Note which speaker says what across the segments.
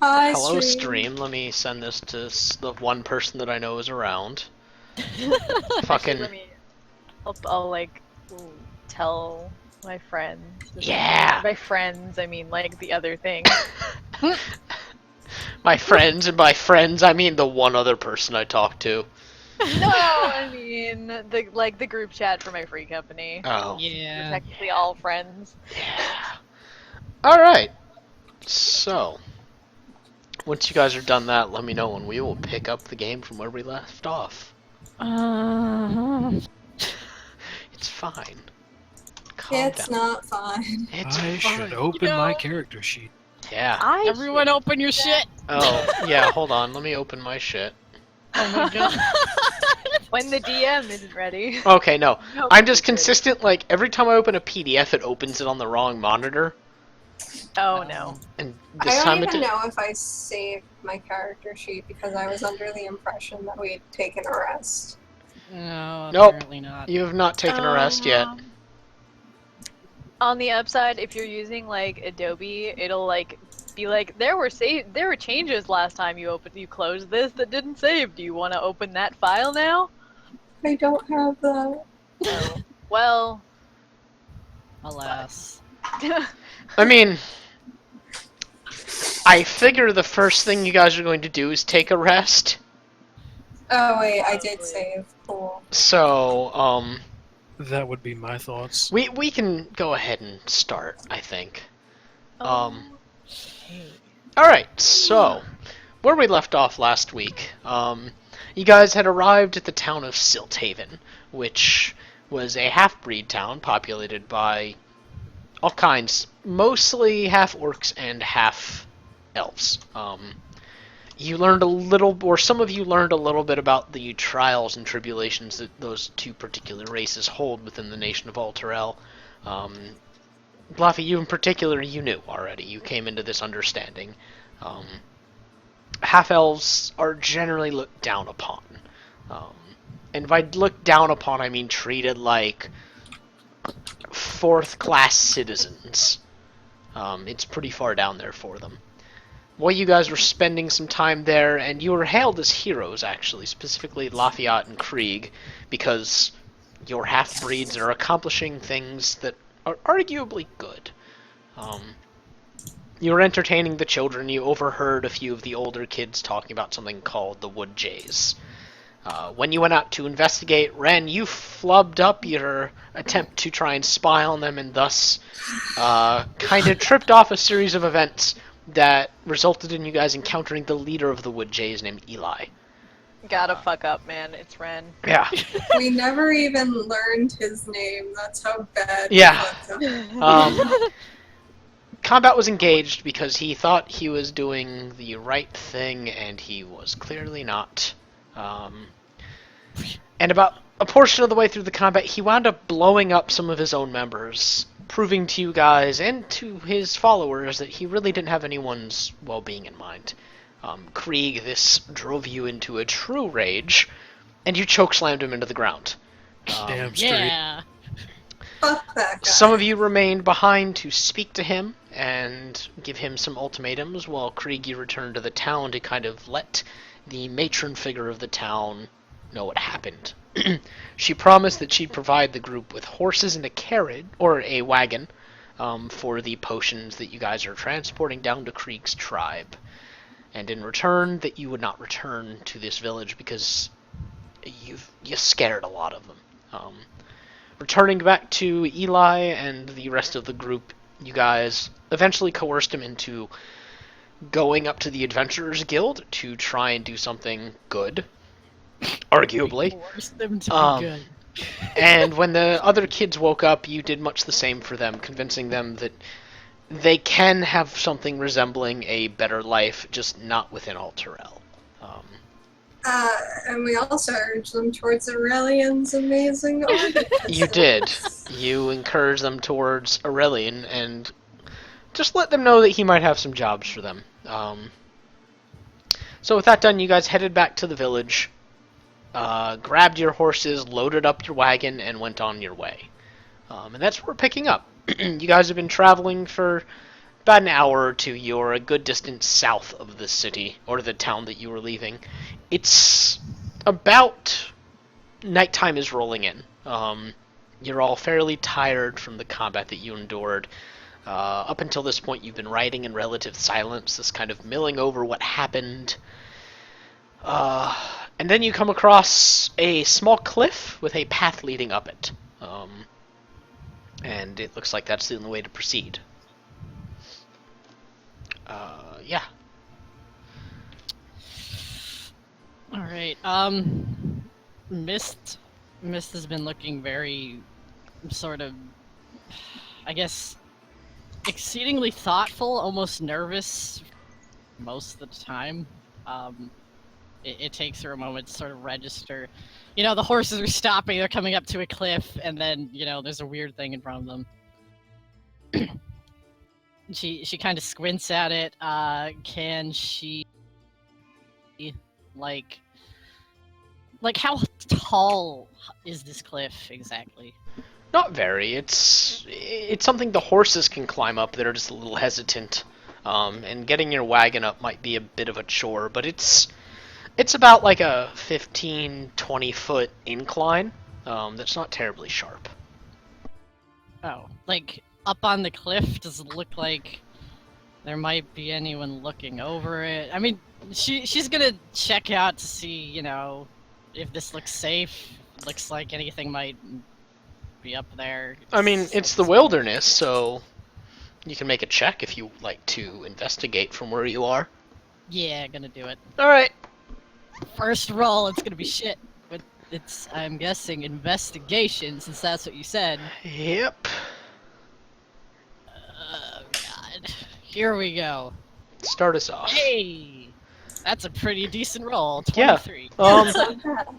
Speaker 1: Hi,
Speaker 2: Hello,
Speaker 1: stream.
Speaker 2: stream. Let me send this to the one person that I know is around.
Speaker 3: Actually,
Speaker 2: Fucking
Speaker 3: I'll like tell my friends.
Speaker 2: yeah!
Speaker 3: By friends, I mean like the other thing.
Speaker 2: My friends, and by friends I mean the one other person I talk to.
Speaker 3: No, I mean the group chat for my free company.
Speaker 2: Oh,
Speaker 3: We're
Speaker 4: Yeah.
Speaker 3: technically all friends.
Speaker 2: yeah. Alright, so, once you guys are done that, let me know and we will pick up the game from where we left off.
Speaker 4: Uh,
Speaker 2: It's fine. Calm
Speaker 1: It's
Speaker 2: down.
Speaker 1: not fine.
Speaker 2: It's
Speaker 5: I should
Speaker 2: fine.
Speaker 5: open my character sheet.
Speaker 2: Yeah.
Speaker 4: Everyone open your shit!
Speaker 2: Oh, yeah, hold on. Let me open my shit.
Speaker 4: Oh my god.
Speaker 3: When the DM isn't ready.
Speaker 2: Okay, no.
Speaker 3: No,
Speaker 2: I'm just
Speaker 3: it's ready.
Speaker 2: consistent, like, every time I open a PDF, it opens it on the wrong monitor.
Speaker 3: Oh no.
Speaker 2: And
Speaker 1: I
Speaker 2: this
Speaker 1: don't
Speaker 2: time it
Speaker 1: even
Speaker 2: did.
Speaker 1: know if I saved my character sheet because I was under the impression that we had taken a rest.
Speaker 4: No,
Speaker 2: Nope.
Speaker 4: apparently not.
Speaker 2: You have not taken a rest yet.
Speaker 3: On the upside, if you're using like Adobe, it'll like be like there were changes last time you closed this that didn't save. Do you want to open that file now?
Speaker 1: I don't have the.
Speaker 3: Oh. Well,
Speaker 4: Alas.
Speaker 2: I mean, I figure the first thing you guys are going to do is take a rest.
Speaker 1: Oh wait, I did
Speaker 3: Probably.
Speaker 1: save. Cool.
Speaker 2: So,
Speaker 5: That would be my thoughts.
Speaker 2: we can go ahead and start, I think. Alright, so, where we left off last week, you guys had arrived at the town of Silthaven, which was a half-breed town populated by all kinds, mostly half-orcs and half-elves. You learned a little, or some of you learned a little bit about the trials and tribulations that those two particular races hold within the nation of Alterel. Bluffy, you in particular, you knew already. You came into this understanding. Half-elves are generally looked down upon. And by looked down upon, I mean treated like fourth-class citizens. It's pretty far down there for them. Well, you guys were spending some time there, and you were hailed as heroes, actually, specifically Lafayette and Krieg, because your half-breeds are accomplishing things that are arguably good. You were entertaining the children. You overheard a few of the older kids talking about something called the Wood Jays. When you went out to investigate, Ren, you flubbed up your attempt to try and spy on them, and thus kind of tripped off a series of events that resulted in you guys encountering the leader of the Wood Jays named Eli.
Speaker 3: gotta fuck up, man. It's Ren.
Speaker 2: Yeah.
Speaker 1: We never even learned his name. That's how bad. we
Speaker 2: Yeah.
Speaker 1: fucked up.
Speaker 2: Combat was engaged because he thought he was doing the right thing, and he was clearly not. And about a portion of the way through the combat, he wound up blowing up some of his own members, proving to you guys and to his followers that he really didn't have anyone's well-being in mind. Krieg, this drove you into a true rage, and you chokeslammed him into the ground.
Speaker 5: Damn straight.
Speaker 4: Yeah.
Speaker 1: Fuck that guy.
Speaker 2: Some of you remained behind to speak to him and give him some ultimatums, while Krieg, you returned to the town to kind of let the matron figure of the town know what happened. She promised that she'd provide the group with horses and a carriage, or a wagon, for the potions that you guys are transporting down to Krieg's tribe. And in return, that you would not return to this village because you scared a lot of them. Returning back to Eli and the rest of the group, you guys eventually coerced him into going up to the Adventurers Guild to try and do something good, arguably.
Speaker 4: Force them to be good.
Speaker 2: And when the other kids woke up, you did much the same for them, convincing them that they can have something resembling a better life, just not within Alterel.
Speaker 1: And we also urged them towards Aurelian's amazing art.
Speaker 2: You did. You encouraged them towards Aurelian and just let them know that he might have some jobs for them. So with that done, you guys headed back to the village, grabbed your horses, loaded up your wagon, and went on your way. And that's where we're picking up. You guys have been traveling for about an hour or two, you're a good distance south of the city, or the town that you were leaving. It's about nighttime is rolling in. You're all fairly tired from the combat that you endured. Up until this point, you've been riding in relative silence, just kind of milling over what happened. And then you come across a small cliff with a path leading up it. And it looks like that's the only way to proceed. Yeah.
Speaker 4: All right. Mist has been looking very sort of, I guess, exceedingly thoughtful, almost nervous most of the time. It takes her a moment to sort of register. You know, the horses are stopping, they're coming up to a cliff, and then, you know, there's a weird thing in front of them. She kind of squints at it. Can she, like how tall is this cliff exactly?
Speaker 2: Not very. It's something the horses can climb up. They're just a little hesitant. And getting your wagon up might be a bit of a chore, but it's about like a 15-20 foot incline. That's not terribly sharp.
Speaker 4: Oh, like up on the cliff? Does it look like there might be anyone looking over it? I mean, she's gonna check out to see, you know, if this looks safe. Looks like anything might be up there.
Speaker 2: I mean, it's the wilderness, so you can make a check if you like to investigate from where you are.
Speaker 4: Yeah, gonna do it.
Speaker 2: Alright.
Speaker 4: First roll, it's gonna be shit. But it's, I'm guessing, investigation, since that's what you said.
Speaker 2: Yep.
Speaker 4: Oh, God. Here we go.
Speaker 2: Start us off.
Speaker 4: Hey! That's a pretty decent roll.
Speaker 2: Yeah.
Speaker 4: 23.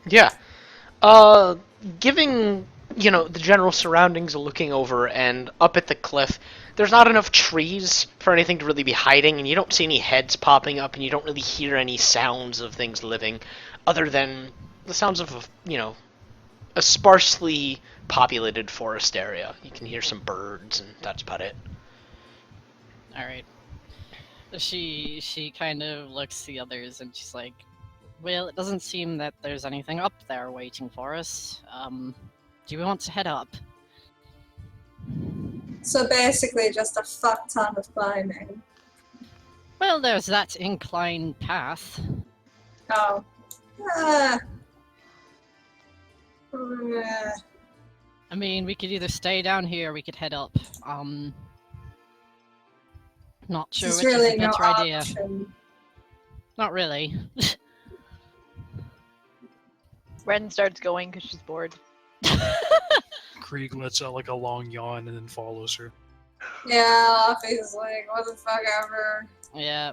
Speaker 2: Yeah. Giving, you know, the general surroundings, looking over and up at the cliff, there's not enough trees for anything to really be hiding, and you don't see any heads popping up, and you don't really hear any sounds of things living, other than the sounds of, you know, a sparsely populated forest area. You can hear some birds, and that's about it.
Speaker 4: Alright. She kind of looks at the others, and she's like, well, it doesn't seem that there's anything up there waiting for us. Do we want to head up?
Speaker 1: So basically just a fuck ton of climbing.
Speaker 4: Well, there's that incline path.
Speaker 1: Oh. Ah. Ah.
Speaker 4: I mean, we could either stay down here, or we could head up. Not sure
Speaker 1: There's
Speaker 4: which
Speaker 1: really
Speaker 4: is the
Speaker 1: no
Speaker 4: better idea.
Speaker 1: option.
Speaker 4: Not really.
Speaker 3: Ren starts going because she's bored.
Speaker 5: Krieg lets out like a long yawn and then follows her.
Speaker 1: Yeah, Offie's like, what the fuck ever.
Speaker 4: Yeah.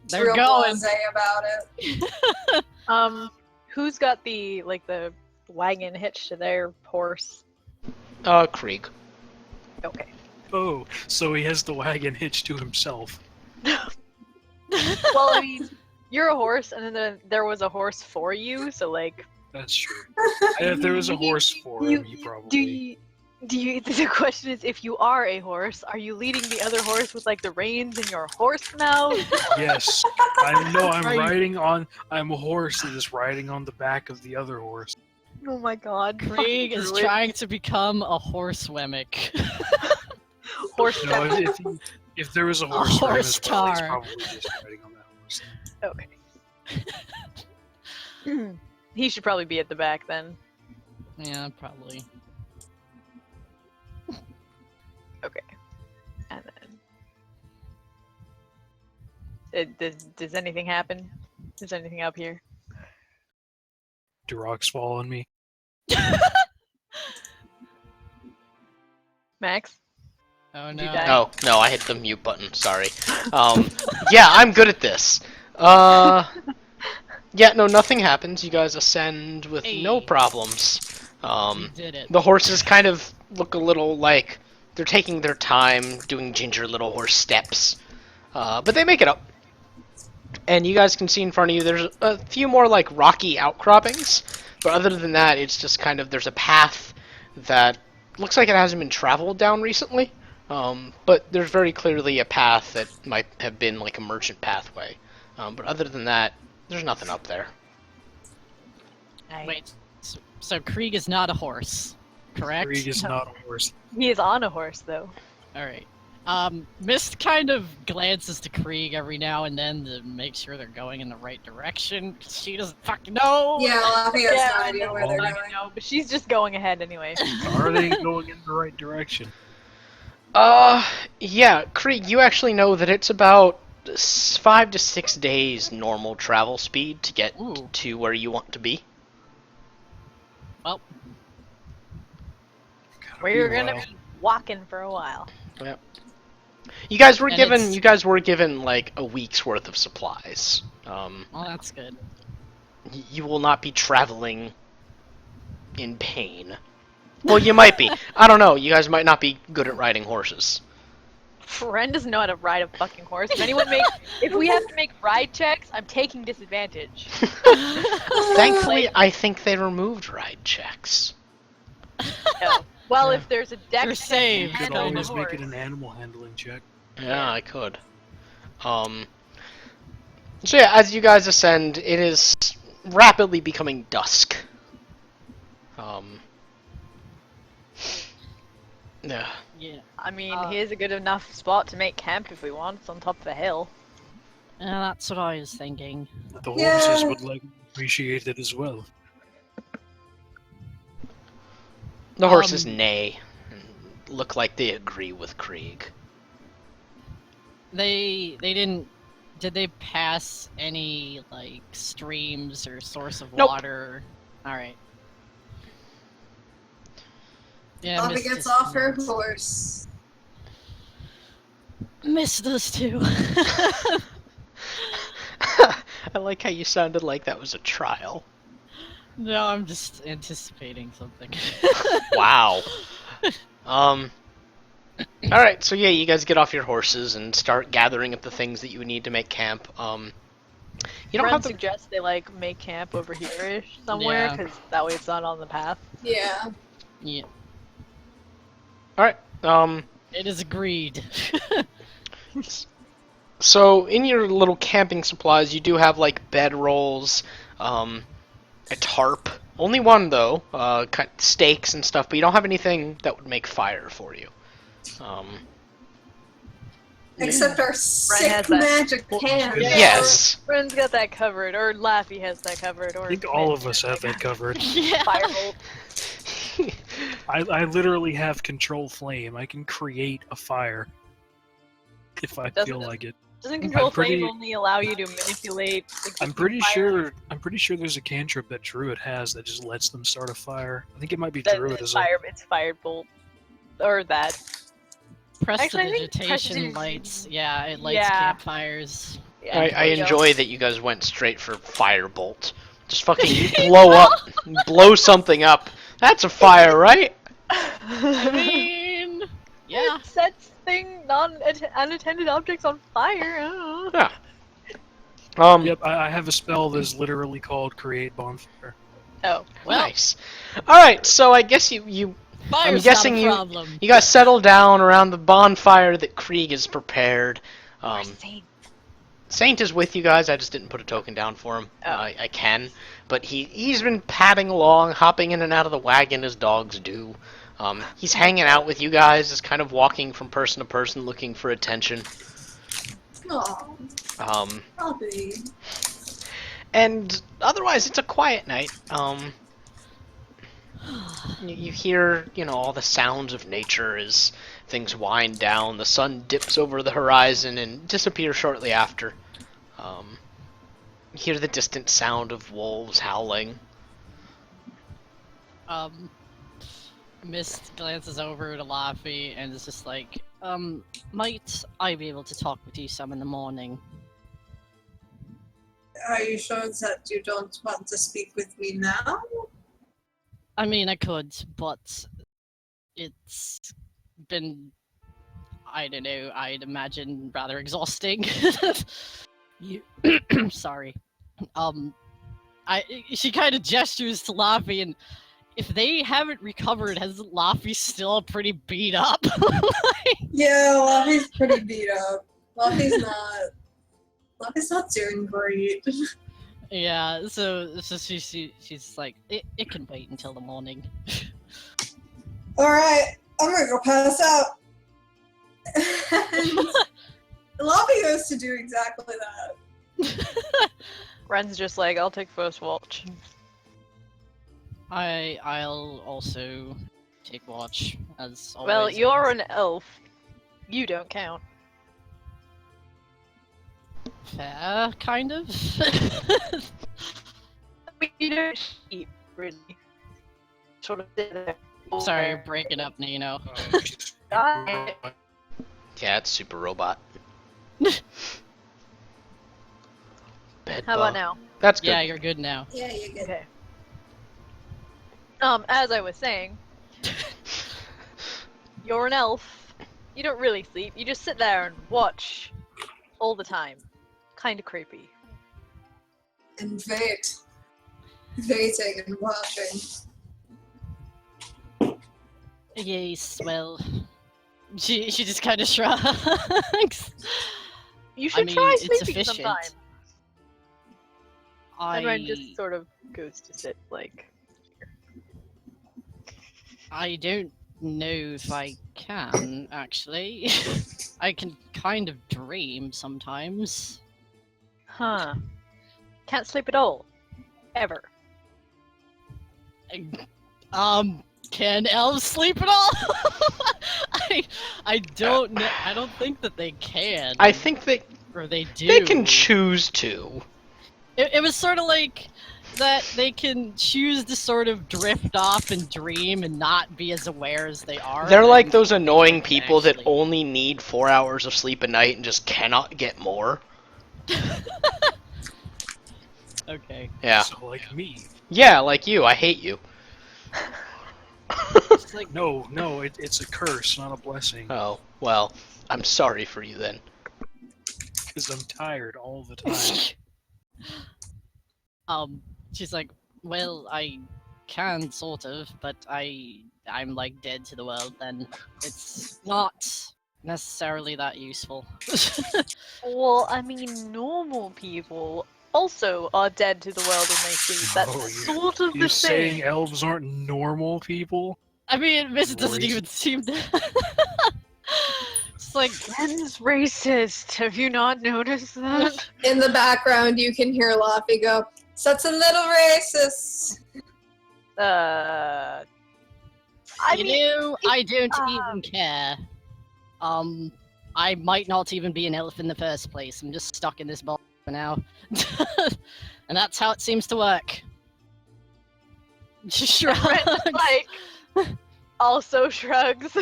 Speaker 1: It's
Speaker 4: They're
Speaker 1: real
Speaker 4: going.
Speaker 1: blasé about it.
Speaker 3: Who's got the wagon hitched to their horse?
Speaker 2: Krieg.
Speaker 3: Okay.
Speaker 5: Oh, so he has the wagon hitched to himself.
Speaker 3: Well, I mean, you're a horse, and then there was a horse for you, so like.
Speaker 5: That's true. If there was a horse for him, he probably.
Speaker 3: Do you? The question is, if you are a horse, are you leading the other horse with like the reins in your horse mouth?
Speaker 5: Yes. I'm
Speaker 4: Are you-
Speaker 5: riding on. I'm a horse that is riding on the back of the other horse.
Speaker 3: Oh my god.
Speaker 4: Krieg is
Speaker 3: Druid.
Speaker 4: trying to become a horse wemic.
Speaker 3: Horse.
Speaker 5: No, if there was a horse for him,
Speaker 4: horse
Speaker 5: as well, he's
Speaker 4: tar.
Speaker 5: probably just riding on that horse.
Speaker 3: Okay. He should probably be at the back then.
Speaker 4: Yeah, probably.
Speaker 3: Okay. And then. Does anything happen? Is anything up here?
Speaker 5: Do rocks fall on me?
Speaker 3: Max?
Speaker 4: Oh
Speaker 3: Did you
Speaker 4: no.
Speaker 3: die?
Speaker 2: Oh, no, I hit the mute button, sorry. Yeah, I'm good at this. Yeah, no, nothing happens. You guys ascend with no
Speaker 4: Hey.
Speaker 2: problems.
Speaker 4: You did it.
Speaker 2: The horses kind of look a little like they're taking their time, doing ginger little horse steps. But they make it up. And you guys can see in front of you there's a few more like rocky outcroppings. But other than that, it's just kind of, there's a path that looks like it hasn't been traveled down recently. But there's very clearly a path that might have been like a merchant pathway. But other than that, there's nothing up there.
Speaker 4: Wait, so Krieg is not a horse, correct?
Speaker 5: Krieg is not a horse.
Speaker 3: He is on a horse, though.
Speaker 4: Alright. Mist kind of glances to Krieg every now and then to make sure they're going in the right direction. She doesn't fucking know!
Speaker 1: Yeah, Laffy has
Speaker 3: Yeah,
Speaker 1: no
Speaker 3: I
Speaker 1: idea where they're
Speaker 3: I
Speaker 1: going.
Speaker 3: know, but she's just going ahead anyway.
Speaker 5: Are they going in the right direction?
Speaker 2: Yeah, Krieg, you actually know that it's about 5 to 6 days normal travel speed to get
Speaker 4: Ooh.
Speaker 2: to where you want to be.
Speaker 4: Well,
Speaker 5: Gotta
Speaker 3: We're
Speaker 5: be a
Speaker 3: gonna
Speaker 5: while.
Speaker 3: be walking for a while.
Speaker 2: Yep. You guys were
Speaker 4: And
Speaker 2: given
Speaker 4: it's-
Speaker 2: you guys were given like a week's worth of supplies.
Speaker 4: well, that's good.
Speaker 2: You will not be traveling in pain. Well, you might be. I don't know. You guys might not be good at riding horses.
Speaker 3: Ren doesn't know how to ride a fucking horse. If we have to make ride checks, I'm taking disadvantage.
Speaker 2: Thankfully, I think they removed ride checks.
Speaker 3: No. Well,
Speaker 2: Yeah.
Speaker 3: if there's a
Speaker 4: You're
Speaker 3: dex
Speaker 4: saved.
Speaker 5: You could
Speaker 3: handle
Speaker 5: always
Speaker 3: the
Speaker 5: make it
Speaker 3: horse.
Speaker 5: an animal handling check.
Speaker 2: Yeah, I could. So yeah, as you guys ascend, it is rapidly becoming dusk. Yeah.
Speaker 4: Yeah.
Speaker 3: I mean, here's a good enough spot to make camp if we want. It's on top of a hill.
Speaker 4: That's what I was thinking.
Speaker 5: The
Speaker 1: Yeah.
Speaker 5: horses would like appreciate it as well.
Speaker 2: The horses
Speaker 4: Um,
Speaker 2: neigh and look like they agree with Krieg.
Speaker 4: They didn't. Did they pass any like streams or source of
Speaker 2: Nope.
Speaker 4: water? All right. Yeah,
Speaker 1: Laffy
Speaker 4: Mist
Speaker 1: gets
Speaker 4: just
Speaker 1: off her
Speaker 4: nods.
Speaker 1: horse.
Speaker 4: Mist does too.
Speaker 2: I like how you sounded like that was a trial.
Speaker 4: No, I'm just anticipating something.
Speaker 2: Wow. Alright, so yeah, you guys get off your horses and start gathering up the things that you need to make camp. You don't
Speaker 3: Ren
Speaker 2: have to.
Speaker 3: suggests they like make camp over here-ish somewhere,
Speaker 4: Yeah.
Speaker 3: because that way it's not on the path.
Speaker 1: Yeah.
Speaker 4: Yeah,
Speaker 2: Alright,
Speaker 4: it is agreed.
Speaker 2: so in your little camping supplies, you do have like bedrolls, a tarp. Only one though, stakes and stuff, but you don't have anything that would make fire for you.
Speaker 1: Except our
Speaker 3: has
Speaker 1: sick
Speaker 3: that.
Speaker 1: magic
Speaker 5: Well,
Speaker 1: can.
Speaker 5: yeah.
Speaker 2: Yes.
Speaker 3: Ren's got that covered, or Laffy has that covered, or
Speaker 5: I think all of us have that covered.
Speaker 4: Yeah.
Speaker 3: Firebolt.
Speaker 5: I literally have control flame. I can create a fire if I
Speaker 3: Doesn't
Speaker 5: feel
Speaker 3: it-
Speaker 5: like it.
Speaker 3: Doesn't control
Speaker 5: pretty-
Speaker 3: flame only allow you to manipulate?
Speaker 5: I'm
Speaker 3: existing
Speaker 5: pretty
Speaker 3: fire?
Speaker 5: sure there's a cantrip that Druid has that just lets them start a fire. I think it might be
Speaker 3: That
Speaker 5: Druid
Speaker 3: it's
Speaker 5: as well.
Speaker 3: it's firebolt, or that. Actually, I think
Speaker 4: Prestidigitation lights. Yeah, it lights
Speaker 3: Yeah.
Speaker 4: campfires.
Speaker 3: Yeah,
Speaker 2: I
Speaker 3: there you go.
Speaker 2: enjoy that you guys went straight for firebolt. Just fucking blow up, blow something up. That's a fire, right?
Speaker 4: I mean, yeah.
Speaker 3: It sets unattended objects on fire. I don't know.
Speaker 2: Yeah.
Speaker 5: Yep, I have a spell that's literally called Create Bonfire.
Speaker 3: Oh,
Speaker 4: Well,
Speaker 2: Nice. All right, so I guess you
Speaker 4: fire's
Speaker 2: guessing
Speaker 4: not a
Speaker 2: you-
Speaker 4: problem.
Speaker 2: guys settle down around the bonfire that Krieg has prepared.
Speaker 3: Saint.
Speaker 2: Saint is with you guys. I just didn't put a token down for him.
Speaker 3: Oh.
Speaker 2: I can, but he's been padding along, hopping in and out of the wagon as dogs do. He's hanging out with you guys, just kind of walking from person to person, looking for attention.
Speaker 1: Aw,
Speaker 2: Um,
Speaker 1: Bobby.
Speaker 2: and otherwise, it's a quiet night. You hear, all the sounds of nature as things wind down. The sun dips over the horizon and disappears shortly after. You hear the distant sound of wolves howling.
Speaker 4: Mist glances over to Laffy and is just like, might I be able to talk with you some in the morning?
Speaker 1: Are you sure that you don't want to speak with me now?
Speaker 4: I mean, I could, but it's been, I don't know, I'd imagine rather exhausting. You, sorry. She kind of gestures to Laffy, and if they haven't recovered, has Laffy still pretty beat up?
Speaker 1: Yeah, Laffy's pretty beat up. Laffy's not doing great.
Speaker 4: Yeah, so she's like, it can wait until the morning.
Speaker 1: Alright, I'm gonna go pass out. And Laffy goes to do exactly that.
Speaker 3: Ren's just like, I'll take first watch.
Speaker 4: I'll also take watch, as always.
Speaker 3: Well, you're an elf. You don't count.
Speaker 4: Fair, kind of.
Speaker 3: I mean, you don't eat, really. Sort of sit there.
Speaker 4: Sorry, you're breaking up, Nino.
Speaker 3: Die.
Speaker 2: Yeah, it's super robot. Bed
Speaker 3: How about
Speaker 2: bug.
Speaker 3: now?
Speaker 2: That's good.
Speaker 4: Yeah, you're good now.
Speaker 1: Yeah, you get
Speaker 3: Okay. As I was saying, you're an elf. You don't really sleep. You just sit there and watch all the time. Kinda creepy.
Speaker 1: and wait. Waiting and watching.
Speaker 4: Yes, well, she just kind of shrugs.
Speaker 3: You should
Speaker 4: mean,
Speaker 3: try
Speaker 4: it's
Speaker 3: sleeping
Speaker 4: efficient.
Speaker 3: sometime. And Ren just sort of goes to sit, like...
Speaker 4: I don't know if I can, actually. I can kind of dream sometimes.
Speaker 3: Huh. Can't sleep at all. Ever.
Speaker 4: Can elves sleep at all? I don't know. I don't think that they can.
Speaker 2: I think
Speaker 4: or they do.
Speaker 2: they can choose to.
Speaker 4: It was sort of like that they can choose to sort of drift off and dream and not be as aware as they are.
Speaker 2: They're like
Speaker 4: and
Speaker 2: those annoying
Speaker 4: they can
Speaker 2: people that
Speaker 4: actually-
Speaker 2: only need 4 hours of sleep a night and just cannot get more.
Speaker 4: Okay.
Speaker 2: Yeah.
Speaker 5: So like me.
Speaker 2: Yeah, like you. I hate you.
Speaker 4: It's like
Speaker 5: No, it's a curse, not a blessing.
Speaker 2: Oh, well, I'm sorry for you then.
Speaker 5: Because I'm tired all the time.
Speaker 4: she's like, well, I can sort of, but I'm like dead to the world. Then it's not necessarily that useful.
Speaker 3: Well, I mean, normal people also are dead to the world when they sleep. That's
Speaker 5: Oh,
Speaker 3: sort of
Speaker 5: You're
Speaker 3: the
Speaker 5: saying
Speaker 3: thing.
Speaker 5: elves aren't normal people?
Speaker 4: I mean, this doesn't even
Speaker 5: Racist.
Speaker 4: seem to. It's like,
Speaker 3: Ren's racist. Have you not noticed that?
Speaker 1: In the background, you can hear Laffy go, "Such a little racist."
Speaker 3: I
Speaker 4: you
Speaker 3: mean,
Speaker 4: know, I don't
Speaker 3: um,
Speaker 4: even care. I might not even be an elf in the first place. I'm just stuck in this ball for now. And that's how it seems to work. Just
Speaker 3: Ren's
Speaker 4: shrugs.
Speaker 3: like also shrugs.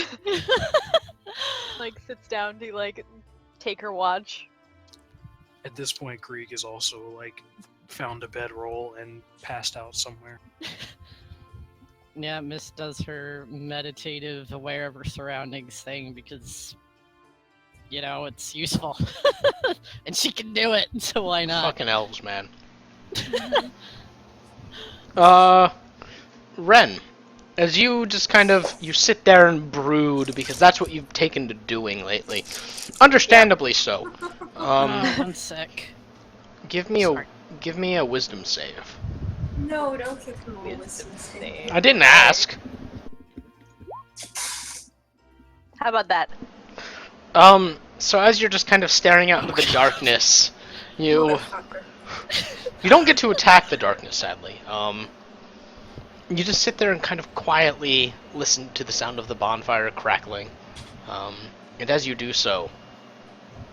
Speaker 3: Like sits down to like take her watch.
Speaker 5: At this point, Krieg has also like found a bedroll and passed out somewhere.
Speaker 4: Yeah, Miss does her meditative, aware of her surroundings thing because, you know, it's useful. And she can do it, so why not?
Speaker 2: Fucking elves, man. Ren, as you just kind of, you sit there and brood because that's what you've taken to doing lately. Understandably so.
Speaker 4: I'm sick.
Speaker 2: Give me
Speaker 4: Sorry.
Speaker 2: a wisdom save.
Speaker 1: No, don't give him a wisdom save.
Speaker 2: I didn't ask.
Speaker 3: How about that?
Speaker 2: So as you're just kind of staring out into the darkness, you
Speaker 1: Motherfucker.
Speaker 2: don't get to attack the darkness, sadly. You just sit there and kind of quietly listen to the sound of the bonfire crackling. And as you do so,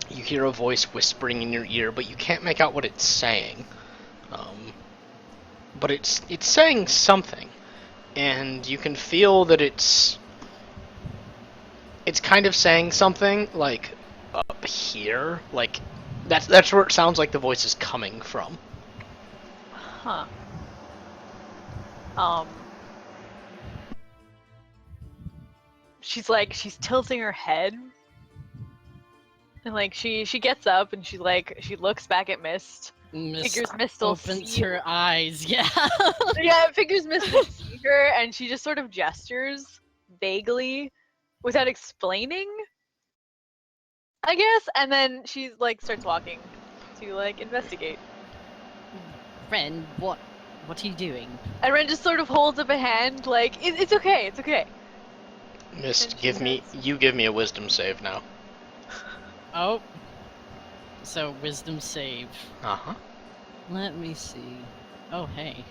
Speaker 2: you hear a voice whispering in your ear, but you can't make out what it's saying. But it's saying something, and you can feel that it's kind of saying something like up here, like that's where it sounds like the voice is coming from.
Speaker 3: Huh. She's tilting her head. And like she gets up and she looks back at Mist.
Speaker 4: Miss
Speaker 3: Figures Mist will
Speaker 4: opens
Speaker 3: see.
Speaker 4: her eyes. Yeah.
Speaker 3: Yeah, figures Mist will see her, and she just sort of gestures vaguely without explaining, I guess, and then she's like starts walking to like investigate.
Speaker 4: Ren, what are you doing?
Speaker 3: And Ren just sort of holds up a hand like, it's okay, it's okay.
Speaker 2: Mist,
Speaker 3: And she
Speaker 2: you give me a wisdom save now.
Speaker 4: Oh. So, wisdom save.
Speaker 2: Uh-huh.
Speaker 4: Let me see. Oh, hey.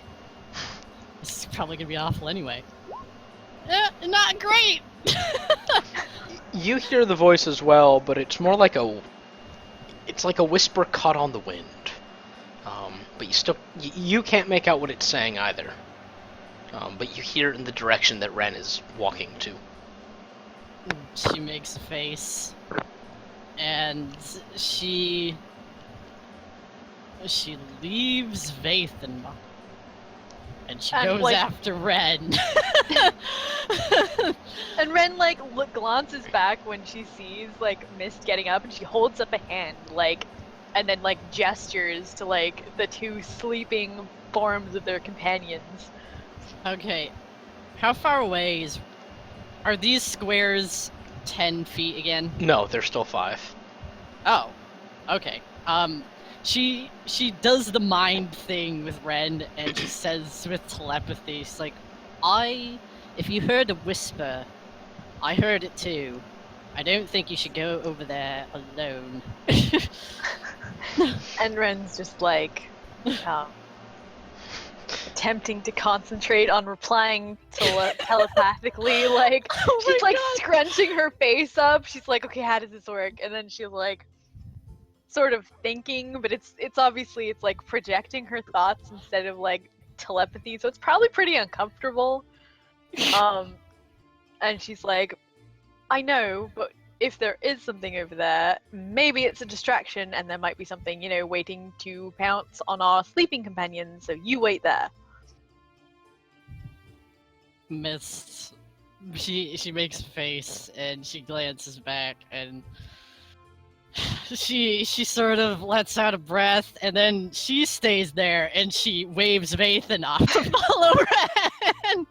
Speaker 4: This is probably gonna be awful anyway. Not great!
Speaker 2: You hear the voice as well, but it's more like it's like a whisper caught on the wind. But you can't make out what it's saying either. But you hear it in the direction that Ren is walking to.
Speaker 4: She makes a face. And she leaves Vathan. And she
Speaker 3: And,
Speaker 4: goes
Speaker 3: like-
Speaker 4: after Ren.
Speaker 3: And Ren like glances back when she sees like Mist getting up, and she holds up a hand like, and then like gestures to like the two sleeping forms of their companions.
Speaker 4: Okay. How far away are these squares 10 feet again?
Speaker 2: No, they're still 5.
Speaker 4: Oh. Okay. She does the mind thing with Ren, and she says with telepathy, she's like, if you heard a whisper, I heard it too. I don't think you should go over there alone.
Speaker 3: And Ren's just like, attempting to concentrate on replying telepathically, like she's like scrunching her face up. She's like, okay, how does this work? And then she's like, sort of thinking, but it's obviously it's like projecting her thoughts instead of like telepathy, so it's probably pretty uncomfortable. And she's like, I know, but if there is something over there, maybe it's a distraction, and there might be something, waiting to pounce on our sleeping companions, so you wait there.
Speaker 4: Mist. She makes a face, and she glances back, and she sort of lets out a breath, and then she stays there, and she waves Vathan off to follow Ren.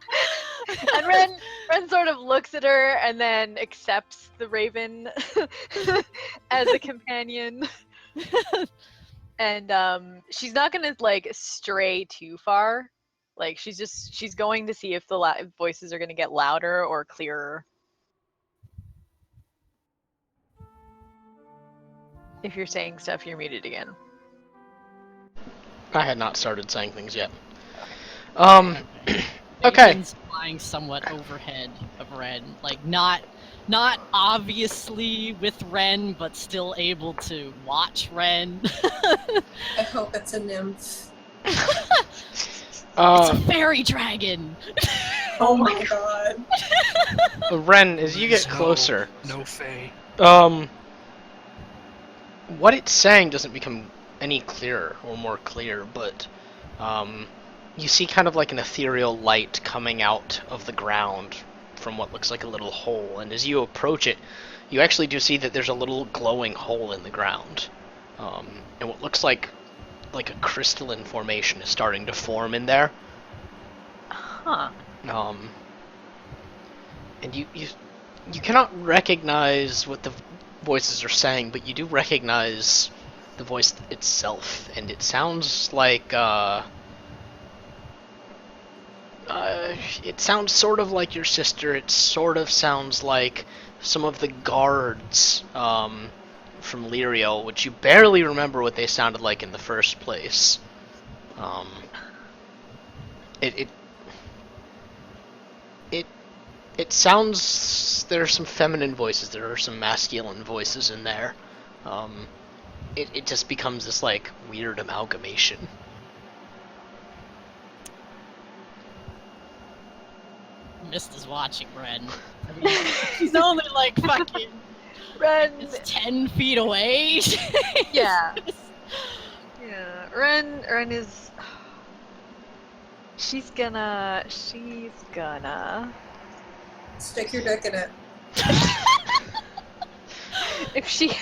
Speaker 3: And Ren sort of looks at her and then accepts the raven as a companion. And she's not gonna like stray too far. Like she's going to see if the voices are gonna get louder or clearer. If you're saying stuff, you're muted again.
Speaker 2: I had not started saying things yet.
Speaker 4: Okay.
Speaker 2: Okay.
Speaker 4: Vathan's flying somewhat overhead of Ren, like not obviously with Ren, but still able to watch Ren.
Speaker 1: I hope it's a nymph.
Speaker 4: It's a fairy dragon.
Speaker 1: Oh my god.
Speaker 2: Ren, as you get
Speaker 5: Please, no.
Speaker 2: closer,
Speaker 5: No Fae.
Speaker 2: what it's saying doesn't become any clearer or more clear, but you see kind of like an ethereal light coming out of the ground from what looks like a little hole, and as you approach it, you actually do see that there's a little glowing hole in the ground, and what looks like a crystalline formation is starting to form in there.
Speaker 3: Huh.
Speaker 2: And you cannot recognize what the voices are saying, but you do recognize the voice itself, and it sounds like it sounds sort of like your sister. It sort of sounds like some of the guards from Lyriel, which you barely remember what they sounded like in the first place. It sounds, there are some feminine voices, there are some masculine voices in there. It just becomes this like weird amalgamation.
Speaker 4: Mist is watching Ren. I mean, she's only like fucking
Speaker 3: Ren.
Speaker 4: 10 feet away.
Speaker 3: Yeah. Yeah. Ren is. She's gonna.
Speaker 1: Stick your dick in it.
Speaker 3: If she,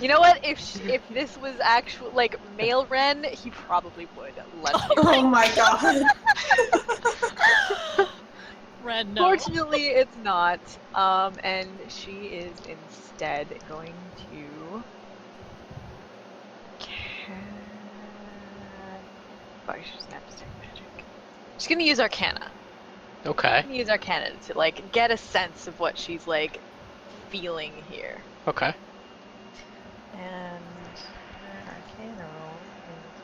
Speaker 3: you know what? If this was actual like male Ren, he probably would. Let's be
Speaker 1: Oh my god.
Speaker 4: Red, no.
Speaker 3: Fortunately, it's not. And she is instead going to. Fuck, she's gonna have to take magic. She's gonna use Arcana.
Speaker 2: Okay.
Speaker 3: She's gonna use Arcana to like get a sense of what she's like feeling here.
Speaker 2: Okay.
Speaker 3: And Arcana roll is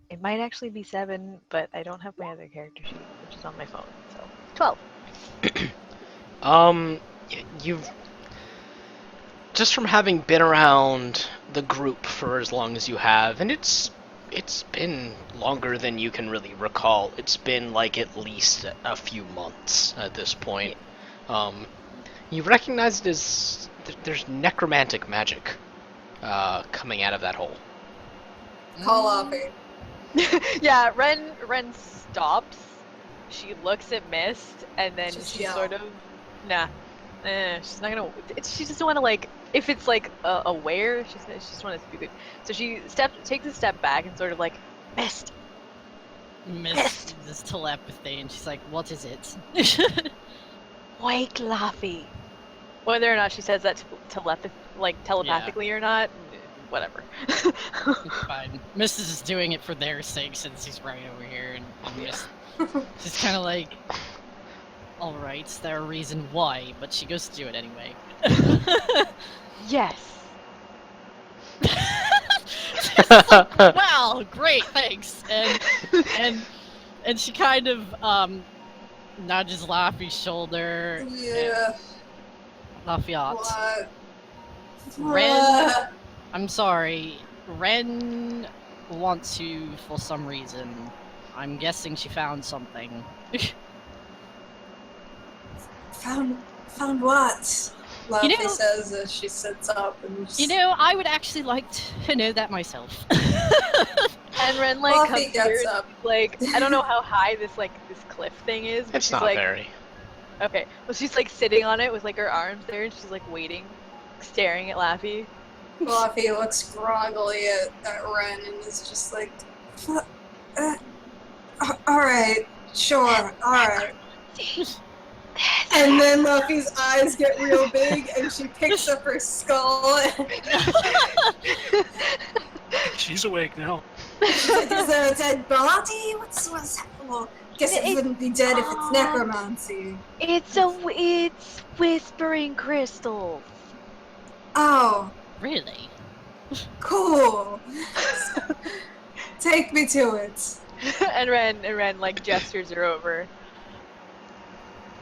Speaker 3: It might actually be 7, but I don't have my other character sheet, which is on my phone, so 12.
Speaker 2: You've just from having been around the group for as long as you have, and it's been longer than you can really recall. It's been like at least a few months at this point. You recognize it as there's necromantic magic coming out of that hole.
Speaker 1: Call Offie.
Speaker 3: Yeah, Ren stops. She looks at Mist, and then
Speaker 1: Just
Speaker 3: she
Speaker 1: yell.
Speaker 3: sort of, nah, she's not gonna. She doesn't want to like. If it's like aware, she just wants to be good. So she takes a step back and sort of like, Mist.
Speaker 4: Miss this telepathy, and she's like, "What is it?"
Speaker 3: Wake Laffy. Whether or not she says that telepathically or not, whatever.
Speaker 4: It's fine. Miss is just doing it for their sake since he's right over here, and Miss she's kind of like, "All right, is there a reason why?" But she goes to do it anyway.
Speaker 3: Yes.
Speaker 4: Wow, great, thanks. And she kind of nudges Laffy's shoulder.
Speaker 1: Yeah.
Speaker 4: Lafayette.
Speaker 1: What?
Speaker 4: Ren.
Speaker 1: What?
Speaker 4: I'm sorry. Ren wants to for some reason. I'm guessing she found something.
Speaker 1: Found what? Laffy
Speaker 4: You know-
Speaker 1: says as she sits up and just...
Speaker 4: You know, I would actually like to know that myself.
Speaker 3: And Ren like
Speaker 1: Laffy
Speaker 3: comes here
Speaker 1: gets
Speaker 3: and
Speaker 1: up.
Speaker 3: like I don't know how high this cliff thing is, but
Speaker 2: It's
Speaker 3: she's
Speaker 2: not
Speaker 3: like
Speaker 2: very.
Speaker 3: okay. Well, she's like sitting on it with like her arms there, and she's like waiting, staring at Laffy.
Speaker 1: Laffy looks groggily at Ren and is just like, alright, sure, alright. And then Laffy's eyes get real big and she picks up her skull.
Speaker 5: She's awake now.
Speaker 1: She's like, is there a dead body? What's happening? Well, guess it wouldn't be dead if it's necromancy.
Speaker 3: It's whispering crystals.
Speaker 1: Oh,
Speaker 4: Really?
Speaker 1: cool. Take me to it.
Speaker 3: and Ren like gestures her over.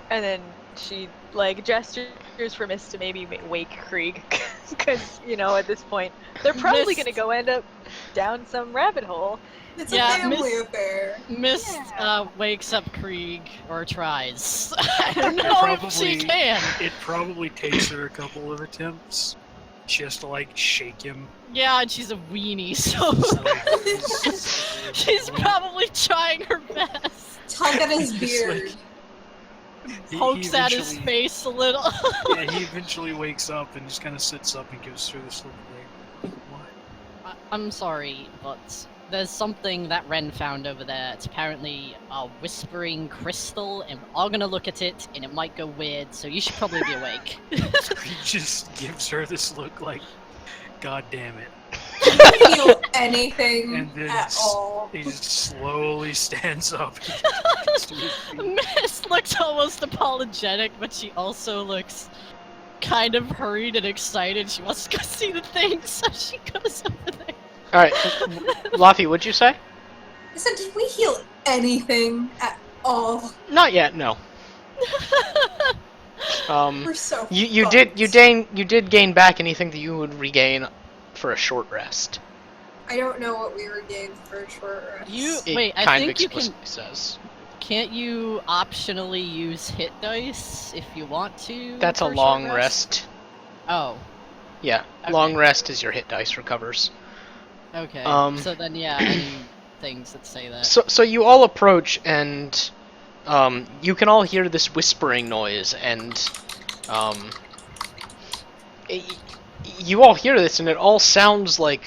Speaker 3: And then she like gestures for Mist to maybe wake Krieg, because you know at this point they're probably
Speaker 4: Mist.
Speaker 3: gonna go end up down some rabbit hole.
Speaker 1: It's
Speaker 4: Yeah,
Speaker 1: a family
Speaker 4: Miss-
Speaker 1: affair.
Speaker 4: Mist
Speaker 3: Yeah.
Speaker 4: wakes up Krieg, or tries. I don't know if she
Speaker 5: Probably-
Speaker 4: can.
Speaker 5: It probably takes her a couple of attempts. She has to like shake him.
Speaker 4: Yeah, and she's a weenie, so
Speaker 5: It's like,
Speaker 4: she's probably trying her best.
Speaker 1: Tug at his
Speaker 5: It's
Speaker 1: beard.
Speaker 5: he
Speaker 4: Pokes at his
Speaker 5: eventually-
Speaker 4: face a little.
Speaker 5: Yeah, he eventually wakes up and just kind of sits up and gives her this look like, what?
Speaker 4: I'm sorry, but there's something that Ren found over there. It's apparently a whispering crystal, and we're all gonna look at it, and it might go weird, so you should probably be awake.
Speaker 5: He just gives her this look like, God damn it.
Speaker 1: Don't feel anything
Speaker 5: And then
Speaker 1: at all.
Speaker 5: He just slowly stands up and gets to his feet.
Speaker 4: Miss looks almost apologetic, but she also looks kind of hurried and excited. She wants to go see the thing, so she goes over there.
Speaker 2: Alright, Laffy, what'd you say?
Speaker 1: I said, did we heal anything at all?
Speaker 2: Not yet, no.
Speaker 1: We're so
Speaker 2: You
Speaker 1: fucked.
Speaker 2: did gain back anything that you would regain for a short rest.
Speaker 1: I don't know what we regained for a short rest.
Speaker 2: It
Speaker 4: Wait, I
Speaker 2: kind of
Speaker 4: think you can.
Speaker 2: explicitly says.
Speaker 4: Can't you optionally use hit dice if you want to?
Speaker 2: That's a
Speaker 4: for short
Speaker 2: long rest.
Speaker 4: Oh,
Speaker 2: Yeah,
Speaker 4: Okay.
Speaker 2: long rest is your hit dice recovers.
Speaker 4: okay.
Speaker 2: Um,
Speaker 4: So then, yeah, any things that say that.
Speaker 2: So you all approach, and you can all hear this whispering noise, and you all hear this, and it all sounds like,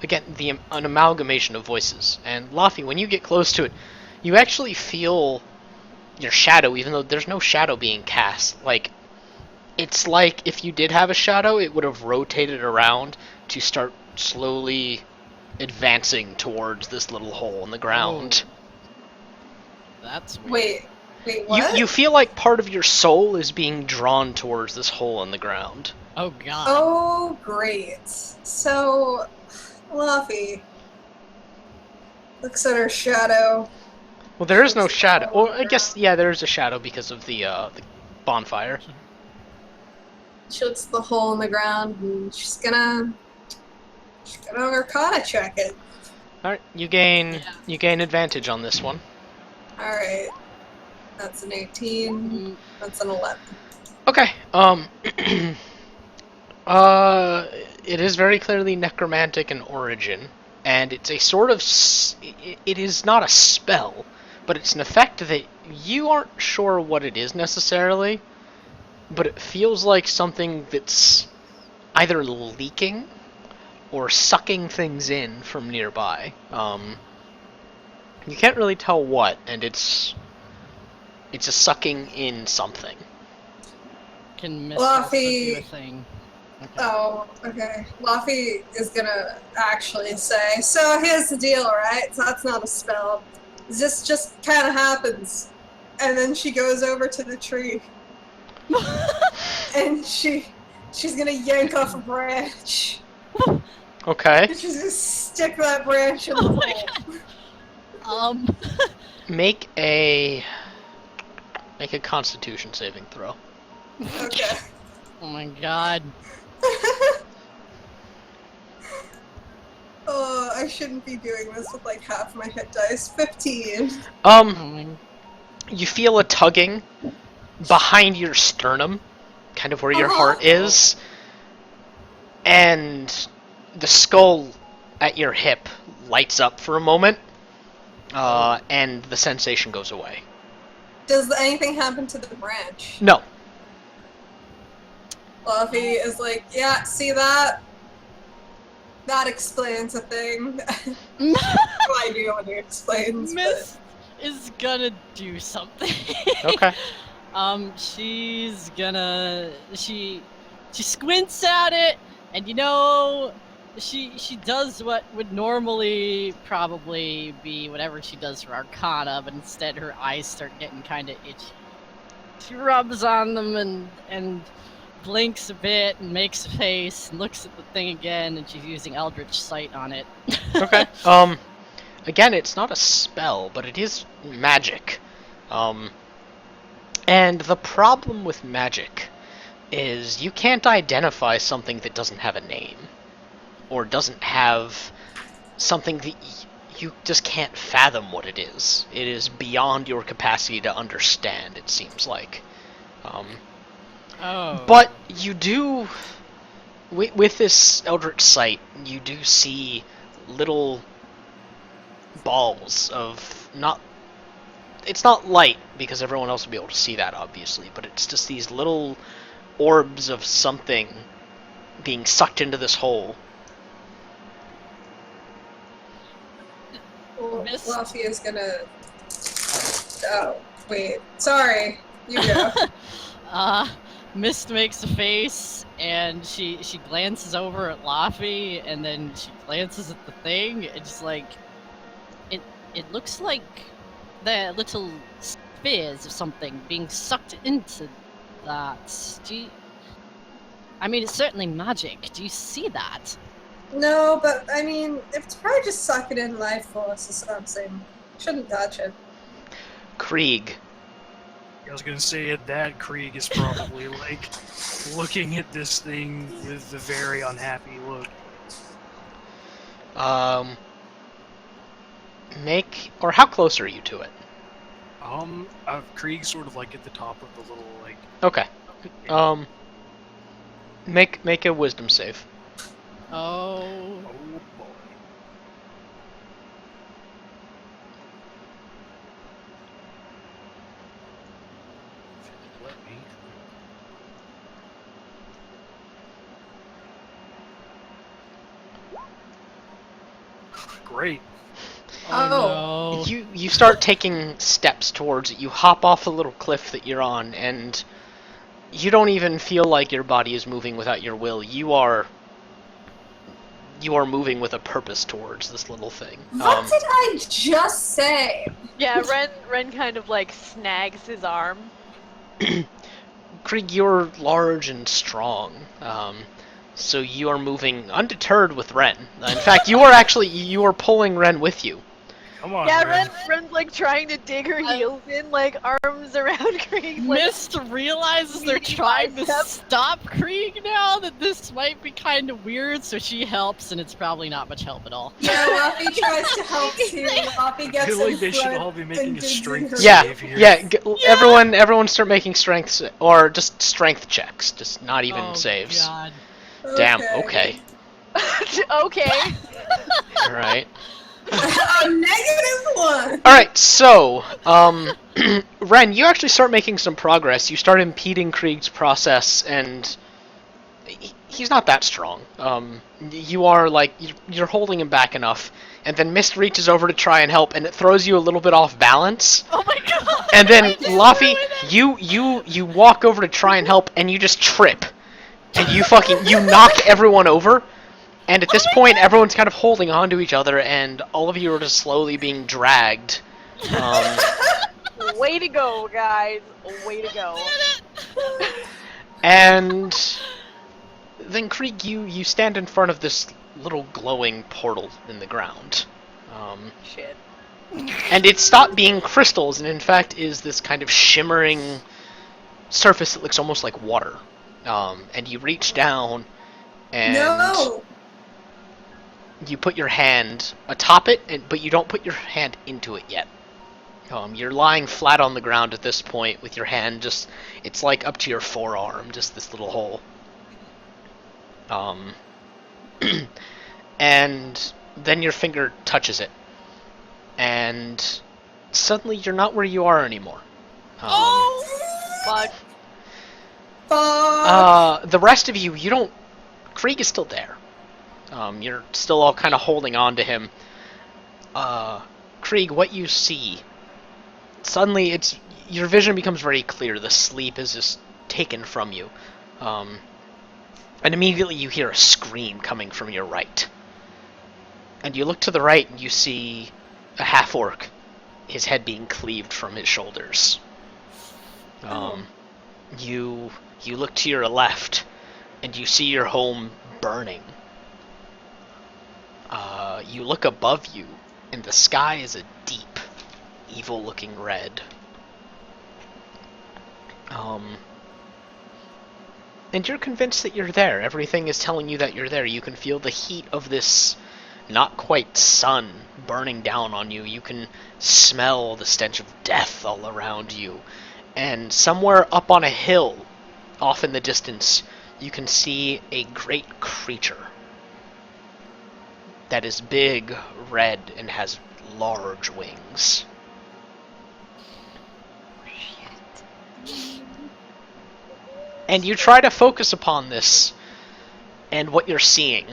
Speaker 2: again, an amalgamation of voices. And Laffy, when you get close to it, you actually feel your shadow, even though there's no shadow being cast. Like, it's like if you did have a shadow, it would have rotated around to start slowly advancing towards this little hole in the ground.
Speaker 4: Oh. That's weird.
Speaker 1: Wait, what?
Speaker 2: You feel like part of your soul is being drawn towards this hole in the ground.
Speaker 4: Oh god.
Speaker 1: Oh, great. So, Luffy looks at her shadow.
Speaker 2: Well, there is no shadow. Well, I guess, yeah, there is a shadow because of the bonfire.
Speaker 1: She looks at the hole in the ground, and she's gonna Arcana check it.
Speaker 2: Alright, you gain advantage on this one.
Speaker 1: Alright. That's an 18. That's an 11.
Speaker 2: Okay, it is very clearly necromantic in origin, and it's a sort of, it is not a spell, but it's an effect that you aren't sure what it is necessarily, but it feels like something that's either leaking or sucking things in from nearby. You can't really tell what, and it's a sucking in something.
Speaker 4: Can Miss also do
Speaker 1: Luffy.
Speaker 4: a thing? Okay.
Speaker 1: Oh, okay. Luffy is gonna actually say, so here's the deal, right? So that's not a spell. This just kind of happens. And then she goes over to the tree. And she's gonna yank off a branch.
Speaker 2: Okay.
Speaker 1: And she's gonna stick that branch in the
Speaker 4: Oh my
Speaker 1: hole.
Speaker 2: Make a Constitution saving throw.
Speaker 1: Okay.
Speaker 4: Oh my god.
Speaker 1: Oh, I shouldn't be doing this with like half my hit dice. 15.
Speaker 4: Oh my...
Speaker 2: You feel a tugging behind your sternum, kind of where your heart is, and the skull at your hip lights up for a moment, and the sensation goes away.
Speaker 1: Does anything happen to the branch?
Speaker 2: No.
Speaker 1: Luffy is like, yeah, see that? That explains a thing. No idea what it explains.
Speaker 4: Miss is gonna do something.
Speaker 2: Okay.
Speaker 4: She's gonna... She squints at it, and you know... She does what would normally probably be whatever she does for Arcana, but instead her eyes start getting kind of itchy. She rubs on them and blinks a bit and makes a face and looks at the thing again, and she's using Eldritch Sight on it.
Speaker 2: Okay. Again, it's not a spell, but it is magic. And the problem with magic is you can't identify something that doesn't have a name. Or doesn't have something that you just can't fathom what it is. It is beyond your capacity to understand, it seems like.
Speaker 4: Oh.
Speaker 2: But you do, with this Eldritch Sight, you do see little balls of, it's not light, because everyone else will be able to see that, obviously, but it's just these little orbs of something being sucked into this hole.
Speaker 1: Luffy is gonna... Oh, wait. Sorry. You go.
Speaker 4: Mist makes a face, and she glances over at Laffy, and then she glances at the thing. It's like... It looks like the little spheres of something being sucked into that. I mean, it's certainly magic. Do you see that?
Speaker 1: No, but I mean, it's probably just sucking in life force or something. Shouldn't touch it.
Speaker 2: Krieg.
Speaker 5: I was gonna say that Krieg is probably like looking at this thing with a very unhappy look.
Speaker 2: Or how close are you to it?
Speaker 5: Krieg's sort of like at the top of the little like.
Speaker 2: Okay. Make a wisdom save.
Speaker 4: Oh.
Speaker 5: Oh boy. Great.
Speaker 4: Oh, no.
Speaker 2: You start taking steps towards it. You hop off the little cliff that you're on, and you don't even feel like your body is moving without your will. You are moving with a purpose towards this little thing.
Speaker 1: What did I just say?
Speaker 3: Yeah, Ren kind of like snags his arm.
Speaker 2: Krieg, you're large and strong, so you are moving undeterred with Ren. In fact, you are pulling Ren with you.
Speaker 5: Come on,
Speaker 3: Yeah,
Speaker 5: Ren.
Speaker 3: Ren's like trying to dig her heels in, like arms around Krieg. Like,
Speaker 4: Mist realizes they're trying to stop Krieg now, that this might be kind of weird, so she helps, and it's probably not much help at all.
Speaker 1: Yeah, Laffy tries to help too. Laffy
Speaker 5: I
Speaker 1: gets
Speaker 5: feel like
Speaker 1: in
Speaker 5: they should
Speaker 1: front
Speaker 5: all be
Speaker 1: and
Speaker 5: making a
Speaker 1: digs in
Speaker 5: strength
Speaker 1: her
Speaker 5: save here.
Speaker 2: Everyone start making strengths, or just strength checks, just not even saves.
Speaker 4: God.
Speaker 2: Damn, okay.
Speaker 3: okay.
Speaker 2: Alright.
Speaker 1: -1.
Speaker 2: Alright, so, Ren, you actually start making some progress. You start impeding Krieg's process, and he's not that strong. You are, like, you're holding him back enough, and then Mist reaches over to try and help, and it throws you a little bit off balance.
Speaker 3: Oh my god!
Speaker 2: And then, Laffy, you walk over to try and help, and you just trip. And you knock everyone over. And at this point, everyone's kind of holding on to each other, and all of you are just slowly being dragged.
Speaker 3: Way to go, guys. Way to go.
Speaker 2: And then, Krieg, you stand in front of this little glowing portal in the ground.
Speaker 3: Shit.
Speaker 2: And it stopped being crystals, and in fact is this kind of shimmering surface that looks almost like water. And you reach down, and...
Speaker 1: No!
Speaker 2: You put your hand atop it, but you don't put your hand into it yet. You're lying flat on the ground at this point with your hand just... It's like up to your forearm, just this little hole. And then your finger touches it. And suddenly you're not where you are anymore.
Speaker 3: Fuck.
Speaker 1: Fuck!
Speaker 2: The rest of you don't... Krieg is still there. You're still all kind of holding on to him. Krieg, what you see... Suddenly, your vision becomes very clear. The sleep is just taken from you. And immediately you hear a scream coming from your right. And you look to the right and you see a half-orc, his head being cleaved from his shoulders. You look to your left and you see your home burning. You look above you, and the sky is a deep, evil-looking red. And you're convinced that you're there. Everything is telling you that you're there. You can feel the heat of this not-quite sun burning down on you. You can smell the stench of death all around you. And somewhere up on a hill, off in the distance, you can see a great creature that is big, red, and has large wings. And you try to focus upon this and what you're seeing,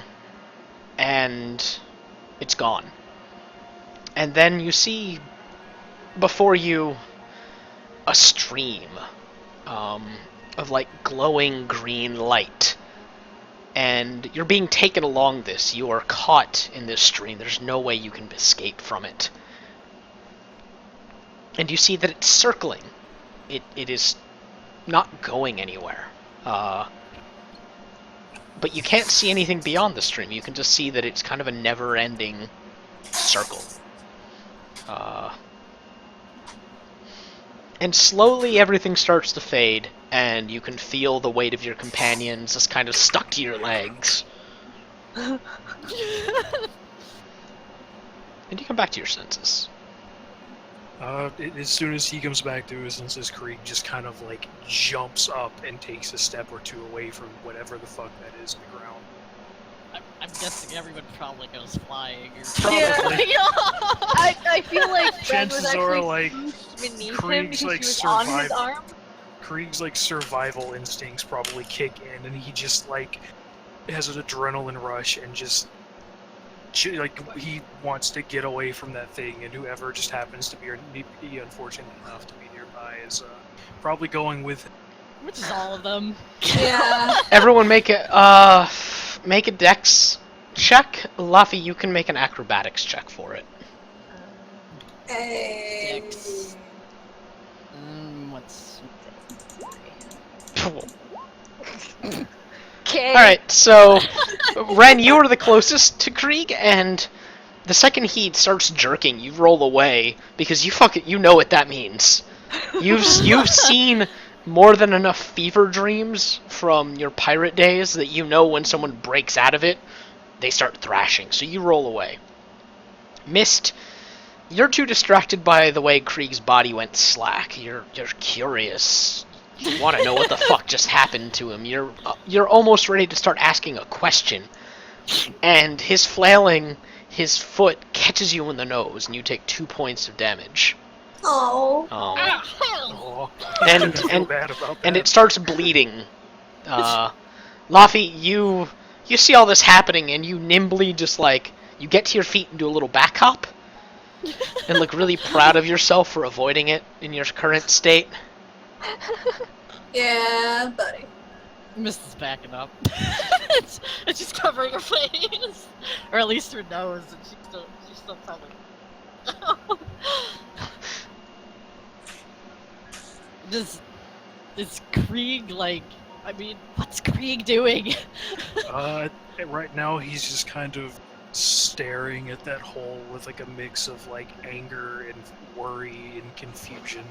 Speaker 2: and it's gone. And then you see before you a stream of like glowing green light. And you're being taken along this. You are caught in this stream. There's no way you can escape from it. And you see that it's circling. It is not going anywhere. But you can't see anything beyond the stream. You can just see that it's kind of a never-ending circle. And slowly everything starts to fade, and you can feel the weight of your companions just kind of stuck to your legs. And you come back to your senses.
Speaker 5: As soon as he comes back to his senses, Krieg just kind of like jumps up and takes a step or two away from whatever the fuck that is in the ground.
Speaker 4: I'm guessing everyone probably goes flying. Or
Speaker 5: Probably.
Speaker 3: I feel like Ren was
Speaker 5: Chances are,
Speaker 3: actually
Speaker 5: like,
Speaker 3: pushed beneath him
Speaker 5: Krieg's,
Speaker 3: because
Speaker 5: like,
Speaker 3: she was on his
Speaker 5: survive-
Speaker 3: arm.
Speaker 5: Krieg's like survival instincts probably kick in, and he just like has an adrenaline rush and just he wants to get away from that thing, and whoever just happens to be unfortunate enough to be nearby is probably going with him.
Speaker 4: Which is all of them.
Speaker 1: Yeah.
Speaker 2: Everyone make a dex check. Luffy, you can make an acrobatics check for it.
Speaker 1: Hey.
Speaker 4: Dex. What's...
Speaker 3: Okay.
Speaker 2: Alright, so Ren, you are the closest to Krieg, and the second he starts jerking, you roll away because you know what that means. You've seen more than enough fever dreams from your pirate days that you know when someone breaks out of it, they start thrashing. So you roll away. Mist, you're too distracted by the way Krieg's body went slack. You're curious. You want to know what the fuck just happened to him. You're almost ready to start asking a question, and his flailing, his foot catches you in the nose, and you take 2 points of damage.
Speaker 1: Oh.
Speaker 5: Oh,
Speaker 2: And
Speaker 5: feel bad about that.
Speaker 2: and it starts bleeding. Laffy, you see all this happening, and you nimbly just you get to your feet and do a little back hop, and look really proud of yourself for avoiding it in your current state.
Speaker 1: Yeah, buddy.
Speaker 4: Mist is backing up. it's just covering her face, or at least her nose, and she's still probably. Is Krieg I mean, what's Krieg doing?
Speaker 5: Right now he's just kind of staring at that hole with a mix of anger and worry and confusion.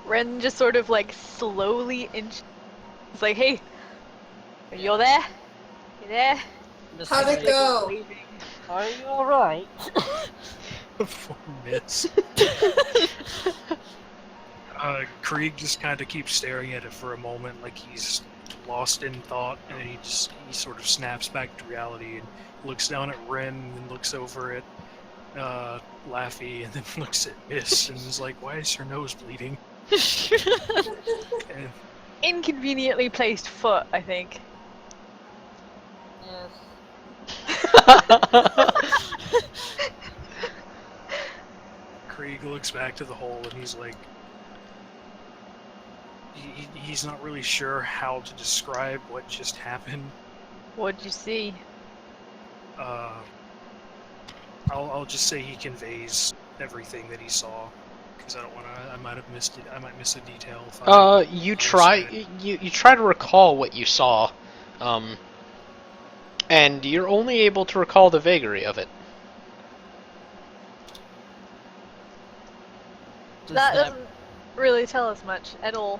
Speaker 3: Ren just sort of slowly inch. It's like, hey, are you there? You there?
Speaker 4: Mist
Speaker 1: How'd
Speaker 4: is
Speaker 1: it
Speaker 4: like,
Speaker 1: go?
Speaker 4: Are you alright?
Speaker 5: Poor Mitz. Krieg just kind of keeps staring at it for a moment, like he's lost in thought, and then he sort of snaps back to reality and looks down at Ren, and then looks over at Laffy, and then looks at Miss, and is like, "Why is her nose bleeding?" And
Speaker 3: Inconveniently placed foot, I think.
Speaker 5: Krieg looks back to the hole, and he's like, he's not really sure how to describe what just happened.
Speaker 3: What'd you see?
Speaker 5: I'll just say he conveys everything that he saw, because I don't want to. I might have missed it. I might miss a detail. If
Speaker 2: You try to recall what you saw, and you're only able to recall the vagary of it.
Speaker 3: That doesn't really tell us much at all.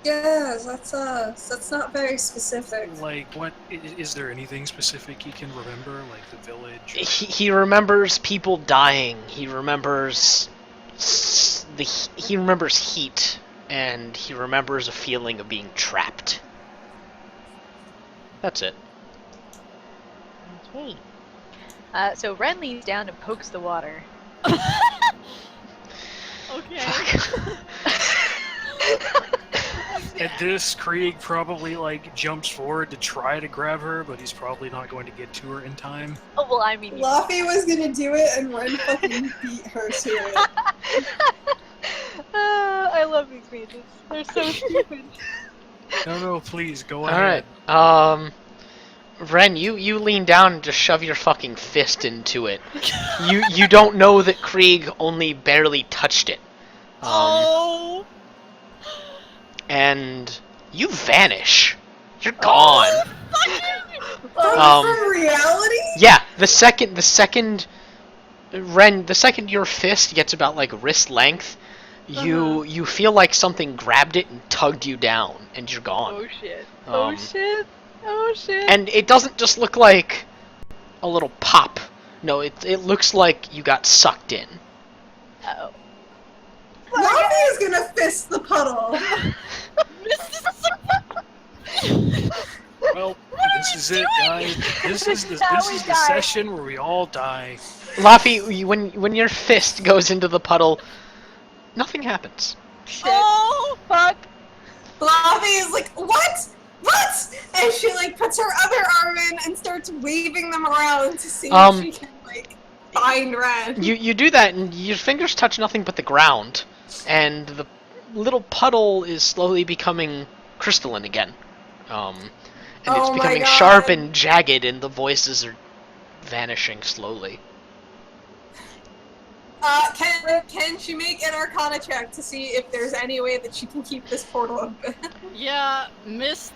Speaker 1: Yeah, that's not very specific.
Speaker 5: what is there anything specific he can remember, like the village?
Speaker 2: He remembers people dying. He remembers heat, and he remembers a feeling of being trapped. That's it.
Speaker 3: Okay. So Ren leans down and pokes the water.
Speaker 4: Okay.
Speaker 5: At this, Krieg probably jumps forward to try to grab her, but he's probably not going to get to her in time.
Speaker 3: Oh well, I mean.
Speaker 1: Luffy was gonna do it, and Ren fucking beat her to it.
Speaker 3: I love these pages. They're so stupid.
Speaker 5: No, please go
Speaker 2: All
Speaker 5: ahead.
Speaker 2: right. Ren, you lean down and just shove your fucking fist into it. You don't know that Krieg only barely touched it.
Speaker 4: Oh!
Speaker 2: And you vanish. You're gone.
Speaker 1: From reality?
Speaker 2: Yeah, the second Ren, the second your fist gets about wrist length, you feel like something grabbed it and tugged you down, and you're gone.
Speaker 3: Oh shit.
Speaker 2: Um,
Speaker 3: Oh shit. Oh shit.
Speaker 2: And it doesn't just look like a little pop. No, it looks like you got sucked in.
Speaker 3: Uh-oh.
Speaker 1: Luffy is gonna fist the puddle.
Speaker 5: Well, this is it, guys. This is the session where we all die.
Speaker 2: Laffy, when your fist goes into the puddle, nothing happens.
Speaker 3: Shit.
Speaker 4: Oh!
Speaker 3: Fuck.
Speaker 1: Luffy is like, what? What? And she puts her other arm in and starts waving them around to see if she can like find Ren.
Speaker 2: You do that, and your fingers touch nothing but the ground, and the little puddle is slowly becoming crystalline again. And it's
Speaker 1: Oh my
Speaker 2: becoming
Speaker 1: God.
Speaker 2: sharp and jagged, and the voices are vanishing slowly.
Speaker 1: Can she make an Arcana check to see if there's any way that she can keep this portal open?
Speaker 4: Yeah, Mist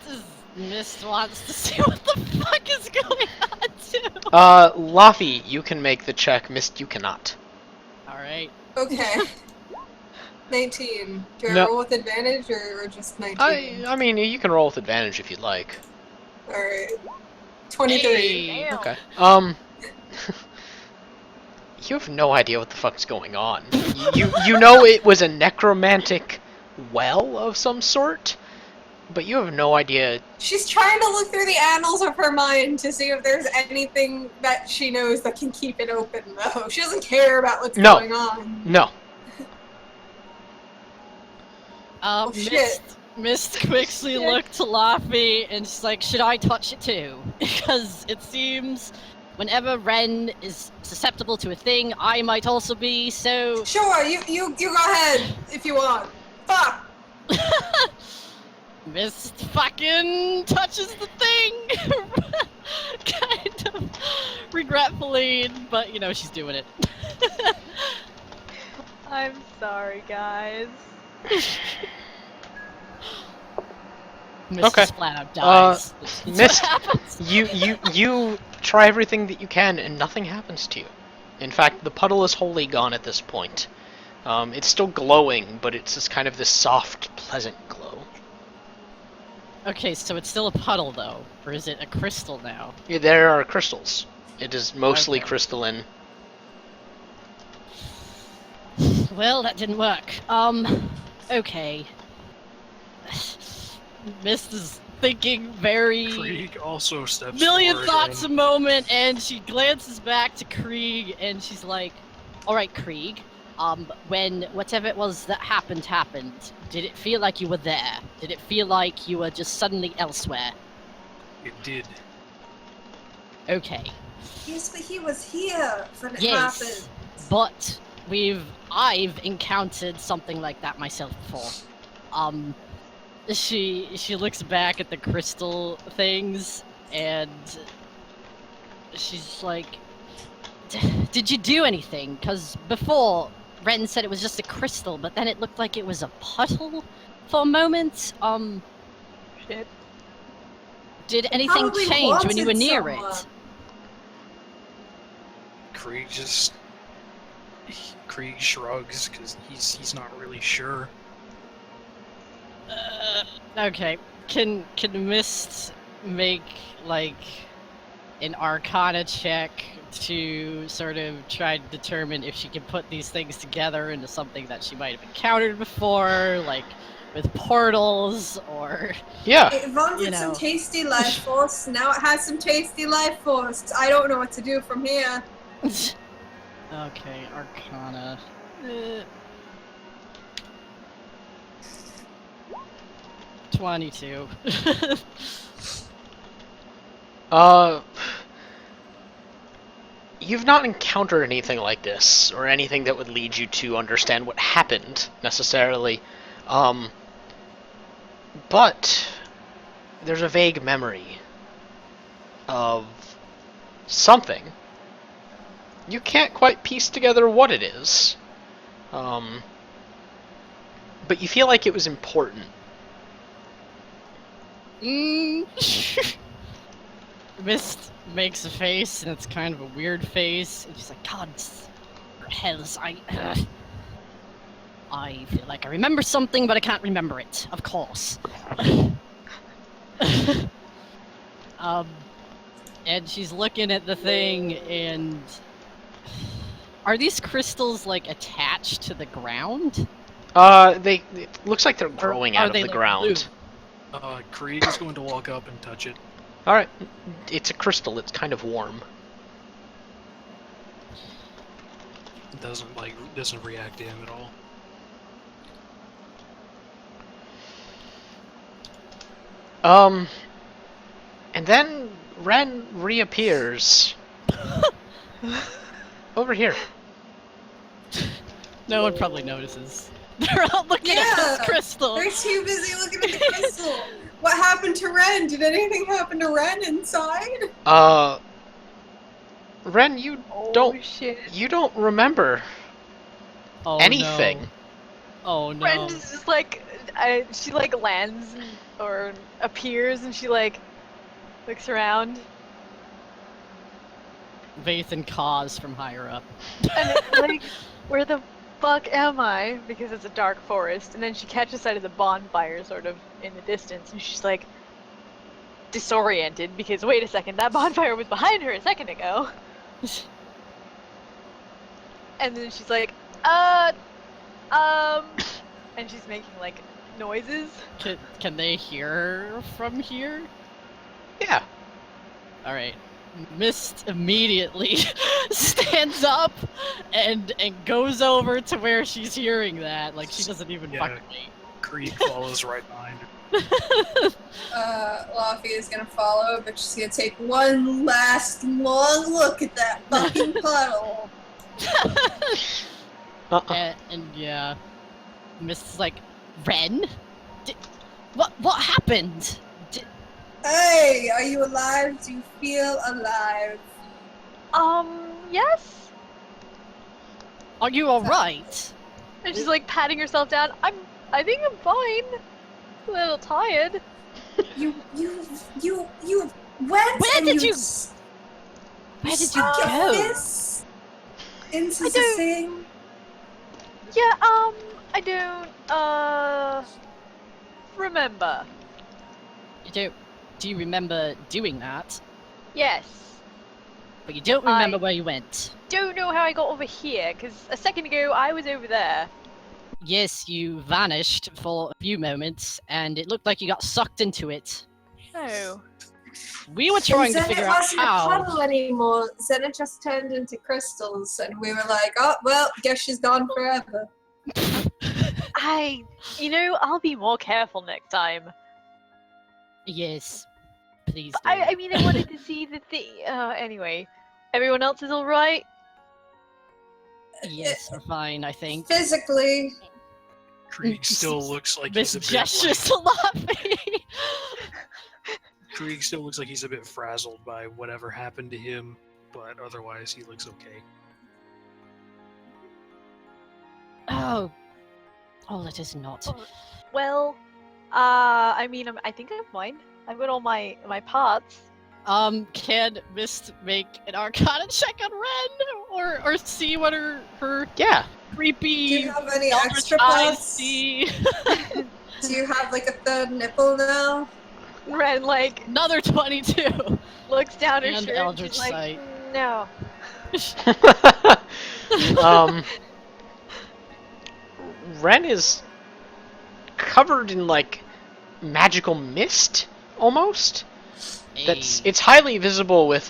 Speaker 4: wants to see what the fuck is going on too.
Speaker 2: Laffy, you can make the check. Mist, you cannot.
Speaker 4: Alright.
Speaker 1: Okay. 19. Do I
Speaker 2: No.
Speaker 1: roll with advantage or just 19?
Speaker 2: I mean, you can roll with advantage if you'd like.
Speaker 1: Alright. 23.
Speaker 4: Hey.
Speaker 3: Damn.
Speaker 2: Okay. You have no idea what the fuck's going on. You know it was a necromantic well of some sort, but you have no idea.
Speaker 1: She's trying to look through the annals of her mind to see if there's anything that she knows that can keep it open, though. She doesn't care about what's
Speaker 2: No.
Speaker 1: going on.
Speaker 2: No.
Speaker 1: Oh, shit.
Speaker 4: Mist quickly looked to Laffy and she's like, should I touch it too? Because it seems whenever Ren is susceptible to a thing, I might also be, so...
Speaker 1: Sure, you go ahead if you want. Fuck!
Speaker 4: Mist fucking touches the thing! Kind of regretfully, but you know, she's doing it.
Speaker 3: I'm sorry, guys.
Speaker 4: Mist
Speaker 2: Okay.
Speaker 4: just flat out dies. That's
Speaker 2: Mist,
Speaker 4: what happens.
Speaker 2: you try everything that you can, and nothing happens to you. In fact, the puddle is wholly gone at this point. It's still glowing, but it's just kind of this soft, pleasant glow.
Speaker 4: Okay, so it's still a puddle though, or is it a crystal now?
Speaker 2: Yeah, there are crystals. It is mostly
Speaker 4: Okay.
Speaker 2: crystalline.
Speaker 4: Well, that didn't work. Okay. Mist is thinking very
Speaker 5: Krieg also steps
Speaker 4: million
Speaker 5: forward
Speaker 4: thoughts a
Speaker 5: and
Speaker 4: moment, and she glances back to Krieg, and she's like, "Alright, Krieg, when whatever it was that happened, did it feel like you were there? Did it feel like you were just suddenly elsewhere?"
Speaker 5: it did.
Speaker 4: Okay.
Speaker 1: Yes, but he was here when it
Speaker 4: Yes,
Speaker 1: happened.
Speaker 4: but I've encountered something like that myself before. She looks back at the crystal things and she's like, "Did you do anything? Because before Ren said it was just a crystal, but then it looked like it was a puddle for a moment.
Speaker 3: Shit.
Speaker 4: Did anything
Speaker 1: Probably
Speaker 4: change when you were
Speaker 1: wanted
Speaker 4: near
Speaker 1: someone.
Speaker 4: it?"
Speaker 5: Krieg shrugs because he's not really sure.
Speaker 4: Okay. Can Mist make like an Arcana check to sort of try to determine if she can put these things together into something that she might have encountered before, like with portals or
Speaker 2: Yeah.
Speaker 1: It wanted
Speaker 4: You know.
Speaker 1: some tasty life force. Now it has some tasty life force. I don't know what to do from here.
Speaker 4: Okay, Arcana. 22.
Speaker 2: You've not encountered anything like this, or anything that would lead you to understand what happened, necessarily. But there's a vague memory of something. You can't quite piece together what it is. But you feel like it was important.
Speaker 4: Mist makes a face, and it's kind of a weird face. And she's like, "God, hells, I feel like I remember something, but I can't remember it. Of course." And she's looking at the thing, and are these crystals like attached to the ground?
Speaker 2: It looks like they're growing
Speaker 4: are
Speaker 2: out of
Speaker 4: they,
Speaker 2: the
Speaker 4: like,
Speaker 2: ground.
Speaker 5: Krieg is going to walk up and touch it.
Speaker 2: Alright, it's a crystal, it's kind of warm.
Speaker 5: It doesn't react to him at all.
Speaker 2: And then Ren reappears. Over here.
Speaker 4: No one probably notices. They're all looking at
Speaker 1: Yeah,
Speaker 4: this crystal.
Speaker 1: they're too busy looking at the crystal. What happened to Ren? Did anything happen to Ren inside?
Speaker 2: Ren, you
Speaker 3: Oh
Speaker 2: don't
Speaker 3: shit.
Speaker 2: remember
Speaker 4: Oh
Speaker 2: anything.
Speaker 4: no. Oh no.
Speaker 3: Friend is just like, she like lands or appears and she like looks around
Speaker 4: Vaith and Cause from higher up.
Speaker 3: and it's like, where the fuck am I? Because it's a dark forest. And then she catches sight of the bonfire sort of in the distance and she's like disoriented because wait a second, that bonfire was behind her a second ago. And then she's like, and she's making like noises.
Speaker 4: Can they hear from here?
Speaker 2: Yeah.
Speaker 4: Alright. Mist immediately stands up and goes over to where she's hearing that. Like she doesn't even
Speaker 5: Yeah.
Speaker 4: fucking wait.
Speaker 5: Krieg follows right behind her.
Speaker 1: Laffy is gonna follow, but she's gonna take one last long look at that fucking puddle.
Speaker 4: And yeah, Mist's like, Ren? What happened?
Speaker 1: Hey, are you alive? Do you feel alive?
Speaker 3: Yes.
Speaker 4: Are you alright?
Speaker 3: And she's like patting herself down. I think I'm fine. A little tired.
Speaker 1: You went
Speaker 4: Where
Speaker 1: and
Speaker 4: did you
Speaker 1: stuck your
Speaker 4: go?
Speaker 1: fist into
Speaker 3: I
Speaker 1: the
Speaker 3: don't-
Speaker 1: thing.
Speaker 3: Yeah, I don't, remember.
Speaker 4: Do you remember doing that?
Speaker 3: Yes.
Speaker 4: But you don't remember
Speaker 3: I-
Speaker 4: where you went.
Speaker 3: Don't know how I got over here, because a second ago I was over there.
Speaker 4: Yes, you vanished for a few moments, and it looked like you got sucked into it.
Speaker 3: Oh.
Speaker 4: We were trying to
Speaker 1: then
Speaker 4: figure
Speaker 1: it
Speaker 4: out
Speaker 1: wasn't a
Speaker 4: how.
Speaker 1: puddle anymore. Then it just turned into crystals, and we were like, "Oh well, guess she's gone forever."
Speaker 3: I'll be more careful next time.
Speaker 4: Yes, please. Do.
Speaker 3: I mean, I wanted to see the thing. Anyway. Everyone else is alright?
Speaker 4: Yes, we're fine. I think.
Speaker 1: Physically,
Speaker 5: Krieg still looks like
Speaker 4: Miss
Speaker 5: he's a bit
Speaker 4: gestures laughing.
Speaker 5: Krieg still looks like he's a bit frazzled by whatever happened to him, but otherwise he looks okay.
Speaker 4: Oh, let us not.
Speaker 3: Well, I mean, I think I'm fine. I've got all my parts.
Speaker 4: Can Mist make an Arcana check on Ren, or see what her
Speaker 2: Yeah.
Speaker 4: creepy
Speaker 1: do you have any
Speaker 4: eldritch
Speaker 1: extra
Speaker 4: eyes
Speaker 1: parts?
Speaker 4: see?
Speaker 1: Do you have like a third nipple now?
Speaker 3: Ren, like,
Speaker 4: Another 22.
Speaker 3: looks down her
Speaker 4: And
Speaker 3: shirt and
Speaker 4: Eldritch
Speaker 3: she's like,
Speaker 4: Sight.
Speaker 3: no.
Speaker 2: Ren is covered in like magical mist almost. It's highly visible with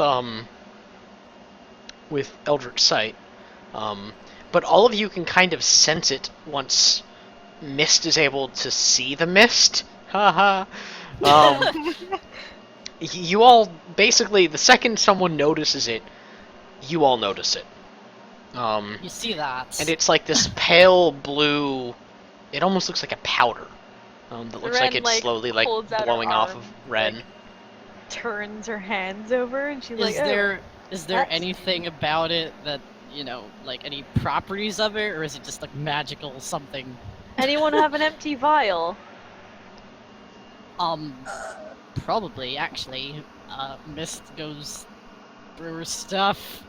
Speaker 2: Eldritch Sight. But all of you can kind of sense it once Mist is able to see the mist. Haha. You all basically, the second someone notices it, you all notice it.
Speaker 4: You see that?
Speaker 2: And it's like this pale blue. It almost looks like a powder. That looks like
Speaker 3: Ren,
Speaker 2: it's
Speaker 3: like,
Speaker 2: slowly like
Speaker 3: holds out her
Speaker 2: blowing off
Speaker 3: arm,
Speaker 2: of Ren.
Speaker 3: like, turns her hands over and she's
Speaker 4: Is
Speaker 3: like, oh,
Speaker 4: there is there
Speaker 3: that's-
Speaker 4: anything about it that like any properties of it, or is it just like magical something?
Speaker 3: anyone have an empty vial?
Speaker 4: Probably actually. Mist goes through her stuff.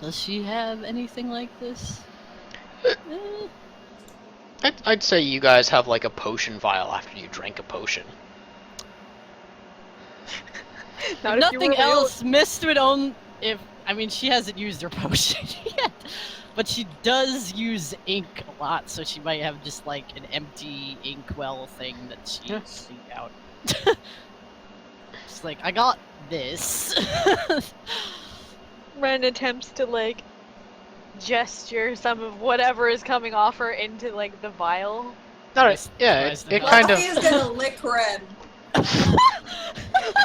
Speaker 4: Does she have anything like this?
Speaker 2: I'd say you guys have like a potion vial after you drank a potion.
Speaker 3: Not
Speaker 4: If
Speaker 3: if you
Speaker 4: nothing
Speaker 3: were real-
Speaker 4: else, Mist would own. I mean, she hasn't used her potion yet, but she does use ink a lot, so she might have just like an empty inkwell thing that she
Speaker 2: Yes.
Speaker 4: cleaned out. She's like, I got this.
Speaker 3: Ren attempts to like gesture some of whatever is coming off her into like the vial.
Speaker 2: Alright, yeah,
Speaker 4: Tries to
Speaker 2: it
Speaker 4: help.
Speaker 2: kind of.
Speaker 1: Laffy is gonna lick Ren.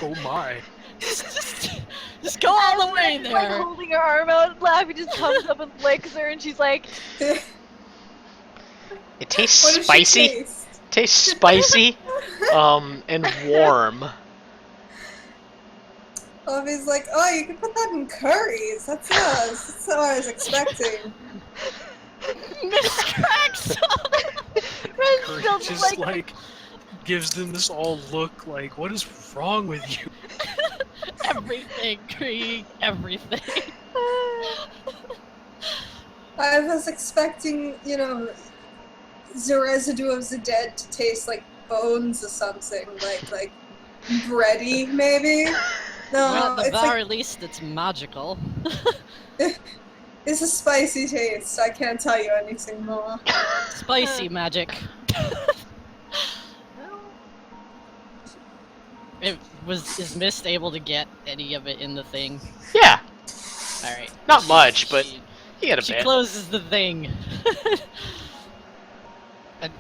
Speaker 5: Oh my.
Speaker 4: Just go all the way
Speaker 3: Ren's, like
Speaker 4: there.
Speaker 3: holding her arm out, Laffy just comes up and licks her, and she's like,
Speaker 2: It tastes
Speaker 1: What does she
Speaker 2: spicy.
Speaker 1: taste?
Speaker 2: Tastes spicy, and warm.
Speaker 1: Fluffy's like, oh, you can put that in curries. That's what I was expecting.
Speaker 4: Miss Cracks.
Speaker 3: Ren's
Speaker 5: Curry
Speaker 3: still
Speaker 5: just
Speaker 3: like,
Speaker 5: gives them this all look like, what is wrong with you?
Speaker 4: Everything, Krieg, everything.
Speaker 1: I was expecting, the residue of the dead to taste like bones or something, like bready, maybe.
Speaker 4: Well,
Speaker 1: No,
Speaker 4: at the
Speaker 1: it's
Speaker 4: very least, it's magical.
Speaker 1: it's a spicy taste. I can't tell you anything more.
Speaker 4: Spicy magic. Is Mist able to get any of it in the thing?
Speaker 2: Yeah,
Speaker 4: Alright.
Speaker 2: not much, but
Speaker 4: She,
Speaker 2: you get a
Speaker 4: she
Speaker 2: bit.
Speaker 4: closes the thing.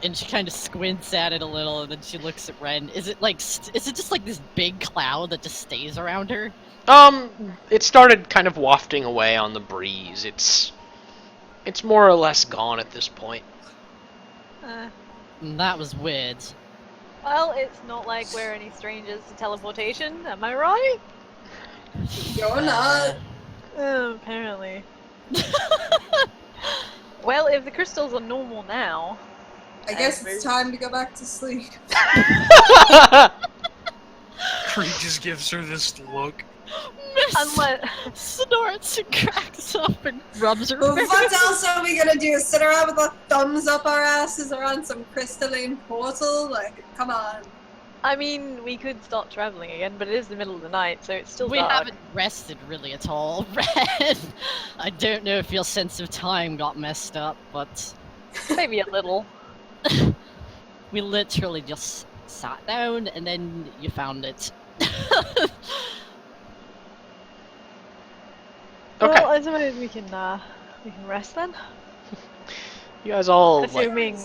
Speaker 4: and she kind of squints at it a little, and then she looks at Ren. Is it like, is it just like this big cloud that just stays around her?
Speaker 2: It started kind of wafting away on the breeze. It's more or less gone at this point.
Speaker 4: That was weird.
Speaker 3: well, it's not like we're any strangers to teleportation, am I right?
Speaker 1: You're not.
Speaker 3: Apparently. Well, if the crystals are normal now,
Speaker 1: I guess it's time to go back to sleep.
Speaker 5: Creed just gives her this look.
Speaker 4: Mist
Speaker 3: unless
Speaker 4: snorts and cracks up and rubs her
Speaker 1: But
Speaker 4: face.
Speaker 1: what else are we gonna do? Sit around with our thumbs up our asses around some crystalline portal? Like, come on.
Speaker 3: I mean, we could start traveling again, but it is the middle of the night, so it's still
Speaker 4: We
Speaker 3: dark.
Speaker 4: haven't rested really at all, Ren. I don't know if your sense of time got messed up, but
Speaker 3: Maybe a little.
Speaker 4: we literally just sat down and then you found it.
Speaker 2: Okay.
Speaker 3: Well, I suppose we can rest then.
Speaker 2: You guys all
Speaker 3: Assuming,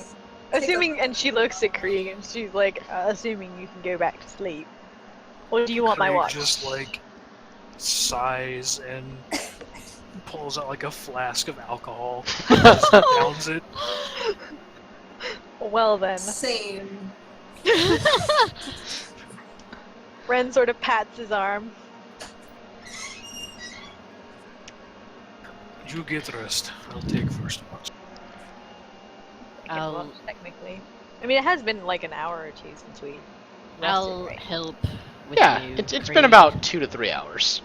Speaker 3: and she looks at Krieg and she's like, assuming you can go back to sleep. Or do you want my
Speaker 5: Creed
Speaker 3: watch?
Speaker 5: just sighs and pulls out like a flask of alcohol, just downs it.
Speaker 3: Well then.
Speaker 1: Same.
Speaker 3: Ren sort of pats his arm.
Speaker 5: You get rest. I'll take first watch.
Speaker 4: I'll,
Speaker 3: Well, technically. I mean, it has been like an hour or two since we rested,
Speaker 4: I'll
Speaker 3: right?
Speaker 4: help with
Speaker 2: yeah,
Speaker 4: you.
Speaker 2: it's been
Speaker 4: Krieg.
Speaker 2: about 2 to 3 hours.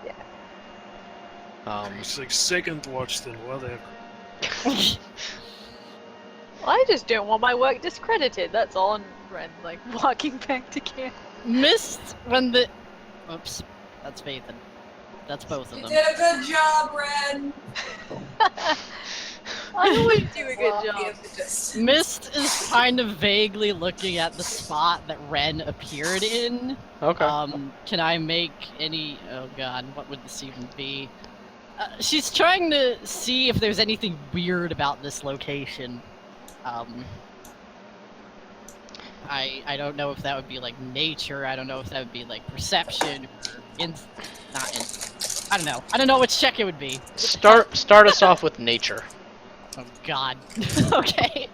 Speaker 3: Yeah.
Speaker 5: It's like second watch then, whatever.
Speaker 3: I just don't want my work discredited, that's all. And Ren, like, walking back to camp.
Speaker 4: Missed when the... Oops, that's Vathan. That's both of
Speaker 1: You
Speaker 4: them.
Speaker 1: did a good job, Ren.
Speaker 3: I always do a good
Speaker 1: Well,
Speaker 3: job.
Speaker 1: yeah, just-
Speaker 4: Mist is kind of vaguely looking at the spot that Ren appeared in.
Speaker 2: Okay.
Speaker 4: Can I make any... Oh god, what would this even be? She's trying to see if there's anything weird about this location. I don't know if that would be like nature, I don't know if that would be like perception, or I don't know. I don't know which check it would be.
Speaker 2: Start us off with nature.
Speaker 4: Oh god. Okay.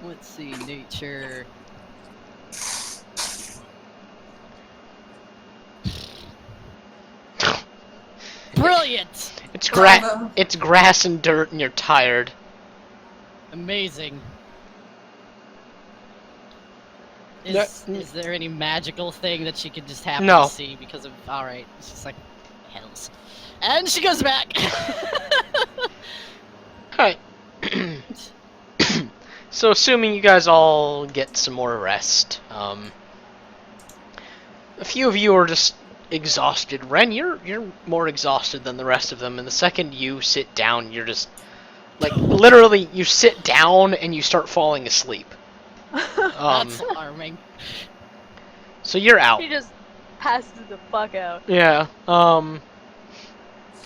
Speaker 4: Let's see, nature. Brilliant!
Speaker 1: Bravo.
Speaker 2: It's grass and dirt and you're tired.
Speaker 4: Amazing.
Speaker 2: No-
Speaker 4: Is there any magical thing that she could just happen
Speaker 2: No.
Speaker 4: to see because of... Alright, it's just like... Hells. And she goes back!
Speaker 2: Alright. So assuming you guys all get some more rest, a few of you are just exhausted. Ren, you're more exhausted than the rest of them, and the second you sit down, you're just like literally you sit down and you start falling asleep.
Speaker 4: That's alarming.
Speaker 2: So you're out.
Speaker 3: She just passes the fuck out.
Speaker 2: Yeah.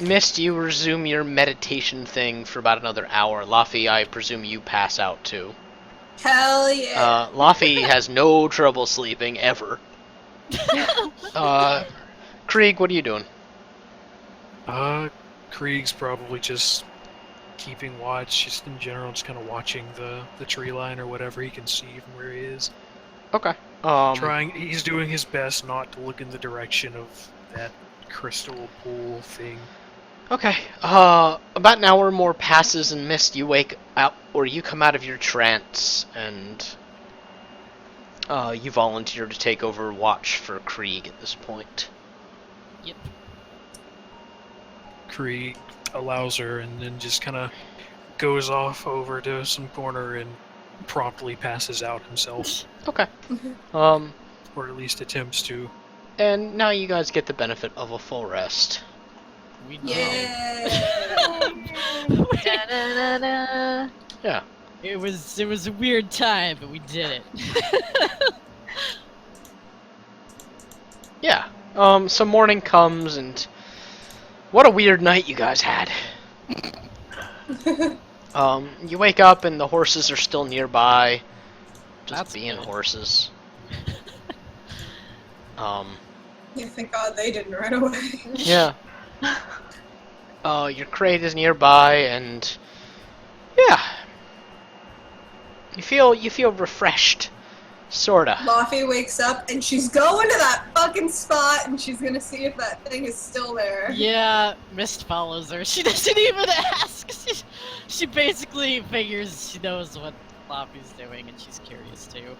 Speaker 2: Mist, you resume your meditation thing for about another hour. Laffy, I presume you pass out too.
Speaker 1: Hell yeah.
Speaker 2: Laffy has no trouble sleeping ever. Krieg, what are you doing?
Speaker 5: Krieg's probably just keeping watch, just in general, just kind of watching the tree line or whatever he can see from where he is.
Speaker 2: Okay.
Speaker 5: He's doing his best not to look in the direction of that crystal pool thing.
Speaker 2: Okay. About an hour more passes and Mist, you wake up, or you come out of your trance, and you volunteer to take over watch for Krieg at this point.
Speaker 4: Yep.
Speaker 5: Krieg allows her and then just kind of goes off over to some corner and promptly passes out himself,
Speaker 2: Okay.
Speaker 1: Mhm.
Speaker 5: or at least attempts to.
Speaker 2: And now you guys get the benefit of a full rest.
Speaker 4: We did
Speaker 1: Yeah.
Speaker 3: Da-na-na-na.
Speaker 2: Yeah.
Speaker 4: it. It was a weird time, but we did it.
Speaker 2: Yeah. So morning comes, and what a weird night you guys had. You wake up and the horses are still nearby, just
Speaker 4: That's
Speaker 2: being
Speaker 4: good.
Speaker 2: horses.
Speaker 1: Yeah, thank God they didn't right away.
Speaker 2: Yeah. Your crate is nearby, and yeah, you feel refreshed, sorta.
Speaker 1: Laffy wakes up and she's going to that fucking spot and she's gonna see if that thing is still there.
Speaker 4: Yeah, Mist follows her. She doesn't even ask. She basically figures she knows what Floppy's doing, and she's curious too.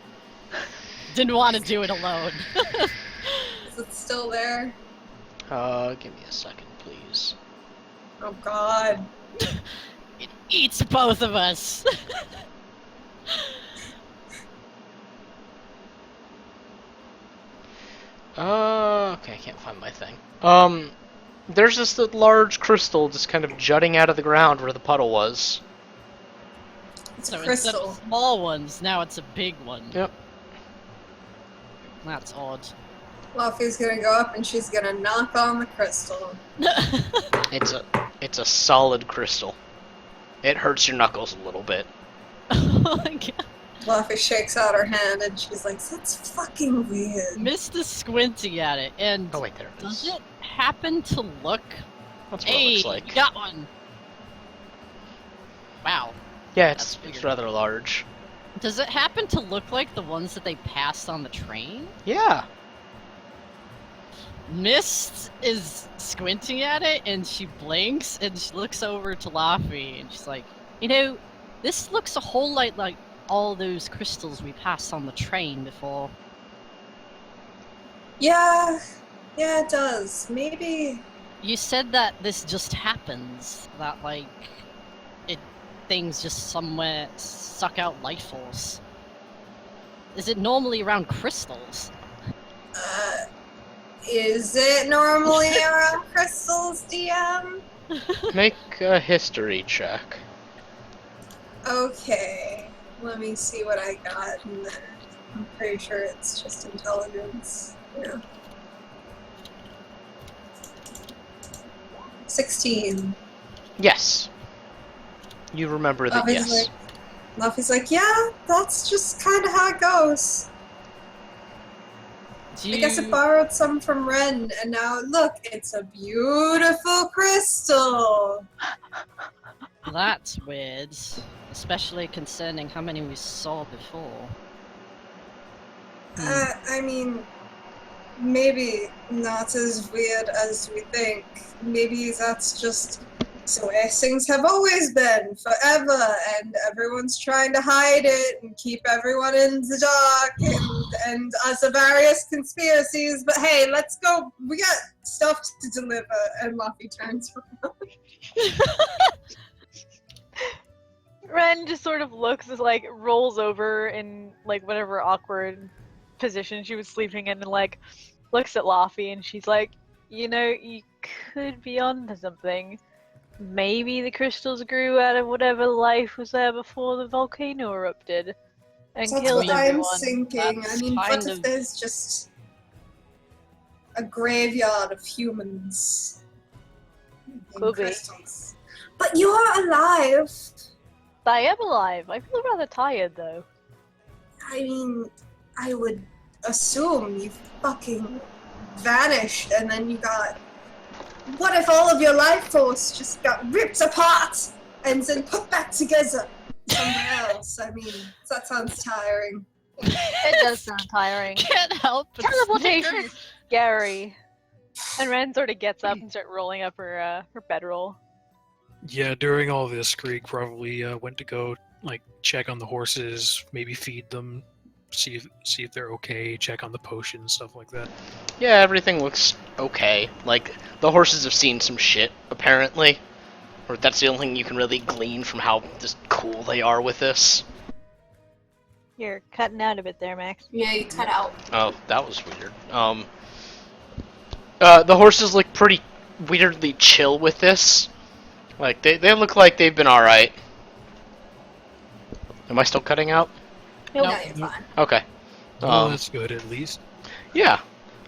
Speaker 4: Didn't want to do it alone.
Speaker 1: Is it still there?
Speaker 2: Give me a second, please.
Speaker 1: Oh God.
Speaker 4: It eats both of us.
Speaker 2: Okay, I can't find my thing. There's this large crystal just kind of jutting out of the ground where the puddle was.
Speaker 1: It's
Speaker 4: So
Speaker 1: a
Speaker 4: instead
Speaker 1: crystal.
Speaker 4: of small ones, now it's a big one.
Speaker 2: Yep.
Speaker 4: That's odd.
Speaker 1: Laffy's gonna go up and she's gonna knock on the crystal.
Speaker 2: It's a solid crystal. It hurts your knuckles a little bit.
Speaker 4: Oh my God.
Speaker 1: Laffy shakes out her hand and she's like, "That's fucking weird."
Speaker 4: Mist is squinting at it, and
Speaker 2: Oh wait, there it
Speaker 4: does
Speaker 2: is.
Speaker 4: it happen to look?
Speaker 2: That's what
Speaker 4: Hey,
Speaker 2: it looks
Speaker 4: you
Speaker 2: like.
Speaker 4: got one. Wow.
Speaker 2: Yeah,
Speaker 4: That's
Speaker 2: it's
Speaker 4: weird.
Speaker 2: rather large.
Speaker 4: Does it happen to look like the ones that they passed on the train?
Speaker 2: Yeah.
Speaker 4: Mist is squinting at it, and she blinks, and she looks over to Laffy, and she's like, "You know, this looks a whole lot like all those crystals we passed on the train before."
Speaker 1: Yeah, it does. Maybe.
Speaker 4: You said that this just happens, that like things just somewhere suck out life force. Is it normally around crystals?
Speaker 1: Is it normally around crystals, DM?
Speaker 2: Make a history check.
Speaker 1: Okay, let me see what I got in there. I'm pretty sure it's just intelligence. Yeah. 16.
Speaker 2: Yes. You remember that, yes.
Speaker 1: Luffy's like, yeah, that's just kind of how it goes. I guess I borrowed some from Ren, and now look, it's a beautiful crystal.
Speaker 4: That's weird, especially concerning how many we saw before.
Speaker 1: I mean, maybe not as weird as we think. Maybe that's just the way things have always been, forever, and everyone's trying to hide it and keep everyone in the dark and us of various conspiracies. But hey, let's go. We got stuff to deliver. And Luffy turns around.
Speaker 3: Ren just sort of looks, like, rolls over in, like, whatever awkward position she was sleeping in and, like, looks at Laffy and she's like, you know, you could be onto something. Maybe the crystals grew out of whatever life was there before the volcano erupted and
Speaker 1: That's
Speaker 3: killed
Speaker 1: what I'm
Speaker 3: everyone.
Speaker 1: thinking.
Speaker 4: That's
Speaker 1: I mean, what
Speaker 4: kind
Speaker 1: if
Speaker 4: of-
Speaker 1: there's just a graveyard of humans in
Speaker 3: Could be.
Speaker 1: crystals? But you're alive.
Speaker 3: I am alive. I feel rather tired though.
Speaker 1: I mean, I would assume you fucking vanished and then you got what if all of your life force just got ripped apart and then put back together somewhere else? I mean, that sounds tiring.
Speaker 3: It does sound tiring.
Speaker 4: Can't help but
Speaker 3: Teleportation
Speaker 4: snicker.
Speaker 3: is scary. And Ren sort of gets up and starts rolling up her bedroll.
Speaker 5: Yeah, during all this, Krieg probably went to go check on the horses, maybe feed them, see if they're okay, check on the potions, stuff like that.
Speaker 2: Yeah, everything looks okay. Like, the horses have seen some shit, apparently. Or that's the only thing you can really glean from how just cool they are with this.
Speaker 3: You're cutting out a bit there, Max.
Speaker 1: Yeah, you cut out.
Speaker 2: Oh, that was weird. The horses look pretty weirdly chill with this. Like, they look like they've been alright. Am I still cutting out?
Speaker 3: Nope.
Speaker 1: No, you're fine.
Speaker 2: Okay.
Speaker 5: Oh, that's good at least.
Speaker 2: Yeah.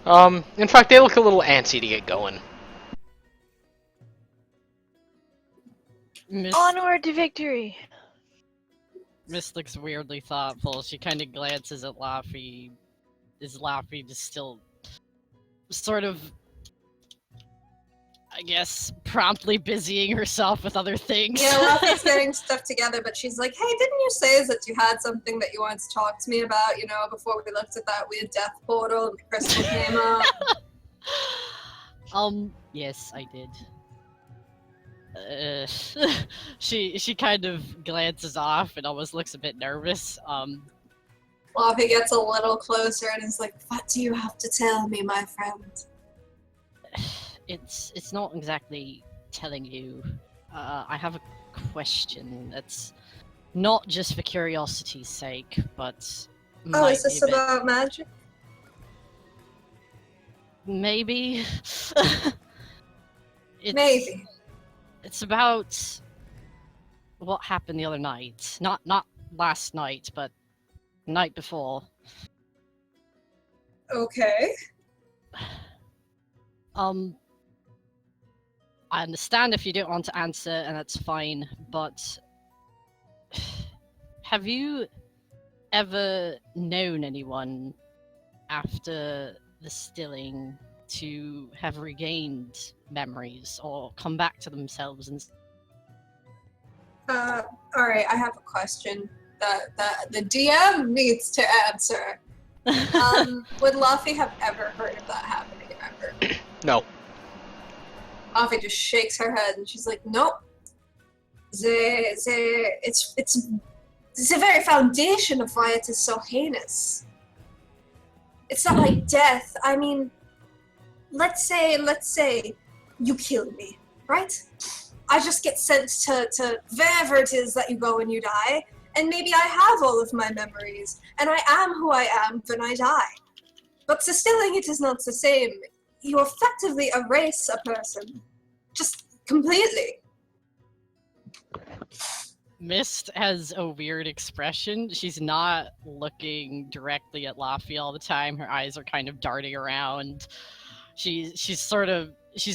Speaker 2: In fact, they look a little antsy to get going.
Speaker 3: Onward to victory!
Speaker 4: Miss looks weirdly thoughtful. She kind of glances at Laffy. Is Laffy just still sort of, I guess, promptly busying herself with other things?
Speaker 1: Yeah, Laffy's getting stuff together, but she's like, hey, didn't you say that you had something that you wanted to talk to me about, before we looked at that weird death portal and the crystal came up?
Speaker 4: Yes, I did. She kind of glances off and almost looks a bit nervous.
Speaker 1: Laffy gets a little closer and is like, what do you have to tell me, my friend?
Speaker 4: It's not exactly telling you. I have a question that's not just for curiosity's sake, but
Speaker 1: Oh,
Speaker 4: might
Speaker 1: is this
Speaker 4: be a bit-
Speaker 1: about magic?
Speaker 4: Maybe.
Speaker 1: Maybe.
Speaker 4: It's about what happened the other night. Not last night, but the night before.
Speaker 1: Okay.
Speaker 4: I understand if you don't want to answer, and that's fine, but have you ever known anyone after the stilling to have regained memories or come back to themselves and
Speaker 1: Alright, I have a question that the DM needs to answer. Would Laffy have ever heard of that happening ever?
Speaker 2: No.
Speaker 1: Laffy just shakes her head and she's like, nope. It's the very foundation of why it is so heinous. It's not like death. I mean, let's say you kill me, right? I just get sent to wherever it is that you go when you die, and maybe I have all of my memories, and I am who I am when I die. But distilling it is not the same. You effectively erase a person. Just completely.
Speaker 4: Mist has a weird expression. She's not looking directly at Laffy all the time. Her eyes are kind of darting around. She's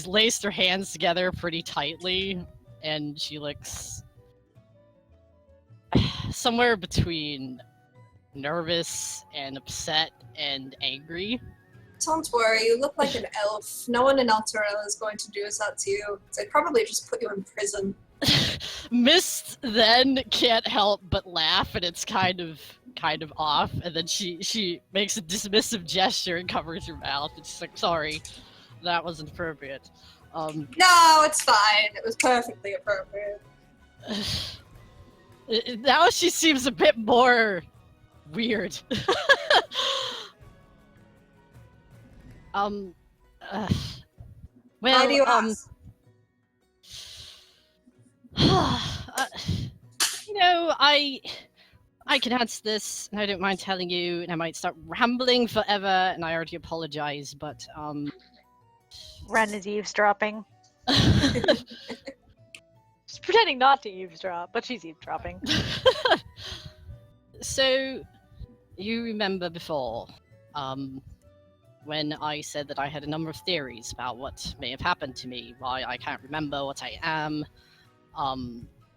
Speaker 4: laced her hands together pretty tightly, and she looks somewhere between nervous and upset and angry.
Speaker 1: Don't worry, you look like an elf. No one in Alterella is going to do that to you. They'd probably just put you in prison.
Speaker 4: Mist then can't help but laugh, and it's kind of off, and then she makes a dismissive gesture and covers her mouth, and she's like, sorry, that wasn't appropriate.
Speaker 1: No, it's fine. It was perfectly appropriate.
Speaker 4: Now she seems a bit more weird. Well,
Speaker 1: Why do you ask?
Speaker 4: I can answer this, and I don't mind telling you, and I might start rambling forever, and I already apologize, but,
Speaker 3: Ren is eavesdropping. She's pretending not to eavesdrop, but she's eavesdropping.
Speaker 4: So, you remember before, when I said that I had a number of theories about what may have happened to me, why I can't remember what I am,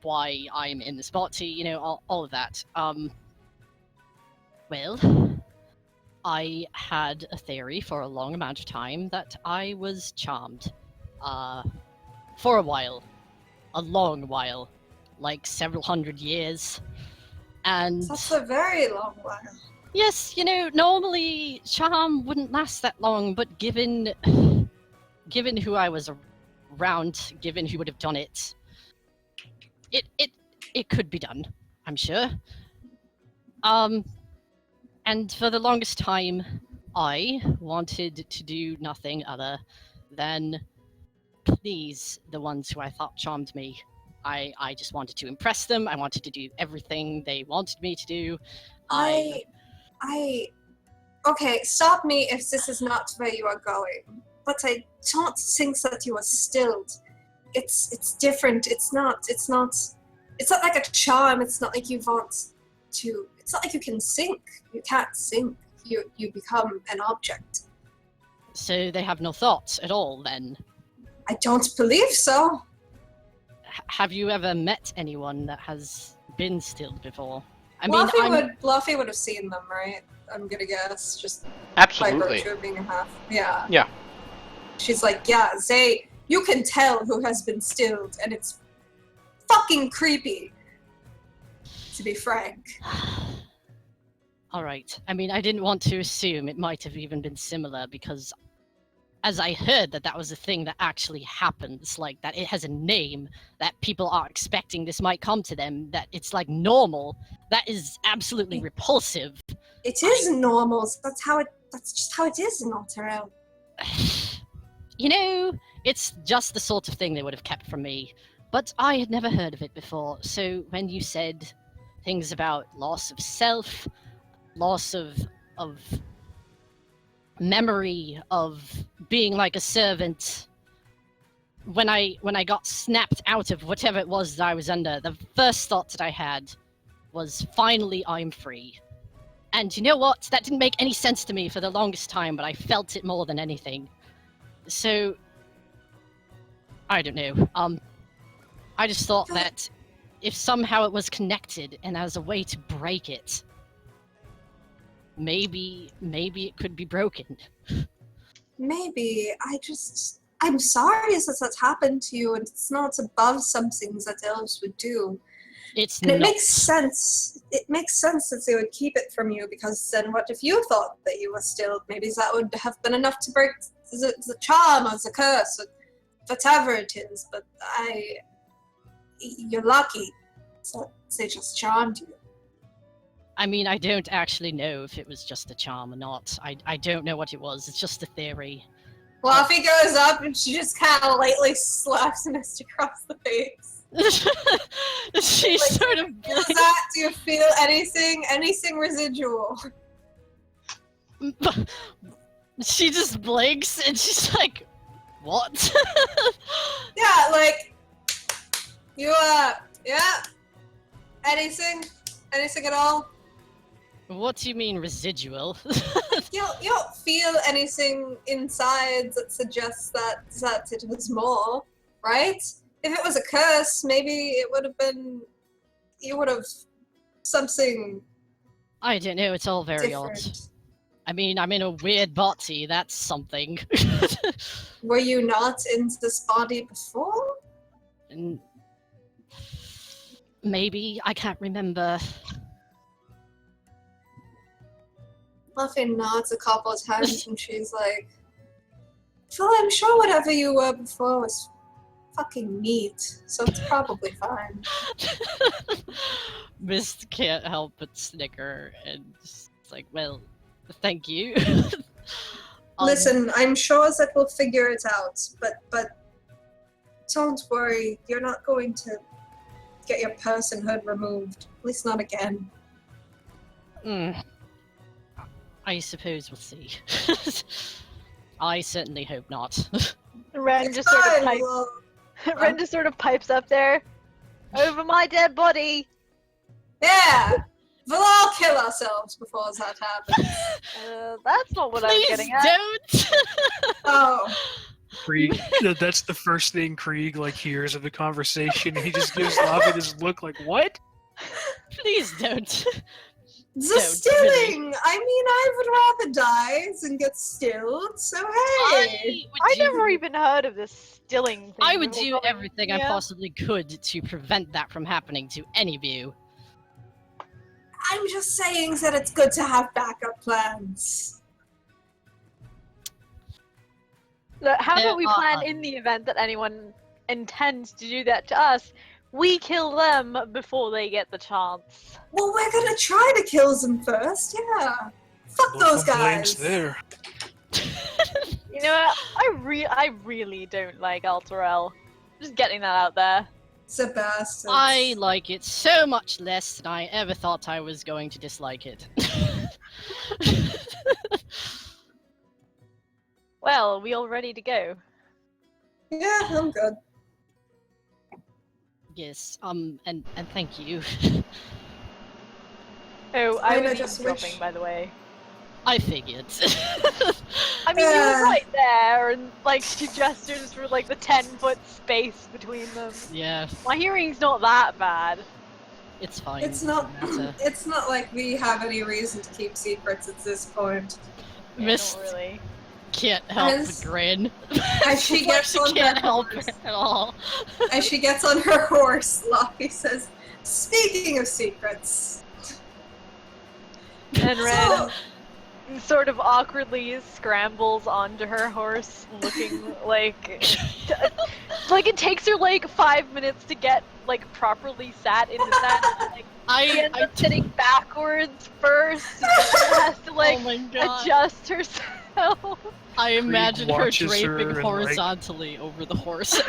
Speaker 4: why I'm in this body, all of that. Well, I had a theory for a long amount of time that I was charmed. for a while. A long while. Like several hundred years. And
Speaker 1: That's a very long while.
Speaker 4: yes, normally charm wouldn't last that long, but given who I was around, given who would have done it, it could be done, I'm sure. And for the longest time, I wanted to do nothing other than please the ones who I thought charmed me. I just wanted to impress them. I wanted to do everything they wanted me to do.
Speaker 1: Okay, stop me if this is not where you are going. But I don't think that you are stilled. It's different. It's not like a charm. It's not like you want to. It's not like you can sink. You can't sink. You become an object.
Speaker 4: So they have no thoughts at all, then?
Speaker 1: I don't believe so.
Speaker 4: Have you ever met anyone that has been stilled before? I mean,
Speaker 1: Luffy would have seen them, right? I'm gonna guess, just by
Speaker 2: Absolutely.
Speaker 1: virtue of being a half. Yeah.
Speaker 2: Yeah.
Speaker 1: She's like, yeah, Zay, you can tell who has been stilled, and it's fucking creepy, to be frank.
Speaker 4: All right. I mean, I didn't want to assume it might have even been similar because as I heard that was a thing that actually happens, like that it has a name, that people are expecting this might come to them, that it's like normal, that is absolutely repulsive.
Speaker 1: It is normal. That's just how it is in Alterel.
Speaker 4: It's just the sort of thing they would have kept from me. But I had never heard of it before, so when you said things about loss of self, loss of memory, of being like a servant, when I got snapped out of whatever it was that I was under, the first thought that I had was, finally I'm free. And you know what? That didn't make any sense to me for the longest time, but I felt it more than anything. So, I don't know. I just thought that if somehow it was connected and as a way to break it, maybe it could be broken.
Speaker 1: Maybe. I'm sorry that that's happened to you, and it's not above some things that elves would do.
Speaker 4: It's
Speaker 1: And
Speaker 4: not.
Speaker 1: it makes sense. It makes sense that they would keep it from you, because then what if you thought that you were stilled? Maybe that would have been enough to break the charm or the curse, or whatever it is. But you're lucky that they just charmed you.
Speaker 4: I mean, I don't actually know if it was just a charm or not. I don't know what it was. It's just a theory.
Speaker 1: Fluffy goes up and she just kind of lightly slaps Mist across the face.
Speaker 4: She sort of
Speaker 1: Is that? Do you feel anything residual?
Speaker 4: She just blinks and she's like, what?
Speaker 1: Yeah, like, you, yeah. Anything at all?
Speaker 4: What do you mean residual?
Speaker 1: You don't feel anything inside that suggests that it was more, right? If it was a curse, maybe it would have been, you would have something
Speaker 4: I don't know, it's all very
Speaker 1: different.
Speaker 4: odd. I mean, I'm in a weird body, that's something.
Speaker 1: Were you not in this body before?
Speaker 4: Maybe, I can't remember.
Speaker 1: Fluffy nods a couple of times and she's like, well, I'm sure whatever you were before was fucking meat, so it's probably fine.
Speaker 4: Mist can't help but snicker and it's like, well, thank you.
Speaker 1: Listen, I'm sure that we'll figure it out, but don't worry, you're not going to get your personhood removed. At least not again.
Speaker 4: I suppose we'll see. I certainly hope not.
Speaker 3: Ren
Speaker 1: It's
Speaker 3: just sort of
Speaker 1: fine,
Speaker 3: pipes.
Speaker 1: we'll-
Speaker 3: Ren just sort of pipes up there. Over my dead body.
Speaker 1: Yeah! We'll all kill ourselves before that happens.
Speaker 3: That's not what I'm
Speaker 4: Please
Speaker 3: getting at.
Speaker 4: don't!
Speaker 1: Oh.
Speaker 5: Krieg, that's the first thing Krieg hears of the conversation. He just gives Lavi this look like, what?
Speaker 4: Please don't.
Speaker 1: The
Speaker 4: Don't,
Speaker 1: stilling! I mean, I would rather die than get stilled, so hey!
Speaker 3: I never even heard of this stilling thing.
Speaker 4: I would
Speaker 3: before
Speaker 4: do
Speaker 3: coming
Speaker 4: everything I
Speaker 3: here.
Speaker 4: possibly could to prevent that from happening to any of you.
Speaker 1: I'm just saying that it's good to have backup plans.
Speaker 3: Look, how
Speaker 4: There
Speaker 3: about we
Speaker 4: are
Speaker 3: plan in the event that anyone intends to do that to us, we kill them before they get the chance.
Speaker 1: Well, we're gonna try to kill them first, yeah. Fuck
Speaker 5: No
Speaker 1: those
Speaker 5: complaints
Speaker 1: guys.
Speaker 5: there.
Speaker 3: You know what? I really don't like Alterel. Just getting that out there.
Speaker 1: Sebastian.
Speaker 4: I like it so much less than I ever thought I was going to dislike it.
Speaker 3: Well, are we all ready to go?
Speaker 1: Yeah, I'm good.
Speaker 4: Yes, and thank you.
Speaker 3: Oh,
Speaker 1: I
Speaker 3: I
Speaker 1: mean, I
Speaker 3: was
Speaker 1: just
Speaker 3: eavesdropping,
Speaker 1: wish-
Speaker 3: by the way.
Speaker 4: I figured.
Speaker 3: I mean, you
Speaker 1: Yeah.
Speaker 3: were right there, and like she gestures for like the 10-foot space between them.
Speaker 4: Yeah,
Speaker 3: My hearing's not that bad.
Speaker 4: it's fine.
Speaker 1: It's not.
Speaker 4: doesn't matter.
Speaker 1: It's not like we have any reason to keep secrets at this point.
Speaker 3: Yeah,
Speaker 4: Mist
Speaker 3: not really.
Speaker 4: can't help
Speaker 1: As-
Speaker 4: but grin.
Speaker 1: As she
Speaker 4: It's like
Speaker 1: gets
Speaker 4: she
Speaker 1: on
Speaker 4: can't
Speaker 1: her
Speaker 4: help
Speaker 1: horse.
Speaker 4: it at all.
Speaker 1: As she gets on her horse, Luffy says, "Speaking of secrets."
Speaker 3: And Red
Speaker 1: So,
Speaker 3: sort of awkwardly scrambles onto her horse, looking like like it takes her like 5 minutes to get like properly sat into that. Like, she ends up sitting backwards first. And she has to like
Speaker 4: oh my god.
Speaker 3: adjust herself.
Speaker 4: I imagine her
Speaker 5: watches her
Speaker 4: draping
Speaker 5: and, like-
Speaker 4: horizontally over the horse.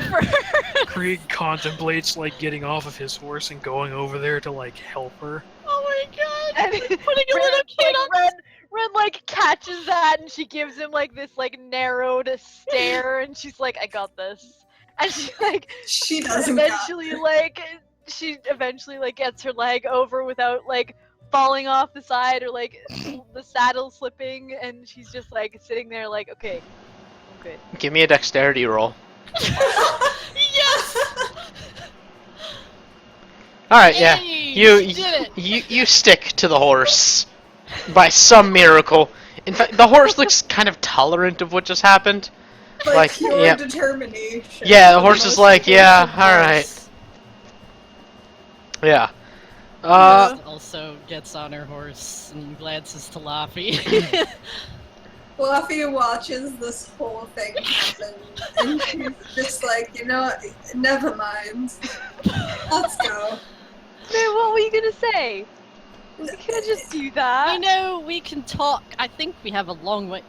Speaker 5: Krieg contemplates like getting off of his horse and going over there to like help her.
Speaker 4: Oh my god.
Speaker 3: And
Speaker 4: Putting a little kid on.
Speaker 3: Red like catches that and she gives him like this like narrowed stare and she's like, I got this. And she like
Speaker 1: she doesn't got
Speaker 3: she eventually like gets her leg over without like falling off the side or like the saddle slipping, and she's just like sitting there like, okay, I'm good.
Speaker 2: Give me a dexterity roll.
Speaker 4: Yes!
Speaker 2: Alright, yeah.
Speaker 4: Yay,
Speaker 2: You,
Speaker 4: she did it!
Speaker 2: you stick to the horse by some miracle. In fact, the horse looks kind of tolerant of what just happened.
Speaker 1: like
Speaker 2: like,
Speaker 1: pure
Speaker 2: yeah.
Speaker 1: determination.
Speaker 2: Yeah, the horse is
Speaker 4: Most
Speaker 2: like, yeah,
Speaker 4: important
Speaker 2: alright.
Speaker 4: horse.
Speaker 2: Yeah.
Speaker 4: Mist also gets on her horse and glances to Laffy.
Speaker 1: Fluffy watches this whole thing happen, and she's just like, you know what? Never mind. Let's go.
Speaker 3: Man, what were you gonna say? You could just do that.
Speaker 4: I know we can talk. I think we have a long way.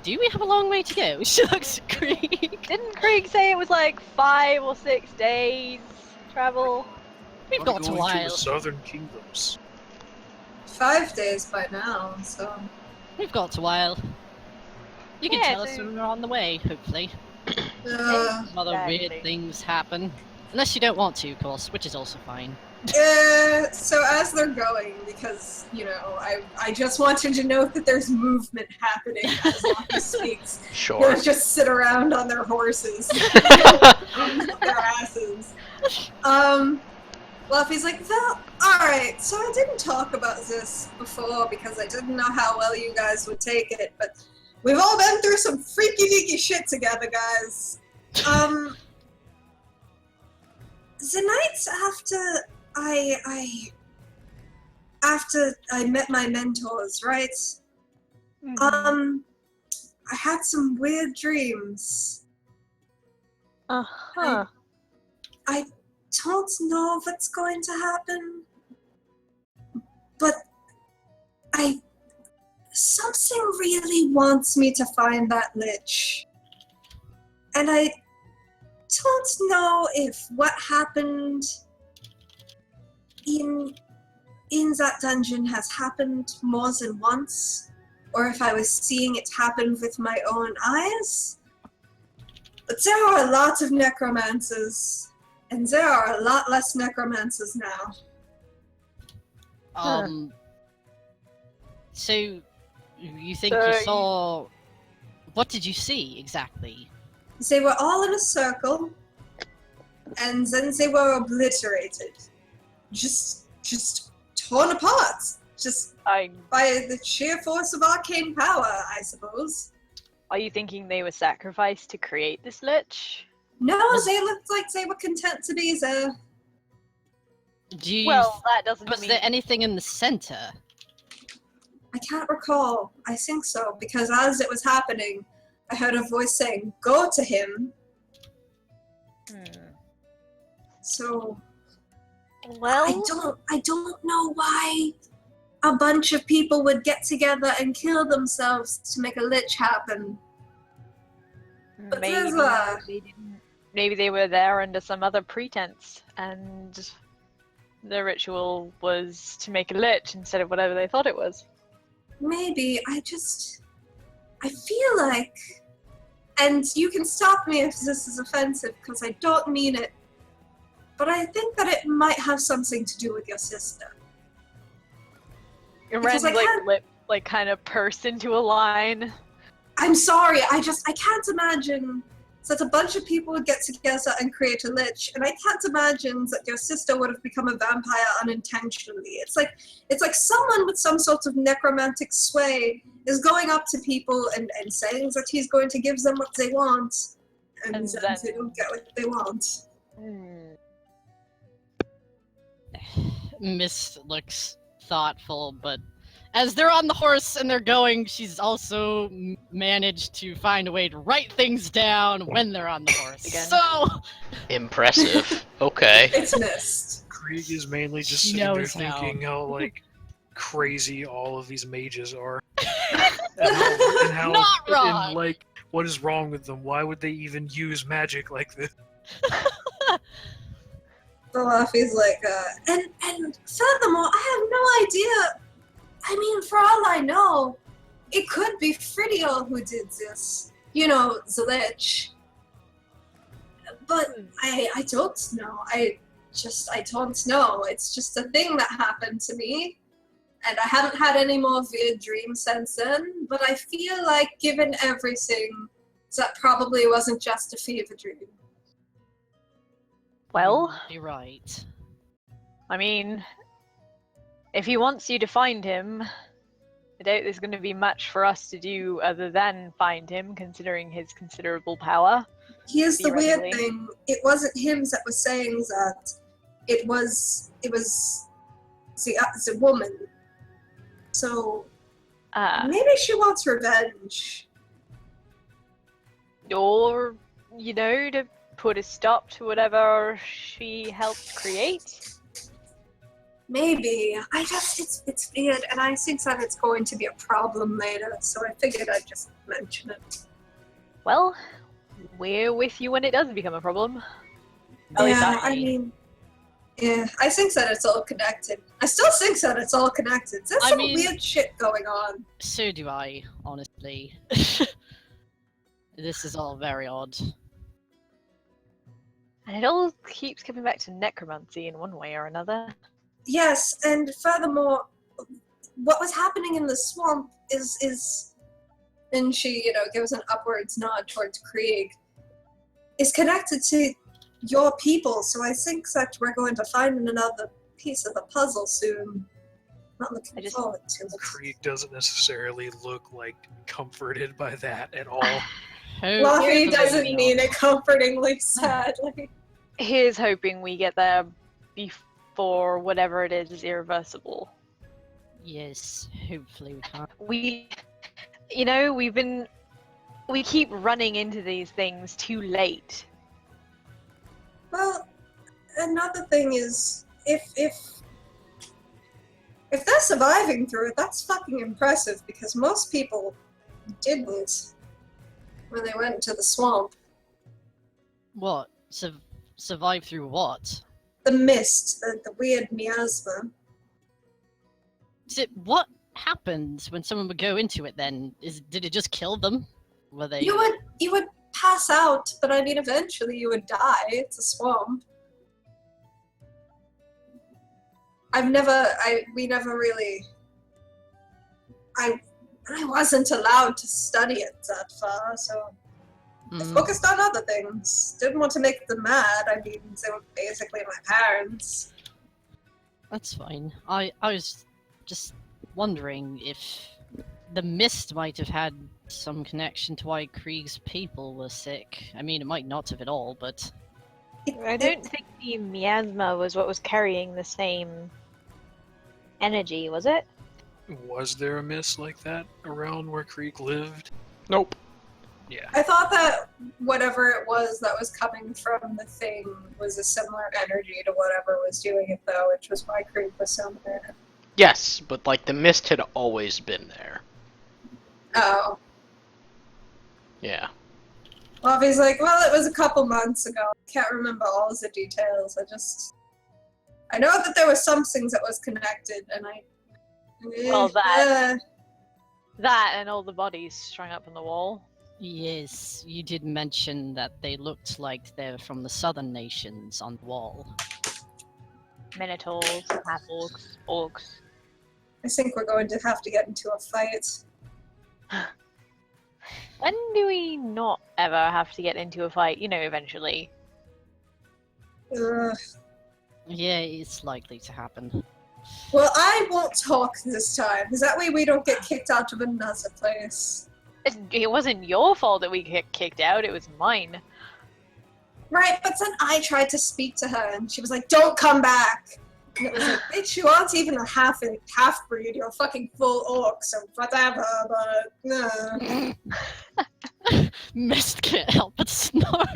Speaker 4: Do we have a long way to go? She looks at Krieg.
Speaker 3: Didn't Krieg say it was like 5 or 6 days travel?
Speaker 4: We've
Speaker 5: I'm
Speaker 4: got a
Speaker 5: going to
Speaker 4: while.
Speaker 5: the Southern Kingdoms.
Speaker 1: 5 days by now, so.
Speaker 4: We've got a while. You can
Speaker 3: Yeah,
Speaker 4: tell us
Speaker 3: so-
Speaker 4: when we're on the way, hopefully.
Speaker 1: Uh,
Speaker 4: Other weird
Speaker 3: Exactly.
Speaker 4: things happen. Unless you don't want to, of course, which is also fine.
Speaker 1: so as they're going, because, you know, I just wanted to note that there's movement happening as Luffy speaks.
Speaker 2: Sure.
Speaker 1: Don't just sit around on their horses. their asses. Luffy's like, well, alright, so I didn't talk about this before because I didn't know how well you guys would take it, but we've all been through some freaky deaky shit together, guys. The nights after I met my mentors, right?
Speaker 3: Mm-hmm.
Speaker 1: I had some weird dreams.
Speaker 3: Uh-huh.
Speaker 1: I don't know what's going to happen, but something really wants me to find that lich. And I don't know if what happened in that dungeon has happened more than once, or if I was seeing it happen with my own eyes. But there are a lot of necromancers, and there are a lot less necromancers now.
Speaker 4: So you think
Speaker 3: So
Speaker 4: you
Speaker 3: you-
Speaker 4: saw? What did you see exactly?
Speaker 1: They were all in a circle, and then they were obliterated. Just torn apart. Just
Speaker 3: I
Speaker 1: by the sheer force of arcane power, I suppose.
Speaker 3: Are you thinking they were sacrificed to create this lich?
Speaker 1: No, they looked like they were content to be there.
Speaker 4: Do you,
Speaker 3: Well, that doesn't
Speaker 4: was
Speaker 3: mean.
Speaker 4: there anything in the center?
Speaker 1: I can't recall. I think so, because as it was happening, I heard a voice saying, "Go to him." So
Speaker 3: Well,
Speaker 1: I don't know why a bunch of people would get together and kill themselves to make a lich happen. But
Speaker 3: maybe
Speaker 1: there's
Speaker 3: they didn't. Maybe they were there under some other pretense, and the ritual was to make a lich instead of whatever they thought it was.
Speaker 1: maybe I feel like, and you can stop me if this is offensive because I don't mean it, but I think that it might have something to do with your sister.
Speaker 3: And
Speaker 1: Because
Speaker 3: Ren's
Speaker 1: I can't-
Speaker 3: lip kind of pursed into a line.
Speaker 1: I'm sorry, I can't imagine that a bunch of people would get together and create a lich, and I can't imagine that your sister would have become a vampire unintentionally. It's like someone with some sort of necromantic sway is going up to people and saying that he's going to give them what they want, and
Speaker 3: And
Speaker 1: then
Speaker 3: then-
Speaker 1: they don't get what they want.
Speaker 4: Mist looks thoughtful, but as they're on the horse and they're going, she's also managed to find a way to write things down when they're on the horse.
Speaker 3: Again.
Speaker 4: So
Speaker 2: Impressive. Okay.
Speaker 1: It's missed.
Speaker 5: Krieg is mainly just
Speaker 4: She
Speaker 5: sitting there
Speaker 4: knows how.
Speaker 5: thinking how like crazy all of these mages are, and how
Speaker 4: Not wrong.
Speaker 5: and like what is wrong with them? Why would they even use magic like this?
Speaker 1: Balafi's like, and furthermore, I have no idea. I mean, for all I know, it could be Fridiel who did this. You know, the lich. But I don't know. I don't know. It's just a thing that happened to me. And I haven't had any more weird dreams since then. But I feel like, given everything, that probably wasn't just a fever dream.
Speaker 3: Well,
Speaker 4: you're right.
Speaker 3: I mean, if he wants you to find him, I doubt there's going to be much for us to do other than find him, considering his considerable power.
Speaker 1: Here's the weird
Speaker 3: Theoretically.
Speaker 1: thing. It wasn't him that was saying that. It was the woman. So maybe she wants revenge.
Speaker 3: Or, to put a stop to whatever she helped create.
Speaker 1: Maybe. It's weird, and I think that it's going to be a problem later, so I figured I'd just mention it.
Speaker 3: Well, we're with you when it does become a problem. At least
Speaker 1: Yeah, I think that it's all connected. I still think that it's all connected. There's some weird shit going on.
Speaker 4: So do I, honestly. This is all very odd.
Speaker 3: And it all keeps coming back to necromancy in one way or another.
Speaker 1: Yes, and furthermore, what was happening in the swamp is and she, gives an upwards nod towards Krieg, is connected to your people, so I think that we're going to find another piece of the puzzle soon. Not looking forward to it.
Speaker 5: Krieg doesn't necessarily look like comforted by that at all.
Speaker 1: Fluffy
Speaker 4: Hopefully
Speaker 1: doesn't
Speaker 4: not.
Speaker 1: mean it comfortingly, sadly.
Speaker 3: Here's hoping we get there before whatever it is irreversible.
Speaker 4: Yes, hopefully we can.
Speaker 3: We keep running into these things too late.
Speaker 1: Well, another thing is, if they're surviving through it, that's fucking impressive, because most people didn't when they went into the swamp.
Speaker 4: What? Survive through what?
Speaker 1: The mist, the weird miasma.
Speaker 4: What happened when someone would go into it then? Did it just kill them? Were they...
Speaker 1: You would pass out, but I mean, eventually you would die. It's a swamp. We never really. I wasn't allowed to study it that far, so I focused on other things. Didn't want to make them mad. I mean, they were basically my parents.
Speaker 4: That's fine. I was just wondering if the mist might have had some connection to why Krieg's people were sick. I mean, it might not have at all, but
Speaker 3: I don't think the miasma was what was carrying the same energy, was it?
Speaker 5: Was there a mist like that around where Krieg lived?
Speaker 2: Nope.
Speaker 5: Yeah.
Speaker 1: I thought that whatever it was that was coming from the thing was a similar energy to whatever was doing it, though, which was why Creep was so mad.
Speaker 2: Yes, but like the mist had always been there.
Speaker 1: Oh.
Speaker 2: Yeah.
Speaker 1: Well, he's like, well, it was a couple months ago. I can't remember all of the details. I know that there was some things that was connected, and
Speaker 3: Well, that and all the bodies strung up on the wall.
Speaker 4: yes, you did mention that they looked like they're from the southern nations on the wall.
Speaker 3: Minotaurs, half-orcs, orcs.
Speaker 1: I think we're going to have to get into a fight.
Speaker 3: When do we not ever have to get into a fight? You know, eventually.
Speaker 1: Ugh.
Speaker 4: Yeah, it's likely to happen.
Speaker 1: Well, I won't talk this time, because that way we don't get kicked out of another place.
Speaker 3: It wasn't your fault that we get kicked out, it was mine.
Speaker 1: Right, but then I tried to speak to her, and she was like, don't come back! And it was like, bitch, you aren't even a half-breed, you're a fucking full orc, so whatever, but no.
Speaker 4: Mist can't help but snort.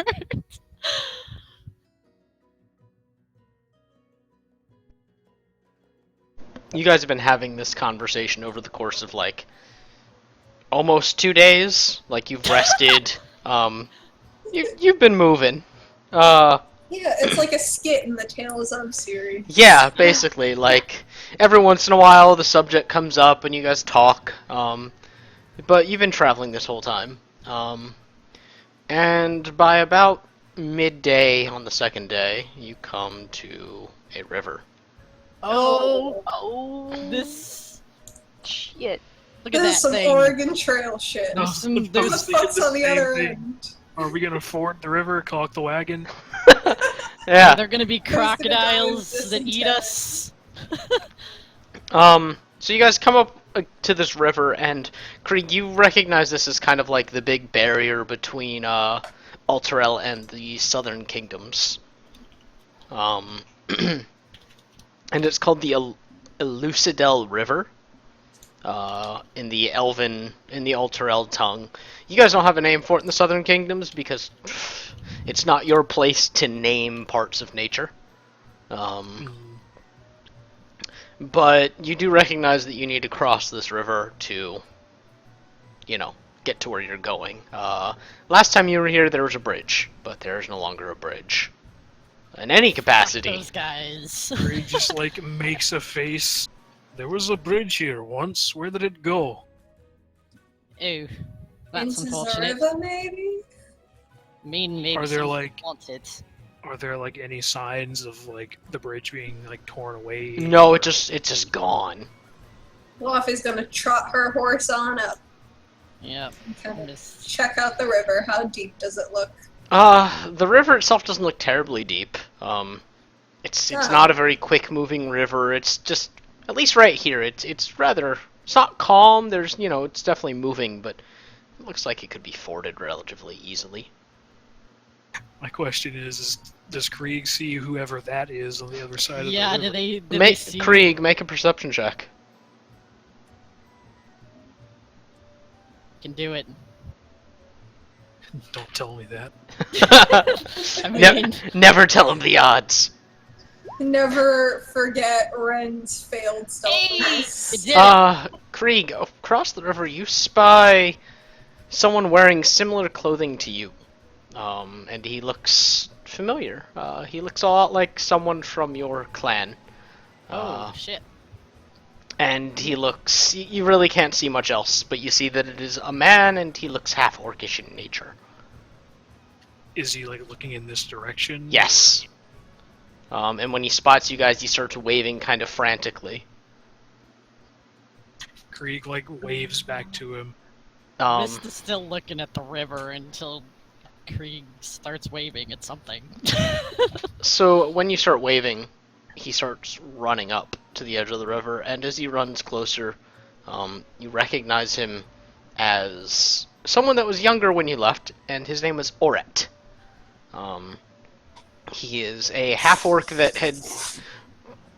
Speaker 2: You guys have been having this conversation over the course of like almost 2 days. Like you've rested. You've been moving.
Speaker 1: Yeah, it's like a skit in the Tales of series.
Speaker 2: Yeah, basically. Like every once in a while, the subject comes up and you guys talk. But you've been traveling this whole time. And by about midday on the second day, you come to a river.
Speaker 3: Oh,
Speaker 4: This.
Speaker 3: shit.
Speaker 4: Look at
Speaker 1: This
Speaker 4: that
Speaker 1: is some
Speaker 4: thing.
Speaker 1: Oregon Trail shit.
Speaker 5: No,
Speaker 4: There's some-
Speaker 5: I
Speaker 1: Who the
Speaker 5: was thinking
Speaker 1: fuck's on the
Speaker 5: same
Speaker 1: other
Speaker 5: thing.
Speaker 1: end?
Speaker 5: Are we gonna ford the river, collect the wagon?
Speaker 2: Yeah.
Speaker 4: They're gonna be
Speaker 1: Who's gonna die with
Speaker 4: crocodiles that eat
Speaker 1: dysentery?
Speaker 4: us.
Speaker 2: So you guys come up to this river, and Krieg, you recognize this as kind of like the big barrier between Alterel and the southern kingdoms. And it's called the Elucidel River. In the Alterel tongue. You guys don't have a name for it in the southern kingdoms because it's not your place to name parts of nature. But you do recognize that you need to cross this river to, get to where you're going. Last time you were here, there was a bridge, but there is no longer a bridge. In any capacity.
Speaker 4: Those guys.
Speaker 5: Krieg just like makes a face. There was a bridge here once. Where did it go?
Speaker 4: Ew. That's
Speaker 1: Into the
Speaker 4: unfortunate.
Speaker 1: river, maybe?
Speaker 4: Maybe
Speaker 5: Are there,
Speaker 4: someone
Speaker 5: like-
Speaker 4: wants it.
Speaker 5: Are there like any signs of like the bridge being like torn away?
Speaker 2: No,
Speaker 5: or-
Speaker 2: it's just gone.
Speaker 1: Fluffy's gonna trot her horse on up
Speaker 4: Yep.
Speaker 1: and kind of
Speaker 4: Just-
Speaker 1: check out the river. How deep does it look?
Speaker 2: The river itself doesn't look terribly deep. It's
Speaker 1: Oh.
Speaker 2: not a very quick moving river. It's just, at least right here, it's not calm. There's, it's definitely moving, but it looks like it could be forded relatively easily.
Speaker 5: My question is does Krieg see whoever that is on the other side of
Speaker 4: Yeah,
Speaker 5: the river?
Speaker 4: did they see?
Speaker 2: Krieg, make a perception check.
Speaker 4: Can do it.
Speaker 5: Don't tell me that.
Speaker 4: I mean,
Speaker 2: Never tell him the odds.
Speaker 1: Never forget Ren's failed
Speaker 4: it
Speaker 1: stealth.
Speaker 4: did it.
Speaker 2: Krieg, across the river, you spy someone wearing similar clothing to you. And he looks familiar. He looks a lot like someone from your clan.
Speaker 4: Oh shit.
Speaker 2: And he looks... You really can't see much else, but you see that it is a man, and he looks half-orcish in nature.
Speaker 5: Is he like looking in this direction?
Speaker 2: Yes. And when he spots you guys, he starts waving kind of frantically.
Speaker 5: Krieg like waves back to him.
Speaker 4: Mist is still looking at the river until Krieg starts waving at something.
Speaker 2: So when you start waving, he starts running up to the edge of the river, and as he runs closer, You recognize him as someone that was younger when you left, and his name was Oret. He is a half-orc that had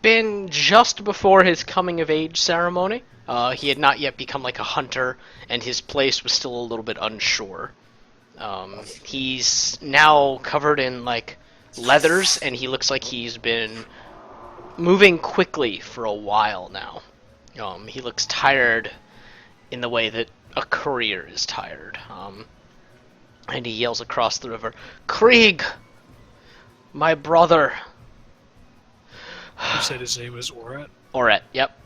Speaker 2: been just before his coming-of-age ceremony. He had not yet become like a hunter, and his place was still a little bit unsure. He's now covered in like leathers, and he looks like he's been moving quickly for a while now. He looks tired in the way that a courier is tired. And he yells across the river, "Krieg! My brother!"
Speaker 5: You said his name was Oret?
Speaker 2: Oret, yep.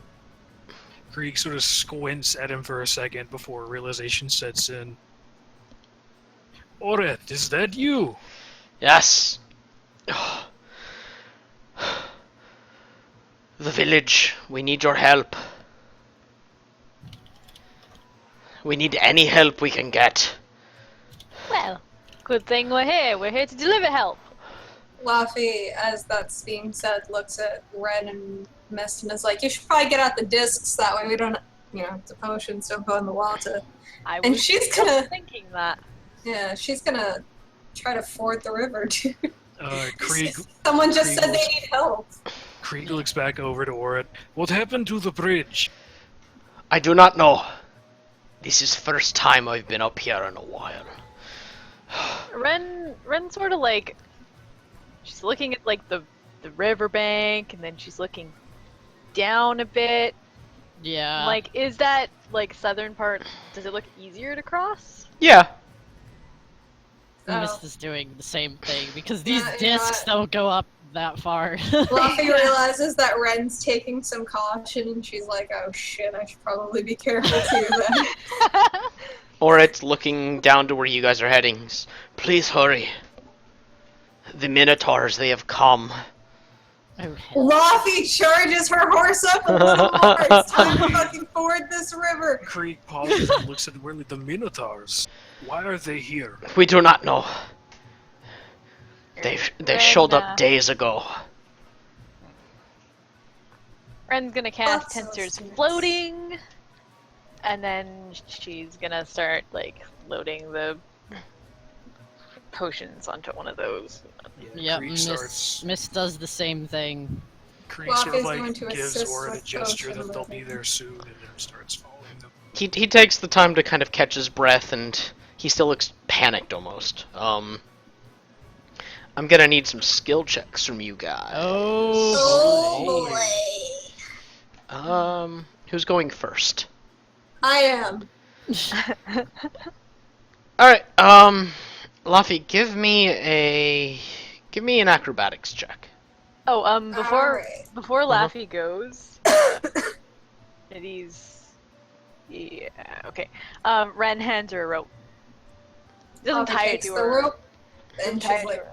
Speaker 5: Krieg sort of squints at him for a second before realization sets in. Oret, is that you?
Speaker 2: Yes. The village, we need your help. We need any help we can get.
Speaker 3: Well, good thing we're here. We're here to deliver help.
Speaker 1: Laffy, as that's being said, looks at Ren and Mist and is like, "You should probably get out the discs, that way we don't, the potions don't go in the water."
Speaker 3: I
Speaker 1: And
Speaker 3: was
Speaker 1: she's
Speaker 3: just
Speaker 1: gonna-
Speaker 3: thinking that.
Speaker 1: Yeah, she's gonna try to ford the river, too.
Speaker 5: Krieg,
Speaker 1: Someone just
Speaker 5: Krieg
Speaker 1: said they
Speaker 5: looks-
Speaker 1: need help.
Speaker 5: Krieg looks back over to Oret. What happened to the bridge?
Speaker 2: I do not know. This is first time I've been up here in a while.
Speaker 3: Ren sort of like, she's looking at like the riverbank, and then she's looking down a bit.
Speaker 4: Yeah.
Speaker 3: Like, is that like southern part? Does it look easier to cross?
Speaker 2: Yeah.
Speaker 4: Mist is doing the same thing because these
Speaker 1: Yeah,
Speaker 4: discs don't go up that far.
Speaker 1: Laffy realizes that Ren's taking some caution, and she's like, "Oh shit, I should probably be careful too then."
Speaker 2: Oret's looking down to where you guys are heading. Please hurry. The Minotaurs, they have come.
Speaker 4: Oh, hell.
Speaker 1: Laffy charges her horse up a little more. It's time to fucking ford this river.
Speaker 5: Krieg pauses and looks at the Minotaurs. Why are they here?
Speaker 2: We do not know. They
Speaker 3: Ren,
Speaker 2: showed up days ago.
Speaker 3: Ren's gonna cast
Speaker 1: That's so
Speaker 3: Tensor's
Speaker 1: sweet.
Speaker 3: floating, and then she's gonna start like loading the potions onto one of those.
Speaker 4: Yep,
Speaker 5: Krieg
Speaker 4: Mist does the same thing.
Speaker 5: Krieg sort of
Speaker 1: Laffy's going to
Speaker 5: gives
Speaker 1: assist
Speaker 5: Oret a
Speaker 1: with
Speaker 5: gesture
Speaker 1: potion
Speaker 5: that they'll be
Speaker 1: loading.
Speaker 5: there soon, and then starts following them.
Speaker 2: He takes the time to kind of catch his breath, and he still looks panicked almost. I'm gonna need some skill checks from you guys.
Speaker 1: Oh boy.
Speaker 2: Who's going first?
Speaker 1: I am.
Speaker 2: Alright, Laffy, give me an acrobatics check.
Speaker 3: Oh, before
Speaker 1: Alright.
Speaker 3: before
Speaker 2: Uh-huh.
Speaker 3: Laffy goes, yeah, okay. Ren hands her a rope. Doesn't
Speaker 1: Laffy
Speaker 3: tie it
Speaker 1: takes
Speaker 3: to
Speaker 1: the
Speaker 3: her.
Speaker 1: rope, and
Speaker 3: Doesn't tie
Speaker 1: she's
Speaker 3: it to
Speaker 1: like,
Speaker 3: her.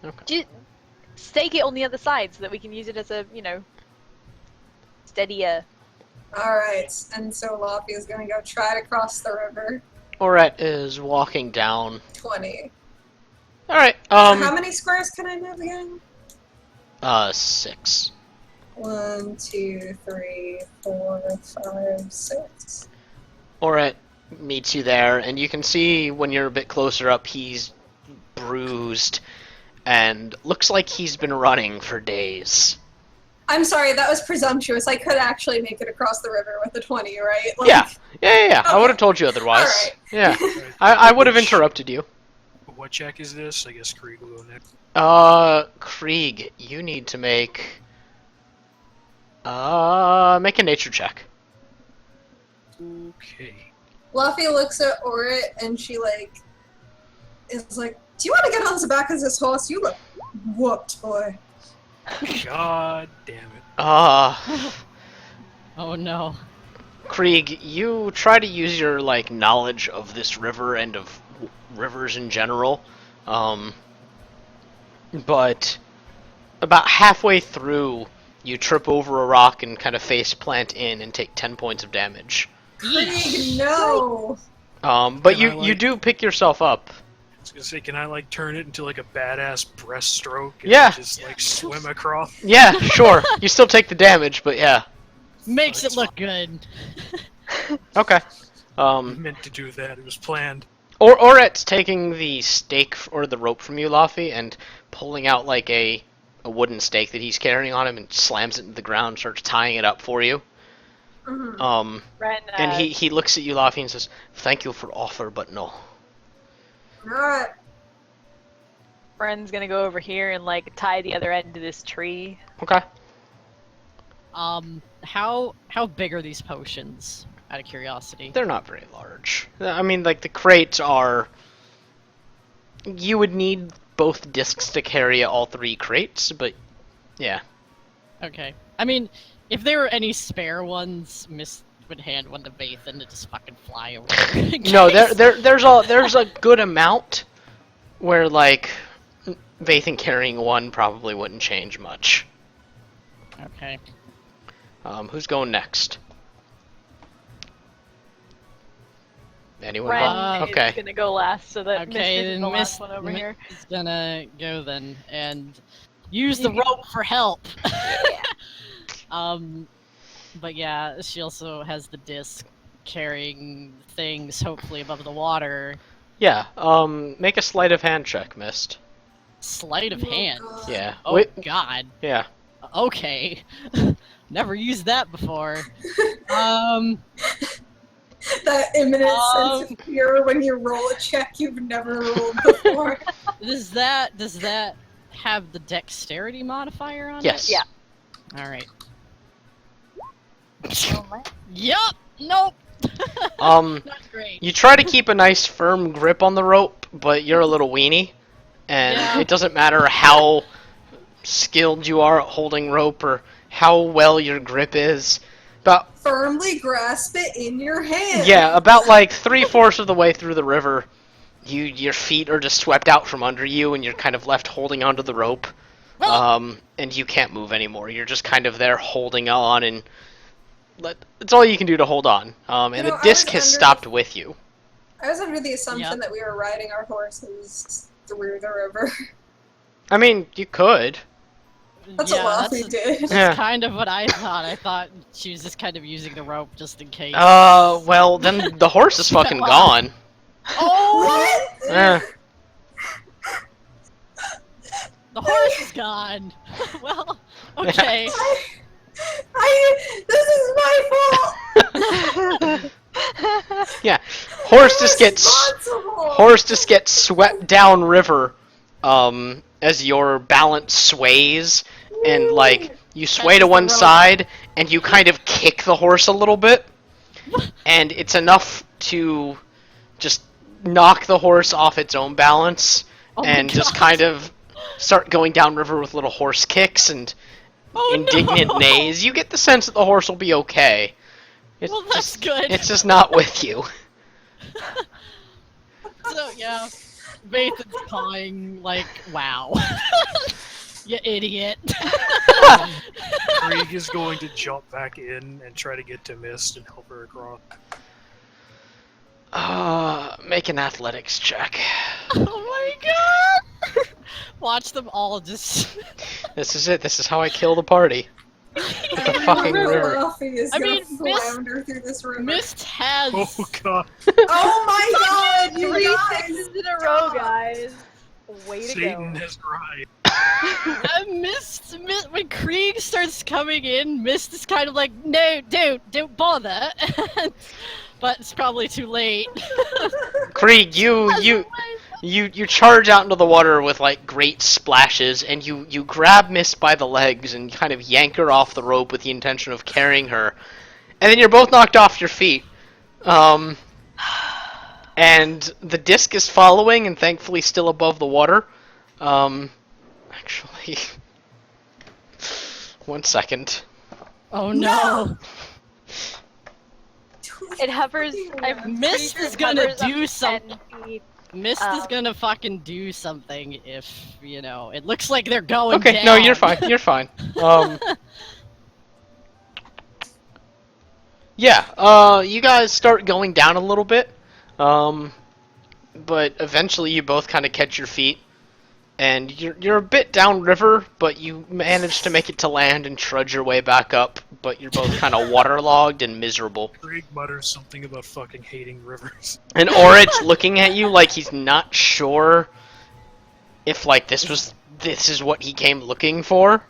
Speaker 1: "What?"
Speaker 3: Just stake it on the other side so that we can use it as a, steadier.
Speaker 1: Alright, and so Laffy is gonna go try to cross the river.
Speaker 2: Oret is walking down.
Speaker 1: 20.
Speaker 2: Alright,
Speaker 1: How many squares can I move again?
Speaker 2: 6.
Speaker 1: 1, 2, 3, 4, 5, 6.
Speaker 2: Oret meets you there, and you can see when you're a bit closer up, he's bruised, and looks like he's been running for days.
Speaker 1: I'm sorry, that was presumptuous. I could actually make it across the river with the 20, right? Like,
Speaker 2: Yeah. I
Speaker 1: Okay.
Speaker 2: would have told you otherwise.
Speaker 1: Alright.
Speaker 2: Yeah.
Speaker 5: Right.
Speaker 2: I would have interrupted you.
Speaker 5: What check is this? I guess Krieg will go next.
Speaker 2: Krieg, you need to make a nature check.
Speaker 5: Okay.
Speaker 1: Luffy looks at Orit and she is like, "Do you want to get on the back of this horse? You look whooped, boy."
Speaker 5: God damn it.
Speaker 4: Oh no.
Speaker 2: Krieg, you try to use your knowledge of this river and of rivers in general, but about halfway through, you trip over a rock and kind of face plant in and take 10 points of damage.
Speaker 1: Krieg, no.
Speaker 2: But
Speaker 5: Can I,
Speaker 2: you do pick yourself up.
Speaker 5: was gonna say, can I like turn it into like a badass breaststroke and
Speaker 2: Yeah.
Speaker 5: just like swim across?
Speaker 2: Yeah, sure. You still take the damage, but yeah.
Speaker 4: Makes it
Speaker 5: That's
Speaker 4: look good.
Speaker 2: Okay.
Speaker 5: I meant to do that. It was planned.
Speaker 2: Or it's taking the stake or the rope from you, Laffy, and pulling out like a wooden stake that he's carrying on him and slams it into the ground, starts tying it up for you.
Speaker 1: Mhm.
Speaker 3: Ren,
Speaker 2: And he looks at you, Laffy, and says, "Thank you for offer, but no."
Speaker 1: Alright.
Speaker 3: Ren's gonna go over here and like tie the other end to this tree.
Speaker 2: Okay.
Speaker 4: How big are these potions? Out of curiosity.
Speaker 2: They're not very large. I mean, like the crates are. You would need both discs to carry all 3 crates, but yeah.
Speaker 4: Okay. I mean, if there were any spare ones, Miss would hand one to Vathan to just fucking fly over.
Speaker 2: No, there's a good amount where like Vathan carrying one probably wouldn't change much.
Speaker 4: Okay.
Speaker 2: Who's going next? Anyone?
Speaker 3: Ren
Speaker 2: Okay.
Speaker 3: is gonna go last, so that
Speaker 4: Okay,
Speaker 3: Mist is
Speaker 4: then
Speaker 3: the
Speaker 4: Miss
Speaker 3: last one over here.
Speaker 4: is gonna go then and use the rope for help. But yeah, she also has the disc carrying things hopefully above the water.
Speaker 2: Yeah. Make a sleight of hand check, Mist.
Speaker 4: Sleight of hand.
Speaker 1: God.
Speaker 2: Yeah.
Speaker 4: Oh
Speaker 2: Wait.
Speaker 4: God.
Speaker 2: Yeah.
Speaker 4: Okay. Never used that before.
Speaker 1: That imminent sense of fear when you roll a check you've never rolled before.
Speaker 4: Does that have the dexterity modifier on
Speaker 2: Yes.
Speaker 3: Yeah.
Speaker 4: it? All right.
Speaker 3: Oh my.
Speaker 4: Yup. Nope.
Speaker 2: Um,
Speaker 4: Not great.
Speaker 2: you try to keep a nice firm grip on the rope, but you're a little weenie, and
Speaker 4: Yeah.
Speaker 2: it doesn't matter how skilled you are at holding rope or how well your grip is. About
Speaker 1: Firmly grasp it in your hand.
Speaker 2: Yeah, about like 3/4 of the way through the river, your feet are just swept out from under you, and you're kind of left holding onto the rope. And you can't move anymore. You're just kind of there holding on, and it's all you can do to hold on. And
Speaker 1: You
Speaker 2: the
Speaker 1: know, I
Speaker 2: disc
Speaker 1: was
Speaker 2: has
Speaker 1: under
Speaker 2: stopped with you.
Speaker 1: I was under the assumption
Speaker 4: Yep.
Speaker 1: that we were riding our horses through the river.
Speaker 2: I mean, you could.
Speaker 1: That's
Speaker 4: Yeah,
Speaker 1: what Laffy did.
Speaker 4: That's
Speaker 2: Yeah.
Speaker 4: kind of what I thought. I thought she was just kind of using the rope just in case.
Speaker 2: Well, then the horse is fucking gone.
Speaker 4: Oh!
Speaker 1: What?
Speaker 2: Eh.
Speaker 4: The horse is gone. Well, okay.
Speaker 1: This is my fault.
Speaker 2: Yeah, horse just gets swept down river, as your balance sways, and like you sway to
Speaker 4: Catches the
Speaker 2: one
Speaker 4: rope.
Speaker 2: side, and you kind of kick the horse a little bit, and it's enough to just knock the horse off its own balance,
Speaker 4: Oh my
Speaker 2: and just
Speaker 4: God.
Speaker 2: kind of start going down river with little horse kicks and
Speaker 4: Oh
Speaker 2: indignant
Speaker 4: no!
Speaker 2: neighs. You get the sense that the horse will be okay. It's
Speaker 4: Well, that's
Speaker 2: just,
Speaker 4: good.
Speaker 2: It's just not with you.
Speaker 4: So yeah, Vathan's pawing like, wow. You idiot.
Speaker 5: Krieg is going to jump back in and try to get to Mist and help her across.
Speaker 2: Make an athletics check.
Speaker 4: Oh my god! Watch them all just.
Speaker 2: This is it. This is how I kill the party. With the fucking river.
Speaker 1: Laffy is
Speaker 4: I
Speaker 1: gonna
Speaker 4: mean, Miss-
Speaker 1: flounder through this river.
Speaker 4: Mist has.
Speaker 5: Oh god,
Speaker 1: Oh my god, you
Speaker 3: 3
Speaker 1: guys!
Speaker 3: sixes in a row, guys. Way to
Speaker 5: Satan
Speaker 3: go.
Speaker 5: has arrived.
Speaker 4: Mist, when Krieg starts coming in, Mist is kind of like, no, don't bother. But it's probably too late.
Speaker 2: Krieg, you charge out into the water with like great splashes, and you grab Mist by the legs and kind of yank her off the rope with the intention of carrying her, and then you're both knocked off your feet. And the disc is following, and thankfully still above the water. Actually, 1 second.
Speaker 4: Oh no!
Speaker 3: It hovers. I'm pretty
Speaker 4: Mist
Speaker 3: sure
Speaker 4: is
Speaker 3: it
Speaker 4: gonna
Speaker 3: hovers up
Speaker 4: do
Speaker 3: to
Speaker 4: some-
Speaker 3: 10 feet.
Speaker 4: Mist is
Speaker 3: Um,
Speaker 4: gonna fucking do something if, you know, it looks like they're going
Speaker 2: Okay,
Speaker 4: down.
Speaker 2: no, you're fine. You're fine. Yeah, you guys start going down a little bit. but eventually you both kind of catch your feet, and you're a bit downriver, but you manage to make it to land and trudge your way back up. But you're both kind of waterlogged and miserable.
Speaker 5: Krieg mutters something about fucking hating rivers.
Speaker 2: And Orit's looking at you like he's not sure if like this is what he came looking for.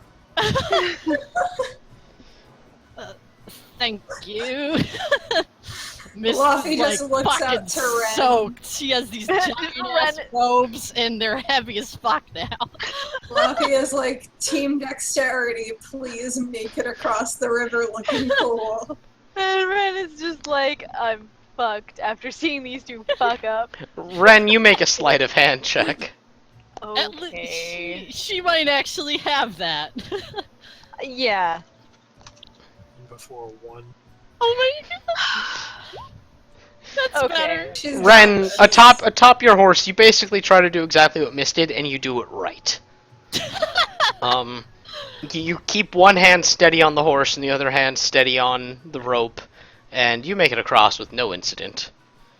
Speaker 4: Thank you. Miss
Speaker 1: Fluffy
Speaker 4: is,
Speaker 1: just
Speaker 4: like,
Speaker 1: looks
Speaker 4: fucking
Speaker 1: out to Ren.
Speaker 4: soaked. She has these giant ass
Speaker 3: Ren-
Speaker 4: robes, and they're heavy as fuck now.
Speaker 1: Fluffy is like, team dexterity, please make it across the river looking cool.
Speaker 3: And Ren is just like, I'm fucked after seeing these two fuck up.
Speaker 2: Ren, you make a sleight of hand check.
Speaker 3: Okay.
Speaker 4: She might actually have that.
Speaker 3: Yeah.
Speaker 5: Before 1.
Speaker 4: Oh my god. That's
Speaker 3: Okay.
Speaker 4: better.
Speaker 1: She's
Speaker 2: Ren,
Speaker 1: got this.
Speaker 2: atop your horse, you basically try to do exactly what Mist did, and you do it right. You keep one hand steady on the horse and the other hand steady on the rope, and you make it across with no incident.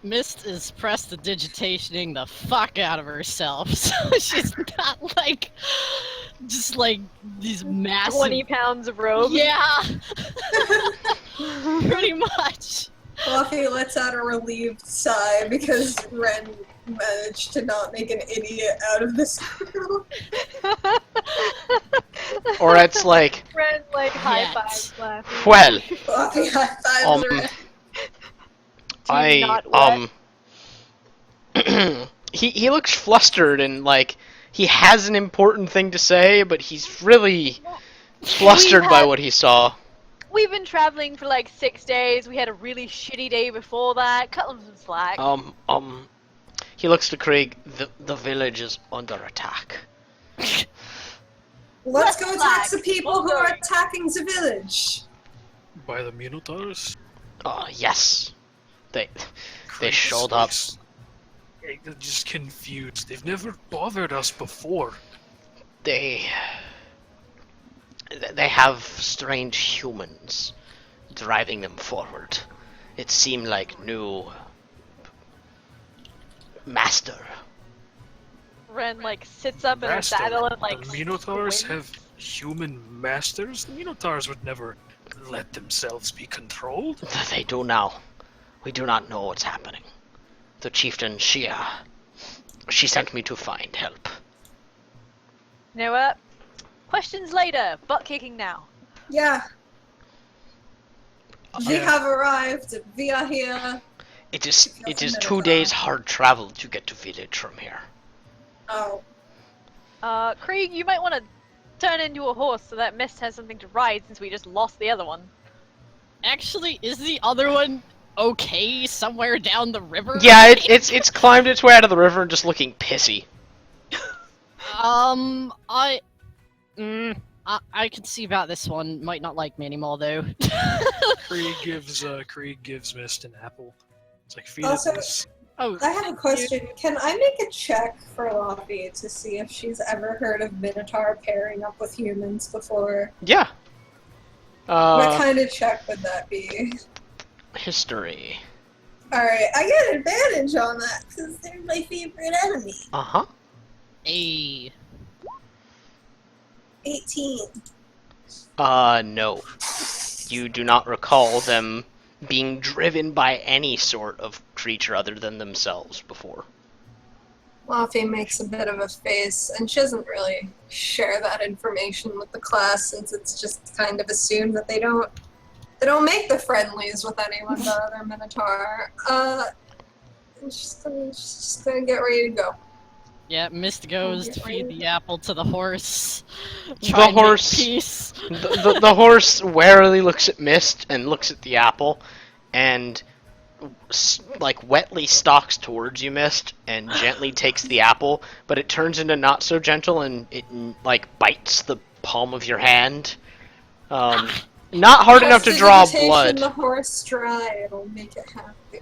Speaker 4: Mist is prestidigitationing the fuck out of herself, so she's not like, just like these massive.
Speaker 3: 20 pounds of rope.
Speaker 4: Yeah. Pretty much.
Speaker 1: Fluffy lets out a relieved sigh because Ren managed to not make an idiot out of this girl.
Speaker 2: Or it's like,
Speaker 3: Ren like high
Speaker 4: Yes.
Speaker 3: fives laughing.
Speaker 2: well,
Speaker 1: Fluffy high fives
Speaker 2: Um,
Speaker 1: Ren.
Speaker 2: he looks flustered and like he has an important thing to say, but he's really flustered by what he saw.
Speaker 3: We've been traveling for like 6 days. We had a really shitty day before that. Cut them some slack.
Speaker 2: He looks to Krieg. The village is under attack.
Speaker 1: Let's go attack
Speaker 3: Slack.
Speaker 1: the people who are attacking the village.
Speaker 5: By the Minotaurs?
Speaker 2: Yes. They
Speaker 5: Krieg
Speaker 2: showed up.
Speaker 5: looks- They're just confused. They've never bothered us before.
Speaker 2: They have strange humans driving them forward. It seemed like new master.
Speaker 3: Ren like sits up in the
Speaker 5: Master.
Speaker 3: saddle and like.
Speaker 5: The Minotaurs
Speaker 3: squints.
Speaker 5: have human masters? The Minotaurs would never let themselves be controlled.
Speaker 2: They do now. We do not know what's happening. The chieftain Shia, she sent me to find help.
Speaker 3: You know what? Questions later. Butt kicking now.
Speaker 1: Yeah, we
Speaker 5: Yeah.
Speaker 1: have arrived. We are here.
Speaker 2: It is 2 days hard travel to get to village from here.
Speaker 1: Oh,
Speaker 3: Krieg, you might want to turn into a horse so that Mist has something to ride since we just lost the other one.
Speaker 4: Actually, is the other one okay somewhere down the river?
Speaker 2: Yeah, it's climbed its way out of the river and just looking pissy.
Speaker 4: I can see about this one. Might not like me anymore though.
Speaker 5: Krieg gives Mist an apple. It's like feed
Speaker 1: Also-
Speaker 5: it this.
Speaker 4: Oh,
Speaker 1: I have a question. Can I make a check for Lofty to see if she's ever heard of Minotaur pairing up with humans before?
Speaker 2: Yeah.
Speaker 1: What kind of check would that be?
Speaker 2: History.
Speaker 1: Alright, I get advantage on that because they're my favorite enemy.
Speaker 2: Uh-huh.
Speaker 4: a
Speaker 1: 18.
Speaker 2: No. You do not recall them being driven by any sort of creature other than themselves before.
Speaker 1: Lofty makes a bit of a face, and she doesn't really share that information with the class since it's just kind of assumed that they don't make the friendlies with anyone but other Minotaur. She's just gonna get ready to go.
Speaker 4: yeah. Mist goes to feed the apple to the horse.
Speaker 2: The
Speaker 4: Try and make
Speaker 2: horse-
Speaker 4: peace.
Speaker 2: The horse warily looks at Mist and looks at the apple, and like wetly stalks towards you, Mist, and gently takes the apple, but it turns into not so gentle and it like bites the palm of your hand. Not hard enough to draw
Speaker 1: Prestidigitation
Speaker 2: blood.
Speaker 1: the horse dry, it'll make it happy.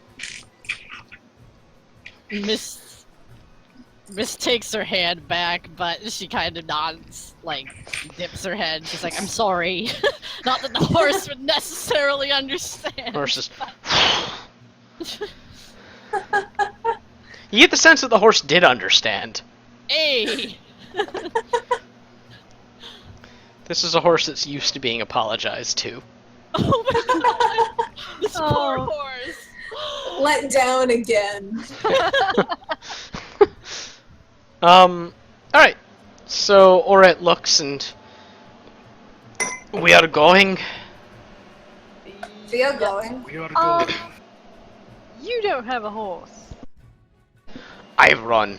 Speaker 4: Miss takes her hand back, but she kind of nods, like, dips her head. She's like, I'm sorry. Not that the horse would necessarily understand.
Speaker 2: Horses. You get the sense that the horse did understand.
Speaker 4: Hey!
Speaker 2: This is a horse that's used to being apologized to.
Speaker 4: Oh my god! This poor
Speaker 3: Oh.
Speaker 4: horse!
Speaker 1: Let down again.
Speaker 2: Alright. So, Oret looks and... We are going.
Speaker 1: We are going.
Speaker 5: We ought to go.
Speaker 3: You don't have a horse.
Speaker 2: I run.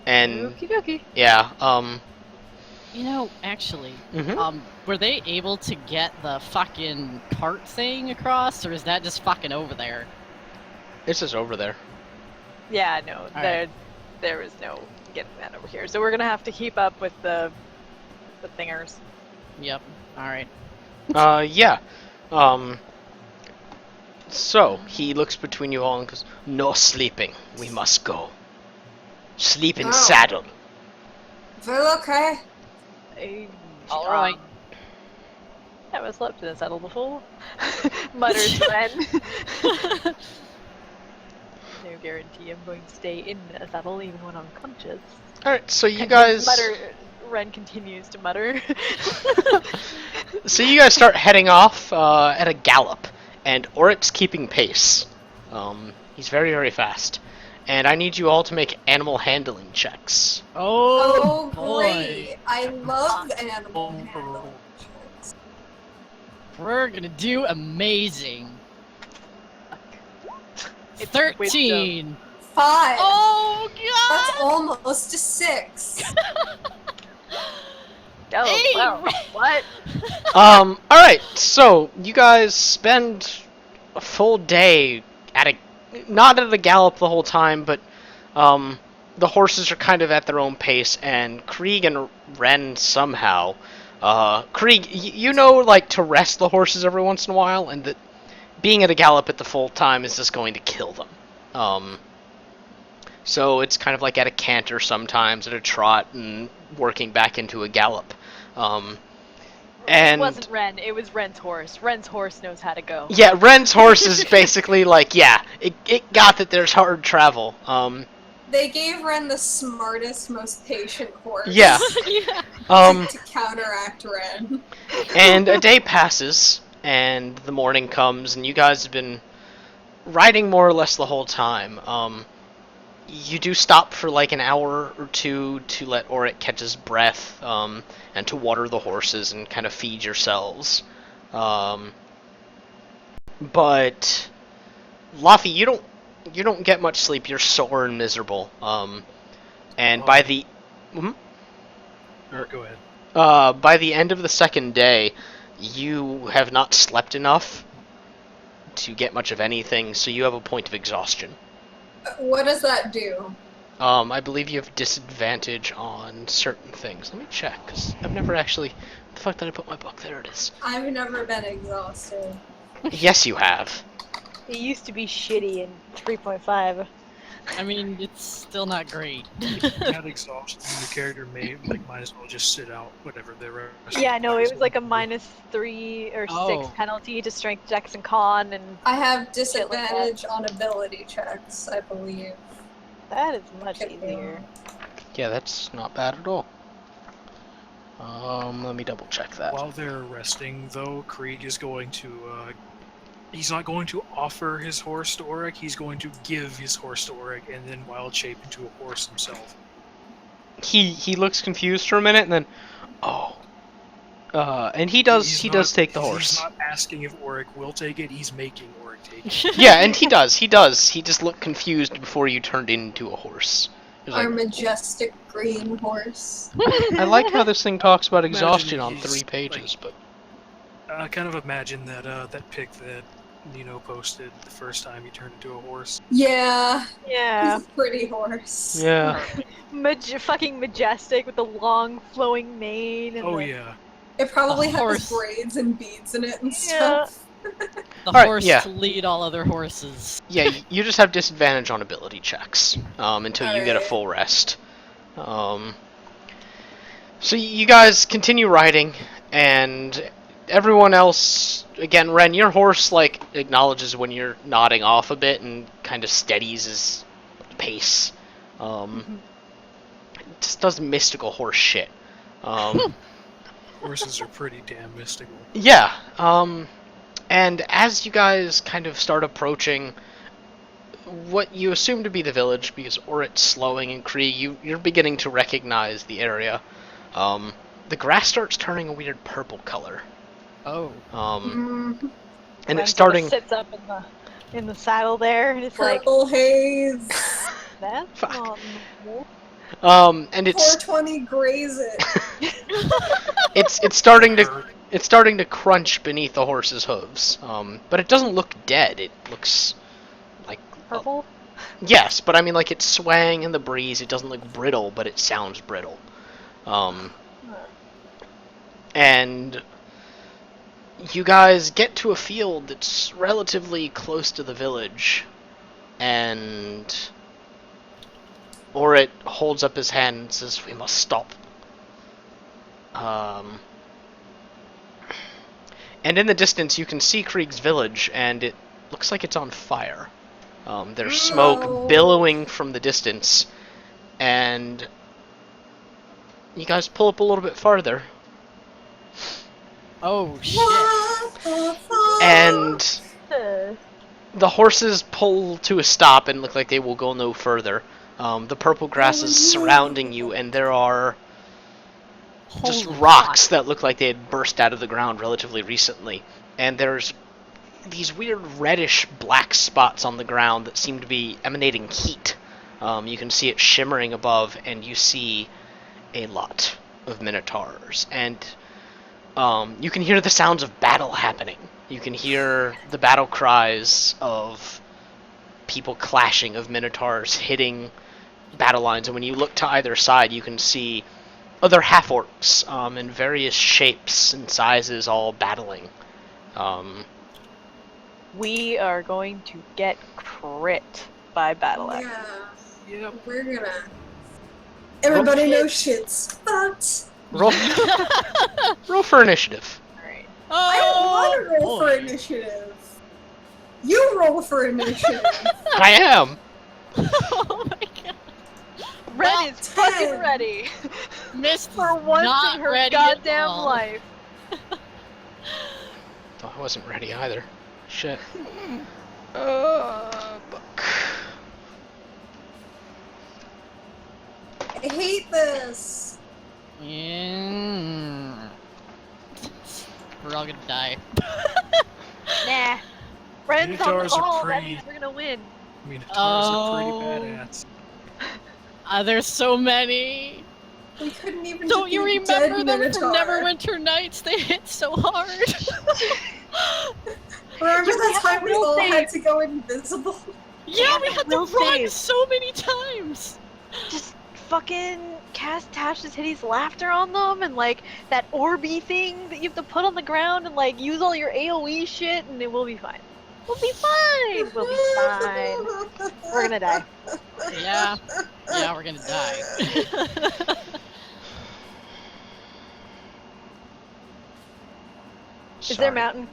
Speaker 2: And,
Speaker 3: Okie dokie.
Speaker 2: yeah,
Speaker 4: You know, actually,
Speaker 2: mhm.
Speaker 4: were they able to get the fucking cart thing across, or is that just fucking over there?
Speaker 2: It's just over there.
Speaker 3: Yeah, no,
Speaker 4: right.
Speaker 3: there is no getting that over here. So we're gonna have to keep up with the thingers.
Speaker 4: Yep. Alright.
Speaker 2: Yeah. So, he looks between you all and goes, no sleeping. We must go. Sleep in
Speaker 1: Oh.
Speaker 2: saddle.
Speaker 1: Well, okay.
Speaker 3: All right. Haven't slept in a saddle before. Mutters Ren. No guarantee I'm going to stay in a saddle even when I'm conscious.
Speaker 2: Alright, so you
Speaker 3: And
Speaker 2: guys...
Speaker 3: Ren continues to mutter.
Speaker 2: So you guys start heading off at a gallop, and Orit's keeping pace. He's very, very fast. And I need you all to make animal handling checks.
Speaker 1: Oh,
Speaker 4: boy.
Speaker 1: great. I love animal handling.
Speaker 4: We're gonna do amazing.
Speaker 3: It's
Speaker 4: 13!
Speaker 1: 5.
Speaker 4: Oh god!
Speaker 1: That's almost a 6.
Speaker 3: Oh,
Speaker 4: Hey,
Speaker 3: wow. What?
Speaker 2: Alright, so you guys spend a full day not at a gallop the whole time, but the horses are kind of at their own pace, and Krieg and Ren somehow, Krieg, you know, like, to rest the horses every once in a while, and that being at a gallop at the full time is just going to kill them. So it's kind of like at a canter sometimes, at a trot, and working back into a gallop. And
Speaker 3: It wasn't Ren, it was Ren's horse. Ren's horse knows how to go.
Speaker 2: yeah, Ren's horse is basically like, yeah, it got that there's hard travel.
Speaker 1: They gave Ren the smartest, most patient horse.
Speaker 2: Yeah.
Speaker 4: Yeah.
Speaker 1: To counteract Ren.
Speaker 2: And a day passes, and the morning comes, and you guys have been riding more or less the whole time. You do stop for like an hour or two to let Orit catch his breath, and to water the horses and kind of feed yourselves. But Laffy, you don't get much sleep. You're sore and miserable. And by the
Speaker 5: Go ahead.
Speaker 2: by the end of the second day, you have not slept enough to get much of anything, so you have a point of exhaustion.
Speaker 1: What does that do?
Speaker 2: I believe you have disadvantage on certain things. Let me check, because I've never actually... Where the fuck did I put my book? There it is.
Speaker 1: I've never been exhausted.
Speaker 2: Yes, you have.
Speaker 3: It used to be shitty in 3.5.
Speaker 4: I mean, it's still not great.
Speaker 5: If you had exhaustion, the character might as well just sit out whatever the rest.
Speaker 3: Yeah, no, it was like a -3 or 6
Speaker 4: Oh.
Speaker 3: penalty to strength, dex, and con, and
Speaker 1: I have disadvantage on ability checks, I believe.
Speaker 3: that is much
Speaker 1: Okay.
Speaker 3: easier.
Speaker 2: Yeah, that's not bad at all. Let me double check that.
Speaker 5: While they're resting, though, Krieg is going to. He's not going to offer his horse to Auric. He's going to give his horse to Auric and then wild shape into a horse himself.
Speaker 2: He looks confused for a minute, and then, oh. And he does take the horse.
Speaker 5: He's not asking if Auric will take it. He's making Auric take it.
Speaker 2: Yeah, and he does. He just looked confused before you turned into a horse. He was
Speaker 1: Our
Speaker 2: like,
Speaker 1: majestic green horse.
Speaker 2: I like how this thing talks about exhaustion on
Speaker 5: he's,
Speaker 2: 3 pages, but
Speaker 5: I kind of imagine that that pic that Nino posted the first time he turned into a horse.
Speaker 1: Yeah,
Speaker 3: Yeah.
Speaker 1: he's a pretty horse.
Speaker 2: yeah.
Speaker 3: Fucking majestic with the long flowing mane. And
Speaker 5: Oh
Speaker 3: the...
Speaker 5: yeah.
Speaker 1: It probably
Speaker 4: A
Speaker 1: has
Speaker 4: horse.
Speaker 1: braids and beads in it and
Speaker 3: Yeah.
Speaker 1: stuff.
Speaker 4: The
Speaker 2: Alright,
Speaker 4: horse
Speaker 2: yeah.
Speaker 4: to lead all other horses.
Speaker 2: Yeah, you just have disadvantage on ability checks until you get a
Speaker 1: Alright.
Speaker 2: full rest. So you guys continue riding, and everyone else, again, Ren, your horse like acknowledges when you're nodding off a bit and kind of steadies his pace. Just does mystical horse shit.
Speaker 5: Horses are pretty damn mystical.
Speaker 2: Yeah. And as you guys kind of start approaching what you assume to be the village, because Orit's slowing and Krieg, you're beginning to recognize the area. The grass starts turning a weird purple color.
Speaker 4: Oh.
Speaker 1: Mhm.
Speaker 2: And
Speaker 3: Ren
Speaker 2: it's starting.
Speaker 3: Sort of sits up in the saddle there, and it's like,
Speaker 1: Purple haze.
Speaker 3: that's
Speaker 2: Fuck.
Speaker 3: not normal.
Speaker 2: And it's
Speaker 1: 420 graze it.
Speaker 2: it's starting to crunch beneath the horse's hooves. But it doesn't look dead. It looks like
Speaker 3: Purple.
Speaker 2: yes, but I mean like it's swaying in the breeze. It doesn't look brittle, but it sounds brittle. And you guys get to a field that's relatively close to the village, and Orit holds up his hand and says, "We must stop." And in the distance, you can see Krieg's village, and it looks like it's on fire. There's smoke billowing from the distance, and you guys pull up a little bit farther,
Speaker 4: Oh shit.
Speaker 1: What the fuck?
Speaker 2: and the horses pull to a stop and look like they will go no further. The purple grass is surrounding you, and there are just
Speaker 4: Holy
Speaker 2: rocks
Speaker 4: fuck.
Speaker 2: that look like they had burst out of the ground relatively recently. And there's these weird reddish black spots on the ground that seem to be emanating heat. You can see it shimmering above, and you see a lot of minotaurs. And you can hear the sounds of battle happening. You can hear the battle cries of people clashing, of minotaurs hitting battle lines. And when you look to either side, you can see other half-orcs in various shapes and sizes all battling.
Speaker 3: We are going to get crit by battle axe.
Speaker 1: Yeah.
Speaker 5: Yep.
Speaker 1: We're gonna. Everybody knows shit's fucked.
Speaker 2: Roll, roll for initiative.
Speaker 3: Alright.
Speaker 1: I don't want to roll for
Speaker 4: boy.
Speaker 1: initiative. You roll for initiative.
Speaker 2: I am.
Speaker 4: Oh my god.
Speaker 3: Ren is
Speaker 1: 10.
Speaker 3: fucking ready
Speaker 4: Missed
Speaker 3: for once
Speaker 4: not
Speaker 3: in her
Speaker 4: ready at
Speaker 3: goddamn
Speaker 4: all.
Speaker 3: life.
Speaker 2: Oh, I wasn't ready either. Shit. Book.
Speaker 1: I hate this.
Speaker 4: Yeah. We're all gonna die.
Speaker 3: Nah. Ren's on the
Speaker 5: Minotaurs are
Speaker 3: ball. That
Speaker 5: pretty-
Speaker 3: means we're gonna win.
Speaker 5: Minotaurs are pretty
Speaker 4: Oh.
Speaker 5: badass.
Speaker 4: There's so many.
Speaker 1: We couldn't even
Speaker 4: Don't you
Speaker 1: defeat dead
Speaker 4: remember them
Speaker 1: Minotaur.
Speaker 4: from Neverwinter Nights? They hit so hard.
Speaker 1: Remember
Speaker 3: You
Speaker 1: that
Speaker 3: have
Speaker 1: time
Speaker 3: to
Speaker 1: we
Speaker 3: will
Speaker 1: all
Speaker 3: save.
Speaker 1: had to go invisible?
Speaker 4: Yeah, we had to
Speaker 3: Will
Speaker 4: run
Speaker 3: save.
Speaker 4: so many times.
Speaker 3: Just fucking cast Tasha's Hideous Laughter on them, and like that orby thing that you have to put on the ground, and like use all your AoE shit, and it will be fine. We'll be fine. We'll be fine. We're gonna die.
Speaker 4: Yeah. Yeah, we're gonna die.
Speaker 3: Is there
Speaker 2: Sorry.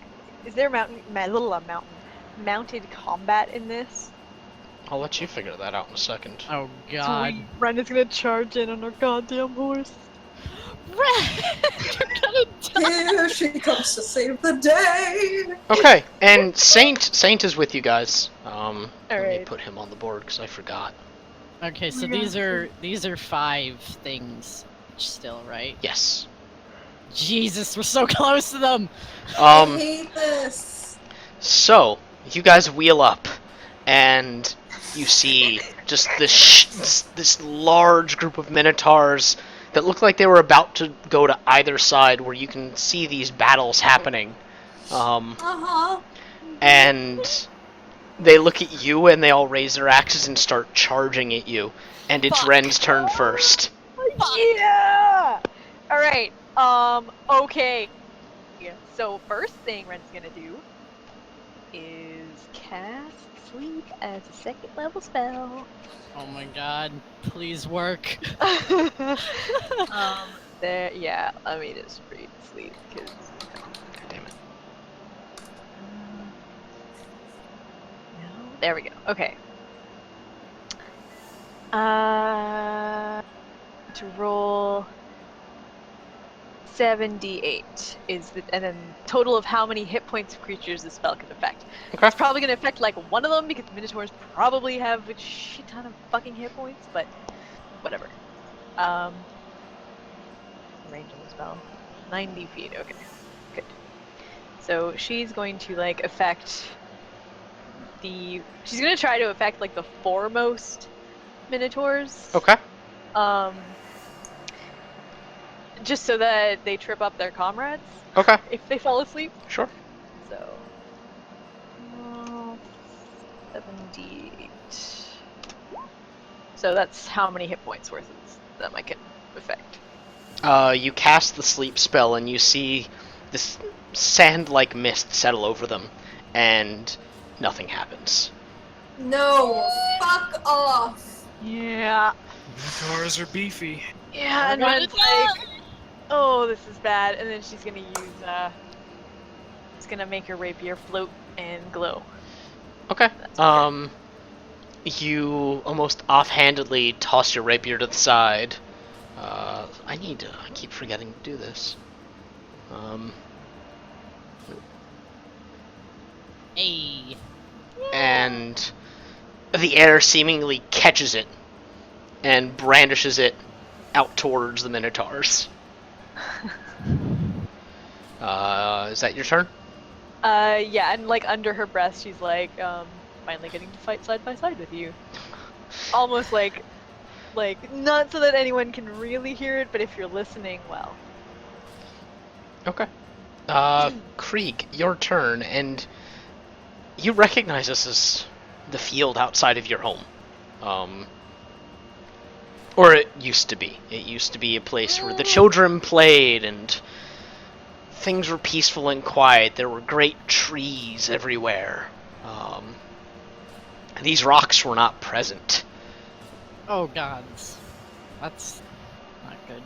Speaker 3: mounted combat in this?
Speaker 2: I'll let you figure that out in a second.
Speaker 4: Oh god.
Speaker 3: Sweet. Ren is gonna charge in on her goddamn horse.
Speaker 4: Ren, you're gonna die.
Speaker 1: Here she comes to save the day.
Speaker 2: Okay, and Saint is with you guys. Let me
Speaker 3: Alright.
Speaker 2: put him on the board because I forgot.
Speaker 4: Okay, so
Speaker 1: Yeah.
Speaker 4: these are 5 things still, right?
Speaker 2: Yes.
Speaker 4: Jesus, we're so close to them.
Speaker 1: I
Speaker 2: Um.
Speaker 1: hate this.
Speaker 2: So you guys wheel up, and you see just this large group of minotaurs that look like they were about to go to either side, where you can see these battles happening. And they look at you, and they all raise their axes and start charging at you. And it's
Speaker 4: Fuck.
Speaker 2: Ren's turn first.
Speaker 3: Yeah! Alright, okay. Yeah, so first thing Ren's gonna do is cast Sleep as a second level spell.
Speaker 4: Oh my god, please work.
Speaker 3: There, yeah, let me just read Sleep, because...
Speaker 2: God damn it.
Speaker 3: No, there we go, okay. To roll 78 is the, and then total of how many hit points of creatures the spell can affect.
Speaker 2: Okay.
Speaker 3: It's probably gonna affect like one of them because Minotaurs probably have a shit ton of fucking hit points, but whatever. Range on the spell, 90 feet. Okay, good. So she's going to like affect the. She's gonna try to affect like the foremost Minotaurs.
Speaker 2: Okay.
Speaker 3: Just so that they trip up their comrades
Speaker 2: Okay.
Speaker 3: if they fall asleep.
Speaker 2: Sure.
Speaker 3: So, 78. So that's how many hit points worth of them I can affect.
Speaker 2: You cast the sleep spell and you see this sand-like mist settle over them, and nothing happens.
Speaker 1: No, fuck off.
Speaker 3: Yeah.
Speaker 5: Minotaurs are beefy.
Speaker 3: Yeah, and then it's like, oh, this is bad. And then she's gonna use, it's gonna make her rapier float and glow.
Speaker 2: Okay.
Speaker 3: That's
Speaker 2: You almost offhandedly toss your rapier to the side. I keep forgetting to do this.
Speaker 4: Hey.
Speaker 2: And the air seemingly catches it and brandishes it out towards the Minotaurs. Is that your turn?
Speaker 3: Yeah, and like under her breath, she's like, finally getting to fight side by side with you. Almost like not so that anyone can really hear it, but if you're listening, well.
Speaker 2: Okay. Krieg, your turn, and you recognize this as the field outside of your home. Or it used to be. It used to be a place where the children played and things were peaceful and quiet. There were great trees everywhere. These rocks were not present.
Speaker 4: Oh gods. That's not good.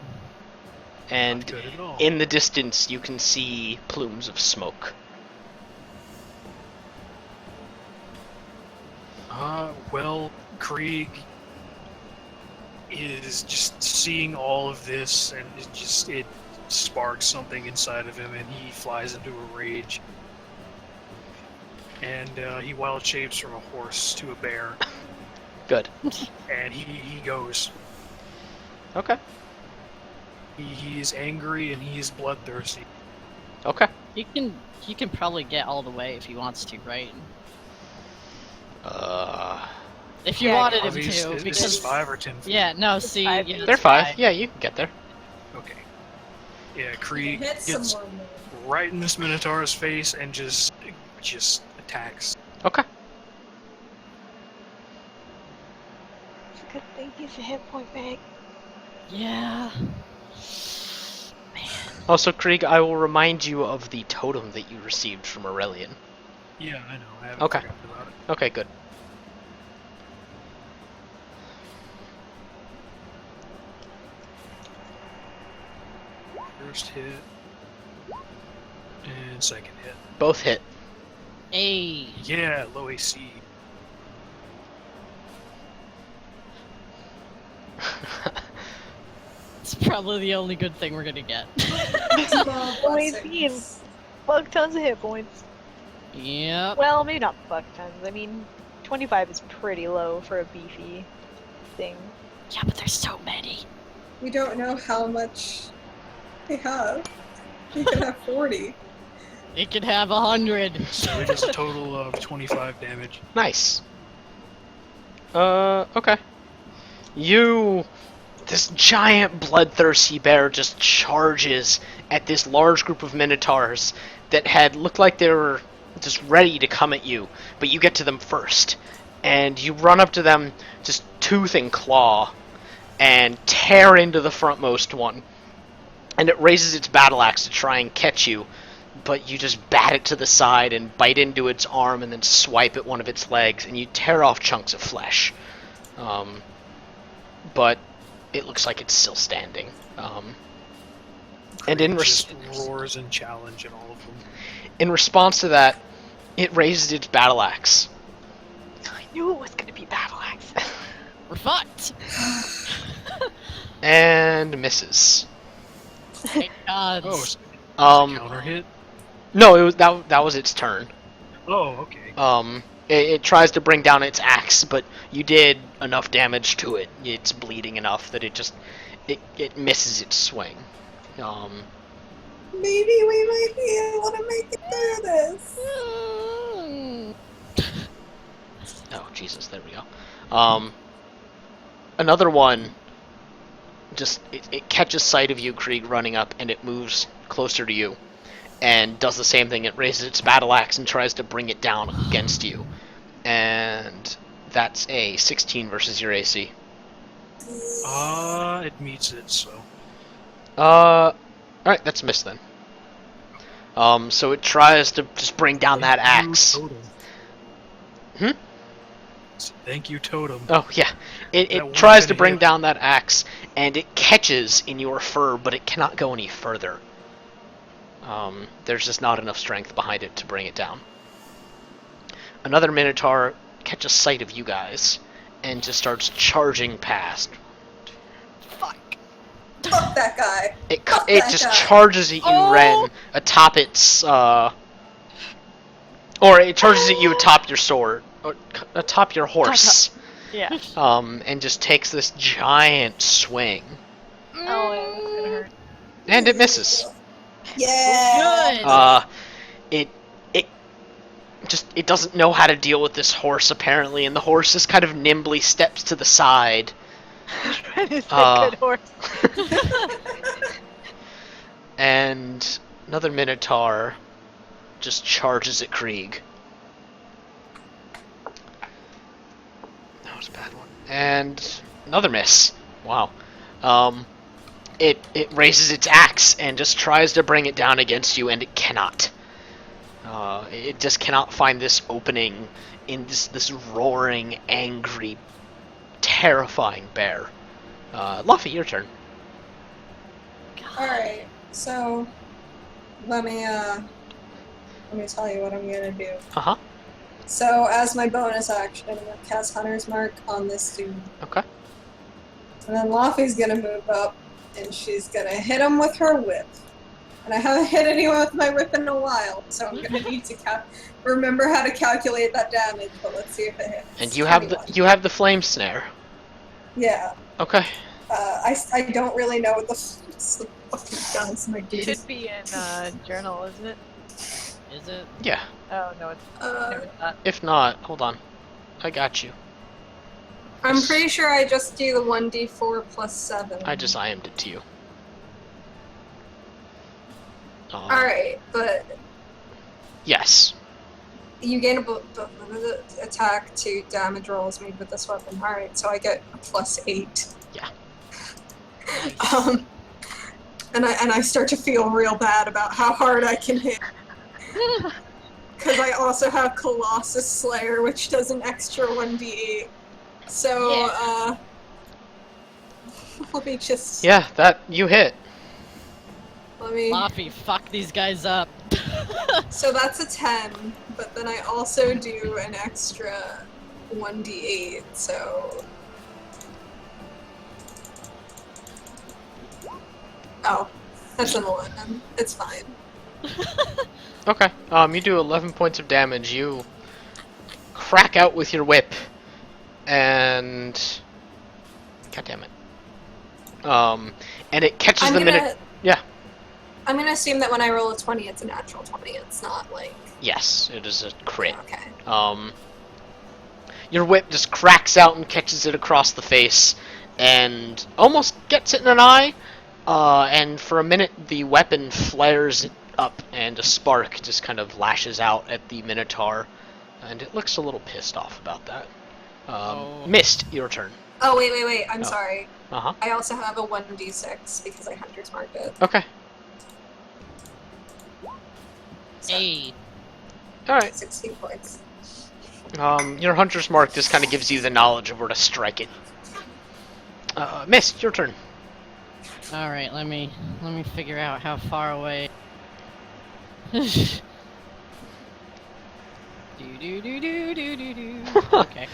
Speaker 2: And
Speaker 5: Not good at all.
Speaker 2: in the distance, you can see plumes of smoke.
Speaker 5: Well, Krieg is just seeing all of this, and it sparks something inside of him, and he flies into a rage. And he wild shapes from a horse to a bear,
Speaker 2: Good.
Speaker 5: and he goes.
Speaker 2: Okay.
Speaker 5: He is angry and he is bloodthirsty.
Speaker 2: Okay.
Speaker 4: He can probably get all the way if he wants to, right? If you
Speaker 3: Yeah,
Speaker 4: wanted him
Speaker 5: Obvious-
Speaker 4: to,
Speaker 5: is
Speaker 4: because
Speaker 5: this 5 or 10 feet?
Speaker 4: yeah, no, see,
Speaker 3: five.
Speaker 4: yeah,
Speaker 2: They're
Speaker 4: it's
Speaker 2: 5. Yeah, you can get there.
Speaker 5: Okay. Yeah,
Speaker 1: You
Speaker 5: Krieg
Speaker 1: can hit
Speaker 5: gets
Speaker 1: someone.
Speaker 5: right in this Minotaur's face and just attacks.
Speaker 2: Okay.
Speaker 3: It's a good thing he's a hit point bag.
Speaker 4: Yeah.
Speaker 2: Also, Krieg, I will remind you of the totem that you received from Aurelian.
Speaker 5: Yeah, I know. I haven't
Speaker 2: Okay.
Speaker 5: forgotten about it.
Speaker 2: Okay, good.
Speaker 5: First hit and second hit.
Speaker 2: Both hit.
Speaker 4: Hey.
Speaker 5: Yeah, low AC.
Speaker 4: It's probably the only good thing we're gonna get.
Speaker 1: Small
Speaker 3: Always
Speaker 1: blessings.
Speaker 3: Fuck tons of hit points.
Speaker 4: Yep.
Speaker 3: Well, maybe not fuck tons. I mean, 25 is pretty low for a beefy thing.
Speaker 4: Yeah, but there's so many.
Speaker 1: We don't know how much they have. He could have 40.
Speaker 4: It could have 100.
Speaker 5: So it does a total of 25 damage.
Speaker 2: Nice. Okay. This giant bloodthirsty bear just charges at this large group of minotaurs that had looked like they were just ready to come at you, but you get to them first. And you run up to them, just tooth and claw, and tear into the frontmost one. And it raises its battle axe to try and catch you, but you just bat it to the side and bite into its arm and then swipe at one of its legs, and you tear off chunks of flesh. But it looks like it's still standing. And in,
Speaker 5: Just roars and challenge and all of them.
Speaker 2: in response to that, it raises its battle axe.
Speaker 3: I knew it was gonna be battle axe.
Speaker 4: We're fucked.
Speaker 2: And misses.
Speaker 4: Thank God.
Speaker 5: Oh, so
Speaker 2: Um,
Speaker 5: counter hit.
Speaker 2: no, it was that was its turn.
Speaker 5: Oh, okay.
Speaker 2: It tries to bring down its axe, but you did enough damage to it. It's bleeding enough that it misses its swing.
Speaker 1: Maybe we might be able to make it through this.
Speaker 2: Oh Jesus, there we go. Another one. Just it catches sight of you, Krieg, running up, and it moves closer to you, and does the same thing. It raises its battle axe and tries to bring it down against you, and that's a 16 versus your AC.
Speaker 5: It meets it, so.
Speaker 2: Alright, that's a miss then. So it tries to just bring down that
Speaker 5: Thank you,
Speaker 2: axe.
Speaker 5: Totem.
Speaker 2: Hmm?
Speaker 5: Thank you, Totem.
Speaker 2: Oh, yeah.
Speaker 5: That
Speaker 2: It
Speaker 5: one's
Speaker 2: tries to
Speaker 5: gonna
Speaker 2: bring
Speaker 5: hit.
Speaker 2: down that axe, and it catches in your fur, but it cannot go any further. There's just not enough strength behind it to bring it down. Another Minotaur catches sight of you guys, and just starts charging past.
Speaker 4: Fuck.
Speaker 1: Fuck that guy.
Speaker 2: It
Speaker 1: Fuck
Speaker 2: it
Speaker 1: that
Speaker 2: just
Speaker 1: guy.
Speaker 2: charges at you,
Speaker 4: Oh!
Speaker 2: Ren, atop its, or it charges at you atop your sword, or atop your horse.
Speaker 3: Yeah.
Speaker 2: And just takes this giant swing.
Speaker 3: Oh, yeah, that's gonna hurt.
Speaker 2: And it misses.
Speaker 1: Yeah.
Speaker 4: Good.
Speaker 2: It doesn't know how to deal with this horse, apparently, and the horse just kind of nimbly steps to the side.
Speaker 3: It's a good horse.
Speaker 2: And another Minotaur just charges at Krieg. That was a bad one. And another miss. Wow. It raises its axe and just tries to bring it down against you, and it cannot. It just cannot find this opening in this roaring, angry, terrifying bear. Luffy, your turn.
Speaker 1: Alright, so let me tell you what I'm gonna do.
Speaker 2: Uh-huh.
Speaker 1: So as my bonus action, I'm gonna cast Hunter's Mark on this dude.
Speaker 2: Okay.
Speaker 1: And then Luffy's gonna move up and she's gonna hit him with her whip. And I haven't hit anyone with my whip in a while, so I'm gonna need to remember how to calculate that damage, but let's see if it hits.
Speaker 2: And you have
Speaker 1: 21.
Speaker 2: the flame snare.
Speaker 1: Yeah.
Speaker 2: Okay.
Speaker 1: I don't really know what the fucking does, my dude.
Speaker 3: Should be in journal, isn't it?
Speaker 4: Is it?
Speaker 2: Yeah.
Speaker 3: Oh no, it's never not.
Speaker 2: If not, hold on. I got you.
Speaker 1: I'm pretty sure I just do the 1d4 plus 7.
Speaker 2: I just IM'd it to you.
Speaker 1: Alright, but
Speaker 2: Yes.
Speaker 1: you gain a attack to damage rolls made with this weapon. Alright, so I get a plus 8.
Speaker 2: Yeah.
Speaker 1: And I start to feel real bad about how hard I can hit. Because I also have Colossus Slayer, which does an extra 1d8. So, let me just...
Speaker 2: Yeah, that you hit.
Speaker 1: Let me...
Speaker 4: Luffy, fuck these guys up.
Speaker 1: So that's a 10, but then I also do an extra 1d8, so... Oh, that's an 11. It's fine.
Speaker 2: Okay. You do 11 points of damage. You crack out with your whip, and God damn it. And it catches the minute. Yeah.
Speaker 1: I'm gonna assume that when I roll a 20, it's a natural 20. It's not like...
Speaker 2: Yes, it is a crit.
Speaker 1: Okay.
Speaker 2: Your whip just cracks out and catches it across the face, and almost gets it in an eye. And for a minute, the weapon flares up, and a spark just kind of lashes out at the Minotaur, and it looks a little pissed off about that. Mist, your turn.
Speaker 1: Oh, wait. I'm sorry.
Speaker 2: Uh-huh.
Speaker 1: I also have a 1d6 because I Hunter's Marked it.
Speaker 2: Okay.
Speaker 4: Hey.
Speaker 2: Alright.
Speaker 1: 16 points.
Speaker 2: Your Hunter's Mark just kind of gives you the knowledge of where to strike it. Mist, your turn.
Speaker 4: All right, let me figure out how far away. Do Okay.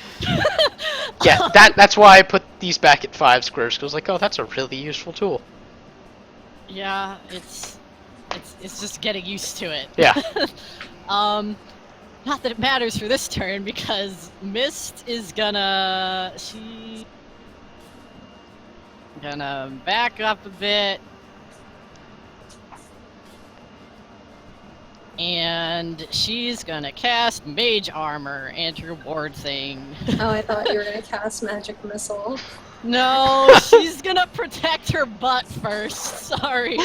Speaker 2: Yeah, that's why I put these back at 5 squares, because like, oh, that's a really useful tool.
Speaker 4: Yeah, it's just getting used to it.
Speaker 2: Yeah.
Speaker 4: Not that it matters for this turn because Mist is gonna back up a bit. And she's gonna cast Mage Armor and reward thing.
Speaker 1: Oh, I thought you were gonna cast Magic Missile.
Speaker 4: No, she's gonna protect her butt first. Sorry.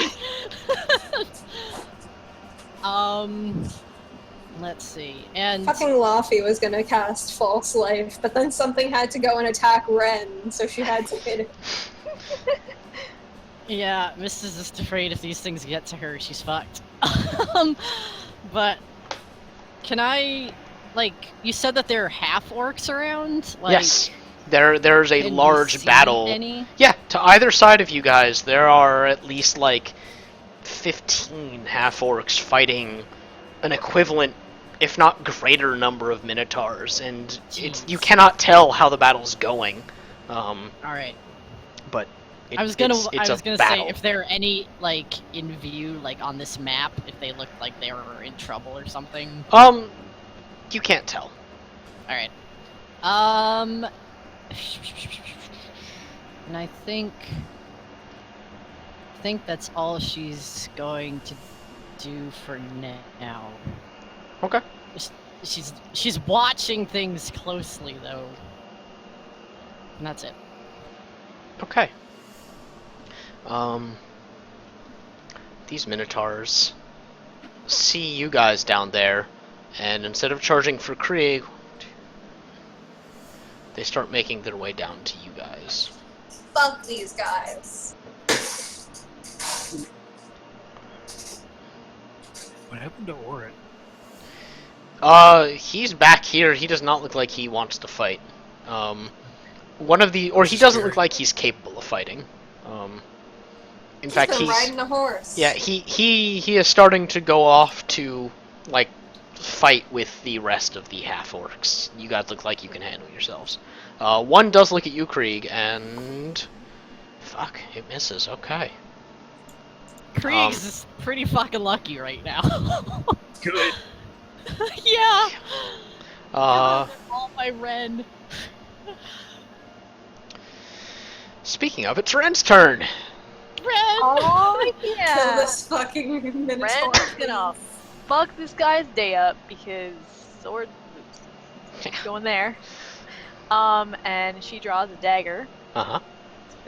Speaker 4: Let's see. And
Speaker 1: Fucking Laffy was gonna cast False Life, but then something had to go and attack Ren, so she had to hit it.
Speaker 4: yeah, Mist is just afraid if these things get to her, she's fucked. But can I, like, you said that there are half orcs around? Like,
Speaker 2: Yes. There's a
Speaker 4: can you
Speaker 2: large
Speaker 4: see
Speaker 2: battle.
Speaker 4: any?
Speaker 2: Yeah, to either side of you guys, there are at least like 15 half orcs fighting an equivalent, if not greater, number of minotaurs, and you cannot tell how the battle's going.
Speaker 4: All right.
Speaker 2: But
Speaker 4: I was gonna
Speaker 2: it's
Speaker 4: say
Speaker 2: battle.
Speaker 4: if there are any like in view, like on this map, if they looked like they were in trouble or something.
Speaker 2: You can't tell.
Speaker 4: All right. And I think that's all she's going to do for now.
Speaker 2: Okay.
Speaker 4: She's watching things closely though. And that's it.
Speaker 2: Okay. These minotaurs see you guys down there, and instead of charging for Krieg, they start making their way down to you guys.
Speaker 1: Fuck these guys.
Speaker 5: What happened to Orin?
Speaker 2: He's back here. He does not look like he wants to fight. He doesn't look like he's capable of fighting. In fact,
Speaker 1: he's riding a horse.
Speaker 2: Yeah, he is starting to go off to, like, fight with the rest of the half-orcs. You guys look like you can handle yourselves. One does look at you, Krieg, and... Fuck, it misses, okay.
Speaker 4: Krieg's is pretty fucking lucky right now.
Speaker 5: Good.
Speaker 4: Yeah!
Speaker 2: Uh...
Speaker 4: All my Ren.
Speaker 2: Speaking of, it's Ren's turn!
Speaker 4: Ren!
Speaker 3: Oh
Speaker 1: Kill
Speaker 3: yeah.
Speaker 1: this fucking Minotaur.
Speaker 3: Ren's gonna fuck this guy's day up because sword going there. And she draws a dagger.
Speaker 2: Uh-huh.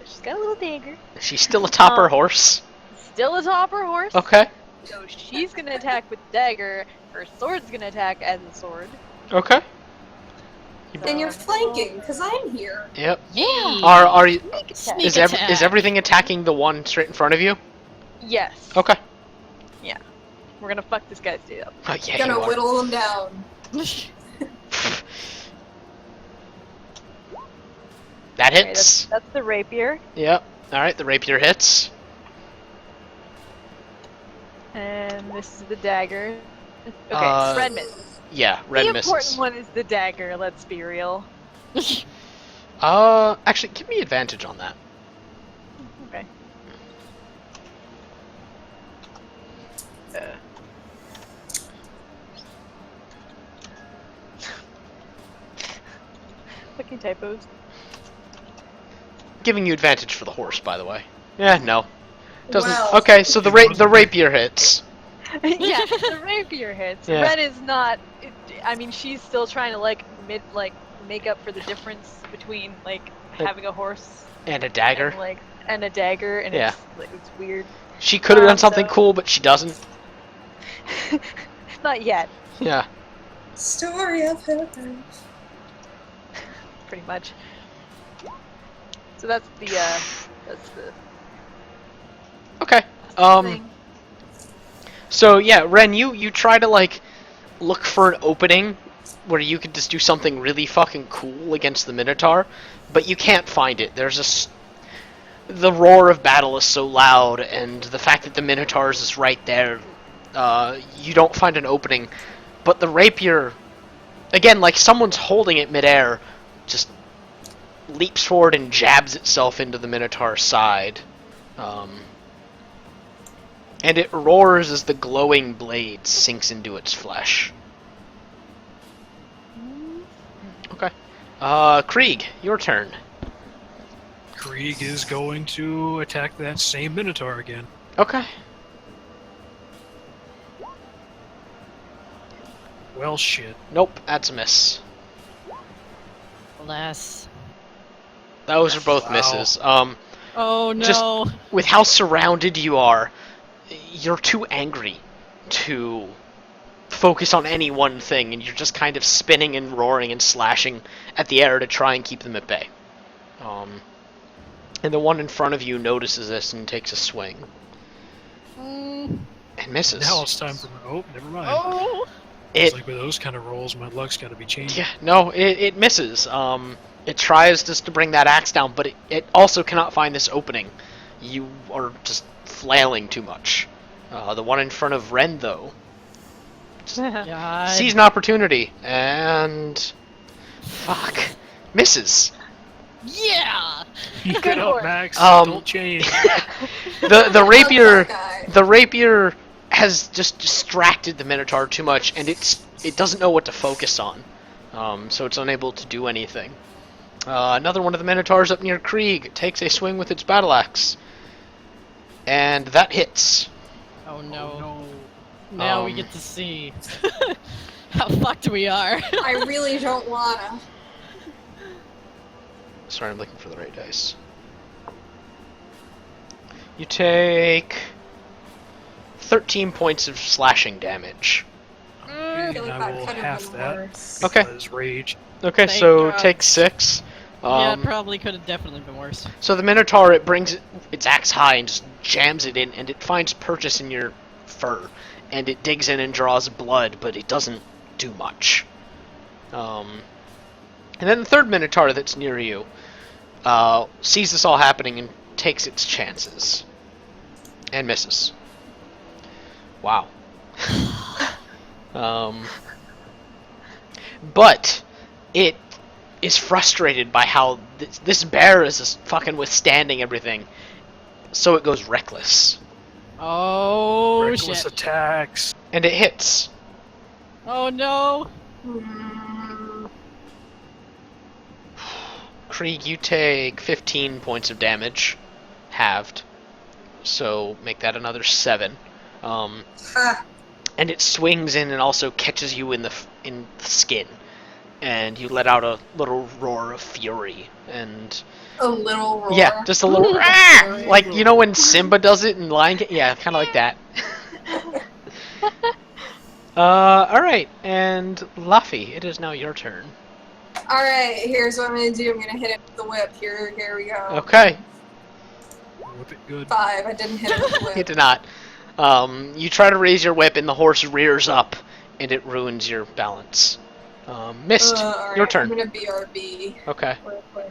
Speaker 3: She's got a little dagger.
Speaker 2: She's still atop her horse?
Speaker 3: Still atop her horse.
Speaker 2: Okay.
Speaker 3: So she's gonna attack with the dagger. Her sword's gonna attack as a sword.
Speaker 2: Okay.
Speaker 1: And you're flanking, because I'm here.
Speaker 2: Yep.
Speaker 4: Yeah!
Speaker 2: Are you...
Speaker 4: Sneak
Speaker 2: Is
Speaker 4: attack.
Speaker 2: everything attacking the one straight in front of you?
Speaker 3: Yes.
Speaker 2: Okay.
Speaker 3: We're gonna fuck this guy's day up.
Speaker 2: Oh, yeah,
Speaker 1: Gonna
Speaker 2: you are.
Speaker 1: whittle them down.
Speaker 2: That
Speaker 3: Okay,
Speaker 2: hits.
Speaker 3: that's the rapier.
Speaker 2: Yep. Alright, the rapier hits.
Speaker 3: And this is the dagger. Okay, red misses.
Speaker 2: Yeah, red
Speaker 3: the
Speaker 2: misses.
Speaker 3: important one is the dagger, let's be real.
Speaker 2: Actually, give me advantage on that.
Speaker 3: Okay. Fucking typos.
Speaker 2: Giving you advantage for the horse, by the way. Yeah, no. Doesn't.
Speaker 1: Well.
Speaker 2: Okay, so the rapier hits.
Speaker 3: Yeah, the rapier hits.
Speaker 2: Yeah.
Speaker 3: Ren is not. I mean, she's still trying to make up for the difference between having a horse
Speaker 2: And a dagger.
Speaker 3: and a dagger, and
Speaker 2: Yeah.
Speaker 3: it's weird.
Speaker 2: She could have done something
Speaker 3: so-
Speaker 2: cool, but she doesn't.
Speaker 3: Not yet,
Speaker 2: Yeah.
Speaker 1: Story of her life.
Speaker 3: pretty much. So that's the
Speaker 2: Okay.
Speaker 3: thing.
Speaker 2: So yeah, Ren, you try to look for an opening where you could just do something really fucking cool against the Minotaur, but you can't find it. The roar of battle is so loud, and the fact that the Minotaurs is right there, you don't find an opening. But the rapier again, like someone's holding it midair, just leaps forward and jabs itself into the Minotaur's side. And it roars as the glowing blade sinks into its flesh. Okay. Krieg, your turn.
Speaker 5: Krieg is going to attack that same Minotaur again.
Speaker 2: Okay.
Speaker 5: Well, shit.
Speaker 2: Nope, that's a miss.
Speaker 4: Alas.
Speaker 2: Those are both
Speaker 5: Wow.
Speaker 2: misses.
Speaker 4: Oh no.
Speaker 2: Just with how surrounded you are, you're too angry to focus on any one thing, and you're just kind of spinning and roaring and slashing at the air to try and keep them at bay. And the one in front of you notices this and takes a swing. And misses.
Speaker 5: Now it's time for... Oh, never mind.
Speaker 4: Oh!
Speaker 5: It's like with those kind of rolls, my luck's got to be changing.
Speaker 2: Yeah, no, it misses. It tries just to bring that axe down, but it also cannot find this opening. You are just flailing too much. The one in front of Ren, though,
Speaker 4: God.
Speaker 2: sees an opportunity, and... Fuck. Misses.
Speaker 4: Yeah!
Speaker 5: Keep
Speaker 3: Good
Speaker 5: it up,
Speaker 3: work.
Speaker 5: Max.
Speaker 2: Um,
Speaker 5: Don't change.
Speaker 2: The rapier...
Speaker 1: That guy.
Speaker 2: The rapier has just distracted the Minotaur too much, and it doesn't know what to focus on. So it's unable to do anything. Another one of the Minotaurs up near Krieg takes a swing with its battle axe. And that hits.
Speaker 4: Oh no.
Speaker 5: Oh, no.
Speaker 4: Now we get to see how fucked we are.
Speaker 1: I really don't wanna.
Speaker 2: Sorry, I'm looking for the right dice. You take 13 points of slashing damage.
Speaker 1: I feel like
Speaker 5: I
Speaker 1: that
Speaker 5: will
Speaker 1: could have
Speaker 5: half
Speaker 1: been
Speaker 5: that.
Speaker 1: worse.
Speaker 2: Okay.
Speaker 5: Because rage.
Speaker 2: Okay,
Speaker 4: Thank
Speaker 2: so
Speaker 4: God.
Speaker 2: take 6.
Speaker 4: Yeah, probably could have definitely been worse.
Speaker 2: So the Minotaur, it brings its axe high and just jams it in, and it finds purchase in your fur. And it digs in and draws blood, but it doesn't do much. And then the third Minotaur that's near you sees this all happening and takes its chances. And misses. Wow. But it is frustrated by how this bear is just fucking withstanding everything. So it goes reckless.
Speaker 4: Oh
Speaker 5: Reckless
Speaker 4: shit.
Speaker 5: attacks.
Speaker 2: And it hits.
Speaker 4: Oh no.
Speaker 1: Mm,
Speaker 2: Krieg, you take 15 points of damage. Halved. So make that another 7.
Speaker 1: ha.
Speaker 2: And it swings in and also catches you in the skin. And you let out a little roar of fury. And
Speaker 1: A little roar.
Speaker 2: yeah, just a little "Ah!" Like, you know when Simba does it in Lion King? Yeah, kind of like that. Alright, and Luffy, it is now your turn.
Speaker 1: Alright, here's what I'm gonna do. I'm gonna hit it with the whip. Here we go.
Speaker 2: Okay,
Speaker 5: Whip it good.
Speaker 1: 5. I didn't hit it with the
Speaker 2: you
Speaker 1: whip.
Speaker 2: did not. You try to raise your whip and the horse rears up, and it ruins your balance. Missed.
Speaker 1: Alright,
Speaker 2: Your turn.
Speaker 1: I'm gonna BRB
Speaker 2: Okay.
Speaker 1: real quick.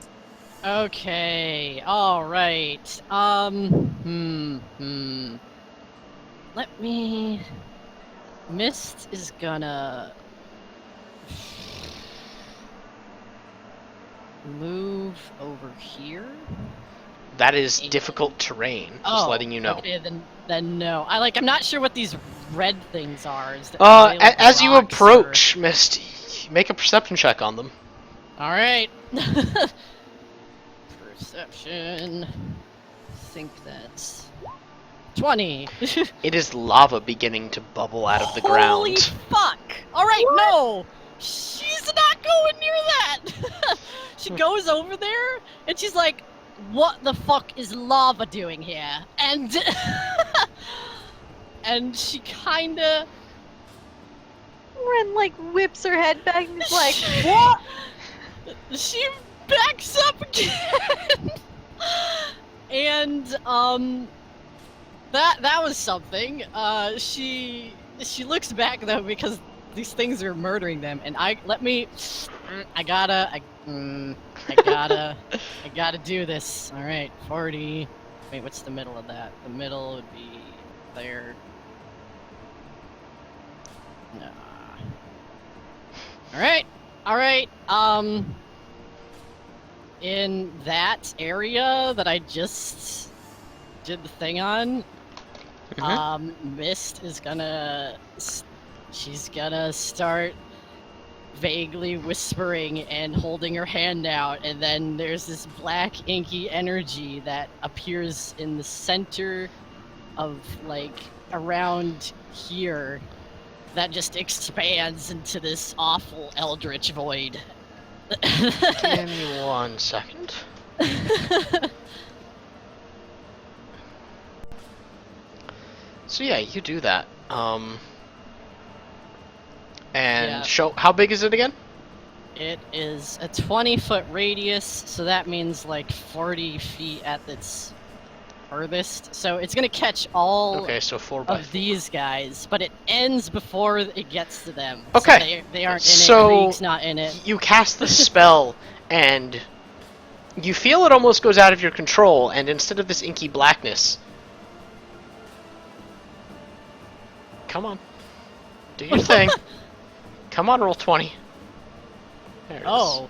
Speaker 4: Okay. All right. Let me. Mist is gonna move over here.
Speaker 2: That is difficult terrain, just letting you know.
Speaker 4: Okay, then no. I'm not sure what these red things are. Is that, are they like
Speaker 2: As you
Speaker 4: rocks,
Speaker 2: approach, Mist, make a perception check on them.
Speaker 4: Or... All right. Perception. I think that's 20.
Speaker 2: It is lava beginning to bubble out of the
Speaker 4: Holy
Speaker 2: ground.
Speaker 4: fuck! All right, no. She's not going near that. She goes over there and she's like, "What the fuck is lava doing here?" And and she kinda
Speaker 3: Ren like whips her head back and is like,
Speaker 4: what? She backs up again. And that was something. She looks back though because these things are murdering them, and I gotta do this. All right, 40. Wait, what's the middle of that? The middle would be there. Nah. All right. All right. In that area that I just did the thing on, Mist is gonna. She's gonna start vaguely whispering and holding her hand out, and then there's this black inky energy that appears in the center of, like, around here, that just expands into this awful eldritch void.
Speaker 2: Give me 1 second. So yeah, you do that. And
Speaker 4: Yeah.
Speaker 2: show, how big is it again?
Speaker 4: It is a 20-foot radius, so that means like 40 feet at its furthest. So it's gonna catch all
Speaker 2: Okay, so 4 by
Speaker 4: of
Speaker 2: 4.
Speaker 4: these guys, but it ends before it gets to them.
Speaker 2: Okay.
Speaker 4: So they aren't in
Speaker 2: So,
Speaker 4: it. Krieg's not in it.
Speaker 2: You cast the spell, and you feel it almost goes out of your control, and instead of this inky blackness... Come on. Do your thing. Come on, roll 20. There it
Speaker 4: Oh.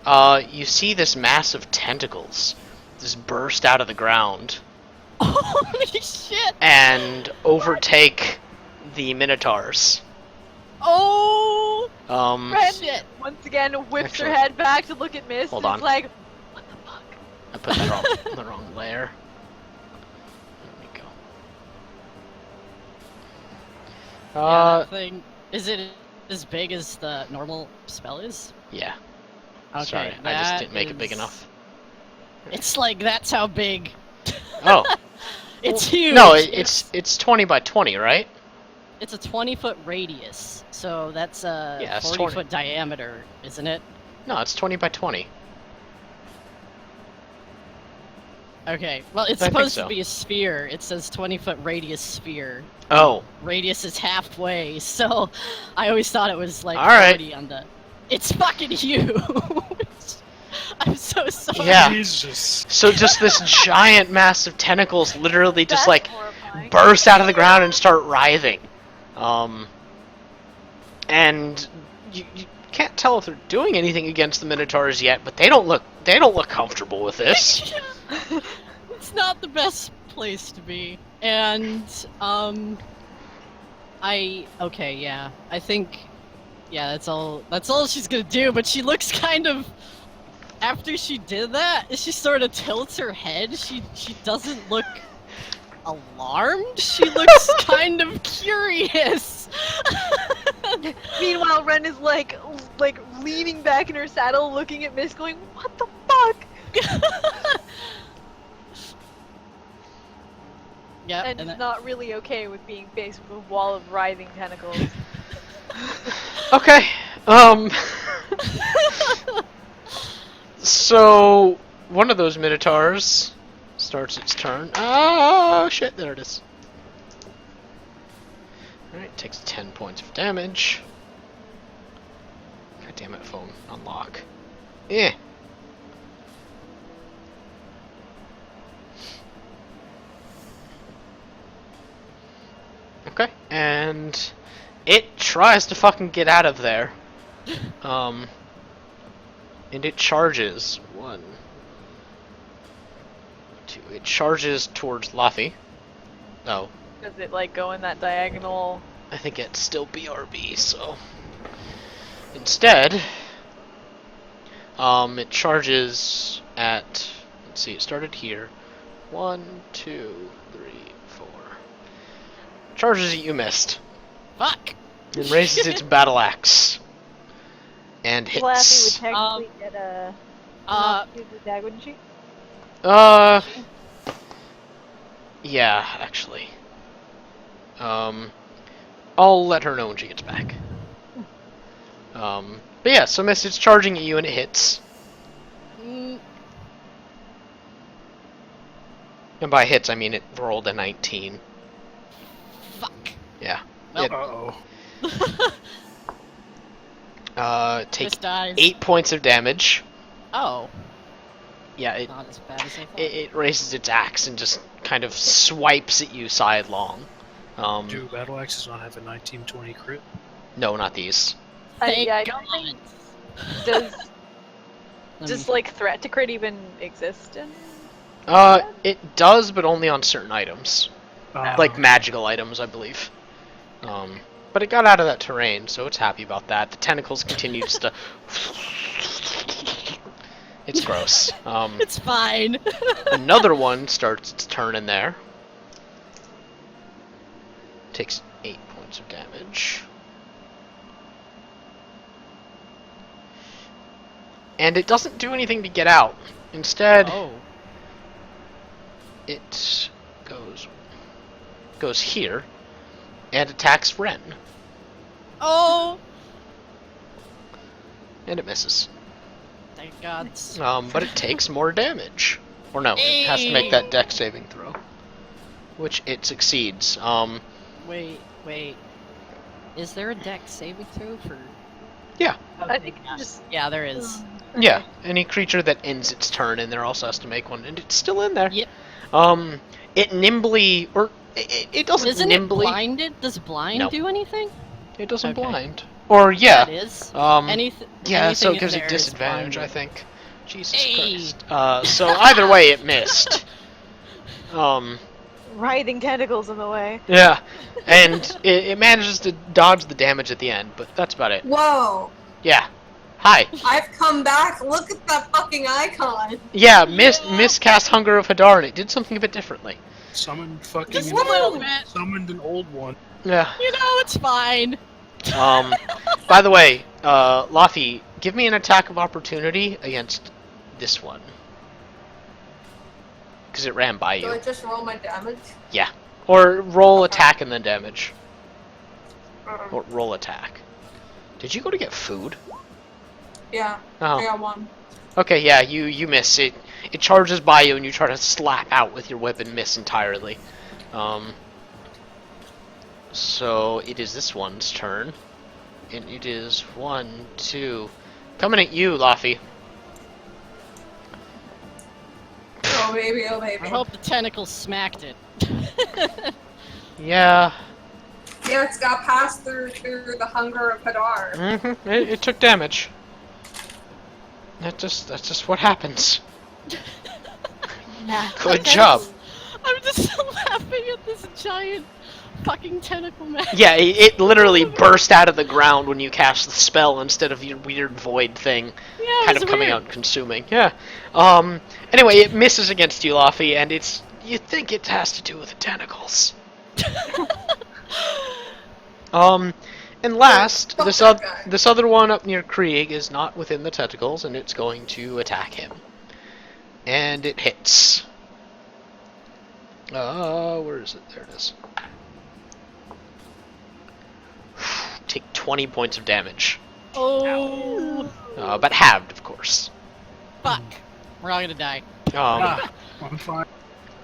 Speaker 2: is. You see this mass of tentacles just burst out of the ground
Speaker 4: Holy shit!
Speaker 2: and overtake the minotaurs.
Speaker 4: Oh!
Speaker 3: Ren,
Speaker 4: Shit!
Speaker 3: once again, whips her
Speaker 2: Actually-
Speaker 3: head back to look at Mist.
Speaker 2: Hold
Speaker 3: and
Speaker 2: on.
Speaker 3: It's like, what the fuck?
Speaker 2: I put the the wrong layer. There we go.
Speaker 4: Yeah, that thing. Is it as big as the normal spell is?
Speaker 2: Yeah.
Speaker 4: Okay,
Speaker 2: Sorry, I just
Speaker 4: that
Speaker 2: didn't make it big
Speaker 4: is-
Speaker 2: enough.
Speaker 4: It's like that's how big.
Speaker 2: Oh.
Speaker 4: It's huge.
Speaker 2: No, it's 20 by 20, right?
Speaker 4: It's a 20-foot radius, so that's a
Speaker 2: Yeah, it's
Speaker 4: 40-foot diameter, isn't it?
Speaker 2: No, it's 20 by 20.
Speaker 4: Okay, well, it's
Speaker 2: I think
Speaker 4: supposed
Speaker 2: so.
Speaker 4: to be a sphere. It says 20-foot radius sphere.
Speaker 2: Oh.
Speaker 4: Radius is halfway, so I always thought it was like
Speaker 2: All right.
Speaker 4: 40 on the... It's fucking huge! I'm so sorry.
Speaker 2: Yeah.
Speaker 5: Jesus.
Speaker 2: So just this giant mass of tentacles literally just
Speaker 3: That's
Speaker 2: like
Speaker 3: horrifying.
Speaker 2: burst out of the ground and start writhing. And you can't tell if they're doing anything against the minotaurs yet, but they don't look comfortable with this.
Speaker 4: It's not the best place to be. And, okay, yeah. I think, yeah, that's all she's gonna do, but she looks kind of, after she did that, she sort of tilts her head. She doesn't look alarmed. She looks kind of curious.
Speaker 3: Meanwhile, Ren is like leaning back in her saddle, looking at Mist, going, "What the fuck?"
Speaker 4: Yeah,
Speaker 3: And is not really okay with being faced with a wall of writhing tentacles.
Speaker 2: Okay. So one of those minotaurs starts its turn. Oh shit! There it is. All right, takes 10 points of damage. God damn it, phone unlock. Yeah. Okay, and it tries to fucking get out of there. And it charges. 1, 2. It charges towards Laffy. Oh,
Speaker 3: Does it like go in that diagonal?
Speaker 2: I think it's still BRB, so. Instead, it charges at. Let's see, it started here. 1, 2, 3, 4. Charges at you, Mist.
Speaker 4: Fuck!
Speaker 2: And raises its battle axe. And
Speaker 3: Flappy would
Speaker 2: hits.
Speaker 3: technically get a use the dag, wouldn't she?
Speaker 2: Yeah, actually. I'll let her know when she gets back. But yeah, so Mist, it's charging at you and it hits.
Speaker 4: Mm,
Speaker 2: And by hits, I mean it rolled a 19.
Speaker 4: fuck.
Speaker 2: Yeah.
Speaker 4: Well,
Speaker 2: It take
Speaker 4: this dies.
Speaker 2: 8 points of damage.
Speaker 4: Oh,
Speaker 2: Yeah, it
Speaker 4: not as bad as I thought.
Speaker 2: it raises its axe and just kind of swipes at you sidelong.
Speaker 5: Do battle axes not have a 1920 crit?
Speaker 2: No, not these.
Speaker 4: Thank
Speaker 3: yeah, I
Speaker 4: God.
Speaker 3: don't think does
Speaker 4: Let
Speaker 3: does
Speaker 4: me-
Speaker 3: like threat to crit even exist in?
Speaker 2: It does, but only on certain items, like magical items, I believe. But it got out of that terrain, so it's happy about that. The tentacles continues to. It's gross.
Speaker 4: It's fine.
Speaker 2: Another one starts its turn in there. Takes 8 points of damage. And it doesn't do anything to get out. Instead,
Speaker 4: Oh.
Speaker 2: it goes here and attacks Ren.
Speaker 4: Oh.
Speaker 2: And it misses.
Speaker 4: Thank God.
Speaker 2: But it takes more damage. Or no, it has to make that dex saving throw. Which it succeeds.
Speaker 4: Wait. Is there a dex saving throw for?
Speaker 2: Yeah.
Speaker 3: I think
Speaker 4: yeah.
Speaker 3: just
Speaker 4: Yeah, there is.
Speaker 2: Yeah, any creature that ends its turn in there also has to make one, and it's still in there.
Speaker 4: Yep.
Speaker 2: It nimbly, or it doesn't
Speaker 4: Isn't
Speaker 2: nimbly.
Speaker 4: it blinded? Does blind
Speaker 2: No.
Speaker 4: do anything?
Speaker 2: It doesn't
Speaker 4: Okay.
Speaker 2: blind. Or yeah.
Speaker 4: It is.
Speaker 2: Yeah,
Speaker 4: Anything
Speaker 2: so it
Speaker 4: in
Speaker 2: gives it
Speaker 4: there is
Speaker 2: disadvantage, I
Speaker 4: blinded.
Speaker 2: think. Jesus
Speaker 4: Hey.
Speaker 2: Christ. So either way, it missed.
Speaker 3: writhing tentacles in the way.
Speaker 2: Yeah, and it manages to dodge the damage at the end, but that's about it.
Speaker 1: Whoa!
Speaker 2: Yeah. Hi.
Speaker 1: I've come back. Look at that fucking icon.
Speaker 2: Yeah, miscast Hunger of Hadar, and it did something a bit differently.
Speaker 5: Summoned fucking.
Speaker 4: Just a
Speaker 1: Whoa.
Speaker 4: little bit.
Speaker 5: Summoned an old one.
Speaker 2: Yeah.
Speaker 4: You know, it's fine.
Speaker 2: By the way, Laffy, give me an attack of opportunity against this one. Because it ran by
Speaker 1: Do
Speaker 2: you.
Speaker 1: I just roll my damage?
Speaker 2: Yeah. Or roll
Speaker 1: Okay.
Speaker 2: attack and then damage. Or roll attack. Did you go to get food?
Speaker 1: Yeah, I
Speaker 2: Oh.
Speaker 1: got one.
Speaker 2: Okay, yeah, you miss it. It charges by you and you try to slap out with your whip and miss entirely. So it is this one's turn. And it is 1, 2. Coming at you, Laffy.
Speaker 1: Oh baby, oh baby.
Speaker 4: I hope the tentacle smacked it.
Speaker 2: Yeah.
Speaker 1: Yeah, it's got passed through the hunger of Hadar.
Speaker 2: Mm-hmm. It took damage. That's just what happens. Good job.
Speaker 4: I'm just laughing at this giant fucking tentacle man.
Speaker 2: Yeah, it literally burst out of the ground when you cast the spell instead of your weird void thing
Speaker 4: Yeah, it
Speaker 2: kind
Speaker 4: was
Speaker 2: of coming
Speaker 4: weird.
Speaker 2: out and consuming. Yeah. Anyway, it misses against you, Laffy, and you think it has to do with the tentacles. And last,
Speaker 1: Fuck
Speaker 2: this
Speaker 1: that guy.
Speaker 2: this other one up near Krieg is not within the tentacles, and it's going to attack him. And it hits. Where is it? There it is. Take 20 points of damage.
Speaker 4: Oh,
Speaker 2: But halved, of course.
Speaker 4: fuck. We're all gonna die.
Speaker 5: I'm fine.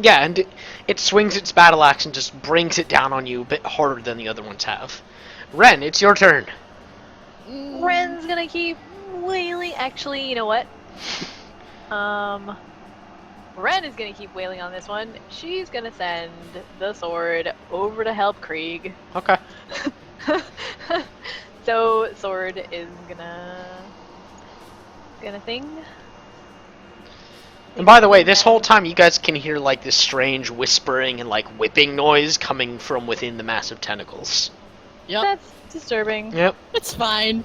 Speaker 2: Yeah, and it swings its battle axe and just brings it down on you a bit harder than the other ones have. Ren, it's your turn.
Speaker 3: Ren's gonna keep wailing. Actually, you know what? Ren is gonna keep wailing on this one. She's gonna send the sword over to help Krieg.
Speaker 2: Okay.
Speaker 3: So sword is gonna thing.
Speaker 2: And by the way, this whole time you guys can hear like this strange whispering and like whipping noise coming from within the massive tentacles.
Speaker 4: Yep,
Speaker 3: That's disturbing.
Speaker 2: Yep.
Speaker 4: it's fine.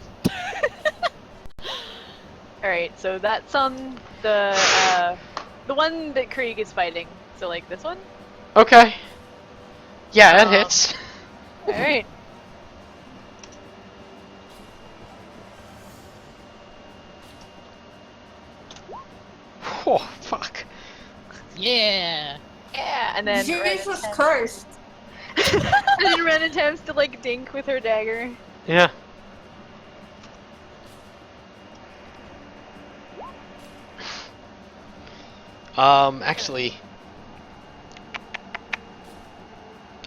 Speaker 3: All right, so that's on the one that Krieg is fighting. So like this one.
Speaker 2: Okay. Yeah, it
Speaker 3: Um,
Speaker 2: hits.
Speaker 3: All right.
Speaker 2: Oh, fuck.
Speaker 4: Yeah.
Speaker 3: Yeah, and then Ren
Speaker 1: Jesus
Speaker 3: attempts-
Speaker 1: Christ.
Speaker 3: and then Ren attempts to like dink with her dagger.
Speaker 2: Yeah. Actually.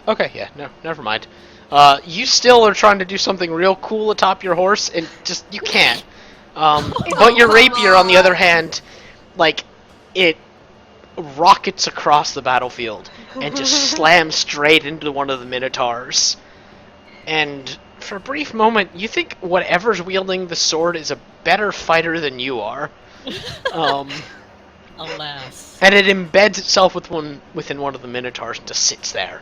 Speaker 2: Okay, yeah, no, never mind. You still are trying to do something real cool atop your horse, and just, you can't. But your rapier, on the other hand, like, it rockets across the battlefield and just slams straight into one of the minotaurs. And for a brief moment, you think whatever's wielding the sword is a better fighter than you are.
Speaker 4: Alas.
Speaker 2: And it embeds itself within one of the Minotaurs and just sits there,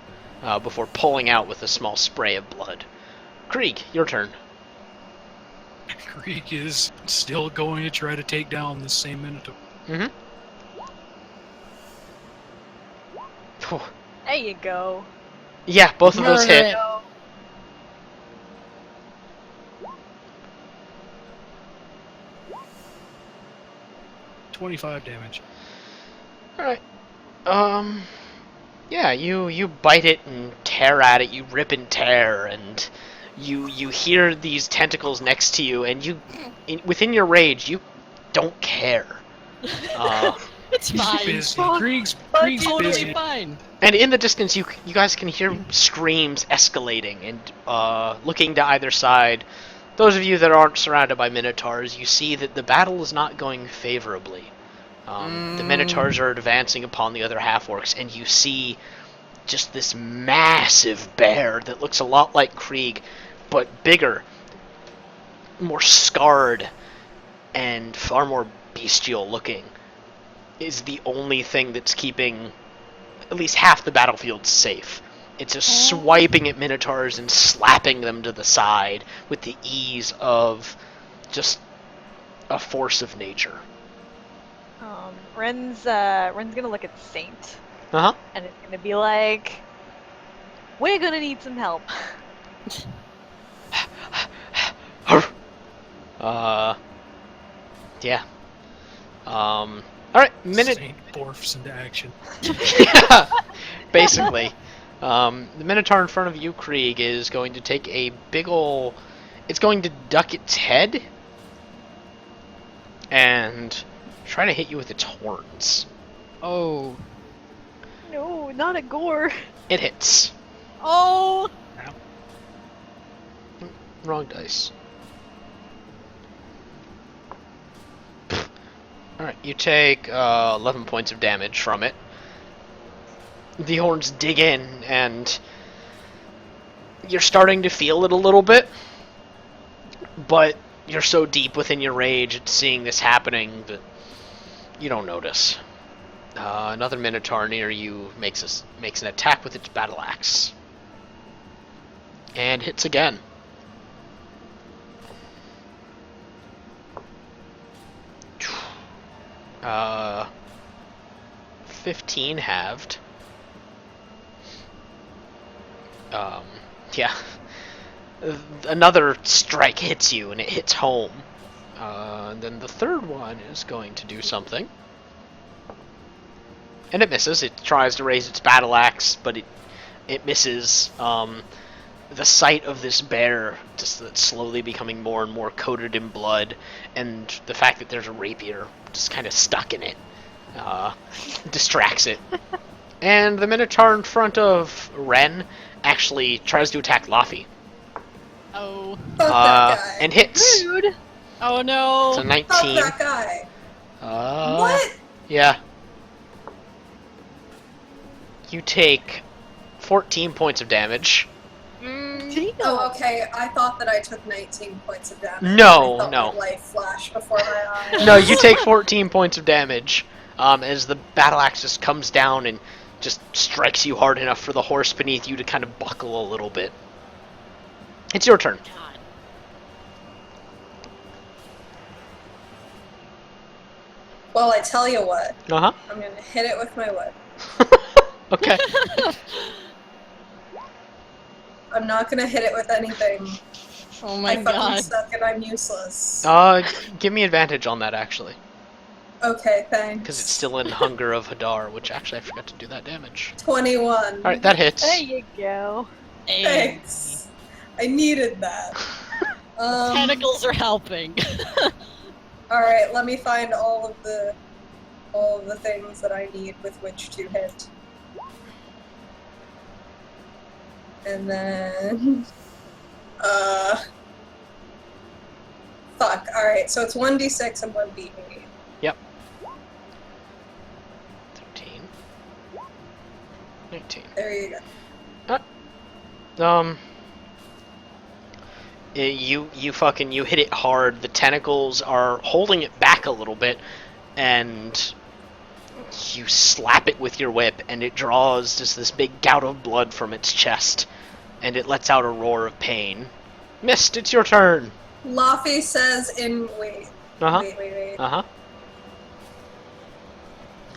Speaker 2: before pulling out with a small spray of blood. Krieg, your turn.
Speaker 5: Krieg is still going to try to take down the same Minotaur.
Speaker 2: Mm-hmm.
Speaker 3: There you go.
Speaker 2: Yeah, both of those
Speaker 4: Murder
Speaker 2: hit.
Speaker 4: it.
Speaker 5: 25 damage.
Speaker 2: Alright. Yeah, you bite it and tear at it, you rip and tear, and you hear these tentacles next to you, and within your rage, you don't care.
Speaker 4: It's
Speaker 5: He's
Speaker 4: fine.
Speaker 5: busy.
Speaker 3: Fuck.
Speaker 5: Krieg's
Speaker 4: Totally
Speaker 5: busy.
Speaker 4: fine.
Speaker 2: And in the distance, you guys can hear screams escalating, and looking to either side. Those of you that aren't surrounded by Minotaurs, you see that the battle is not going favorably. The Minotaurs are advancing upon the other half-orcs, and you see just this massive bear that looks a lot like Krieg, but bigger, more scarred, and far more bestial looking, is the only thing that's keeping at least half the battlefield safe. It's just swiping at Minotaurs and slapping them to the side with the ease of just a force of nature.
Speaker 3: Ren's gonna look at Saint,
Speaker 2: Uh-huh.
Speaker 3: and it's gonna be like, we're gonna need some help.
Speaker 2: Yeah. Alright, minute.
Speaker 5: Saint morphs into action.
Speaker 2: Yeah, basically. The Minotaur in front of you, Krieg, is going to take a big ol'... It's going to duck its head and try to hit you with its horns.
Speaker 4: Oh.
Speaker 3: No, not a gore.
Speaker 2: It hits.
Speaker 4: Oh.
Speaker 2: Wrong dice. Alright, you take 11 points of damage from it. The horns dig in, and you're starting to feel it a little bit, but you're so deep within your rage at seeing this happening that you don't notice. Another Minotaur near you makes an attack with its battle axe. And hits again. 15 halved. Yeah. Another strike hits you, and it hits home. And then the third one is going to do something. And it misses. It tries to raise its battle axe, but it misses. The sight of this bear just that's slowly becoming more and more coated in blood, and the fact that there's a rapier just kind of stuck in it, distracts it. And the Minotaur in front of Ren actually tries to attack Laffy.
Speaker 4: Oh.
Speaker 1: Fuck that guy.
Speaker 2: And hits.
Speaker 3: Rude.
Speaker 4: Oh no.
Speaker 2: It's a 19.
Speaker 1: Fuck that guy. What?
Speaker 2: Yeah. You take 14 points of damage.
Speaker 1: Oh, okay. I thought that I took 19 points of damage.
Speaker 2: No,
Speaker 1: I felt
Speaker 2: no.
Speaker 1: my life flash before my eyes.
Speaker 2: No, you take 14 points of damage as the battle axe just comes down and just strikes you hard enough for the horse beneath you to kind of buckle a little bit. It's your turn.
Speaker 4: God.
Speaker 1: Well, I tell you what.
Speaker 2: Uh-huh.
Speaker 1: I'm gonna hit it with my whip.
Speaker 2: Okay.
Speaker 1: I'm not gonna hit it with anything.
Speaker 4: Oh my
Speaker 1: I fucking
Speaker 4: god.
Speaker 1: suck and I'm useless.
Speaker 2: Give me advantage on that, actually.
Speaker 1: Okay, thanks.
Speaker 2: Because it's still in Hunger of Hadar, which actually I forgot to do that damage.
Speaker 1: 21.
Speaker 2: Alright, that hits.
Speaker 3: There you go.
Speaker 4: Hey.
Speaker 1: Thanks. I needed that.
Speaker 4: Tentacles are helping.
Speaker 1: Alright, let me find all of the things that I need with which to hit. And then fuck. Alright, so it's 1d6 and 1d8.
Speaker 2: Yep. 13. 19.
Speaker 1: There you go.
Speaker 2: You hit it hard. The tentacles are holding it back a little bit, and you slap it with your whip, and it draws just this big gout of blood from its chest, and it lets out a roar of pain. Mist, it's your turn.
Speaker 1: Laffy says in wait.
Speaker 2: Uh-huh.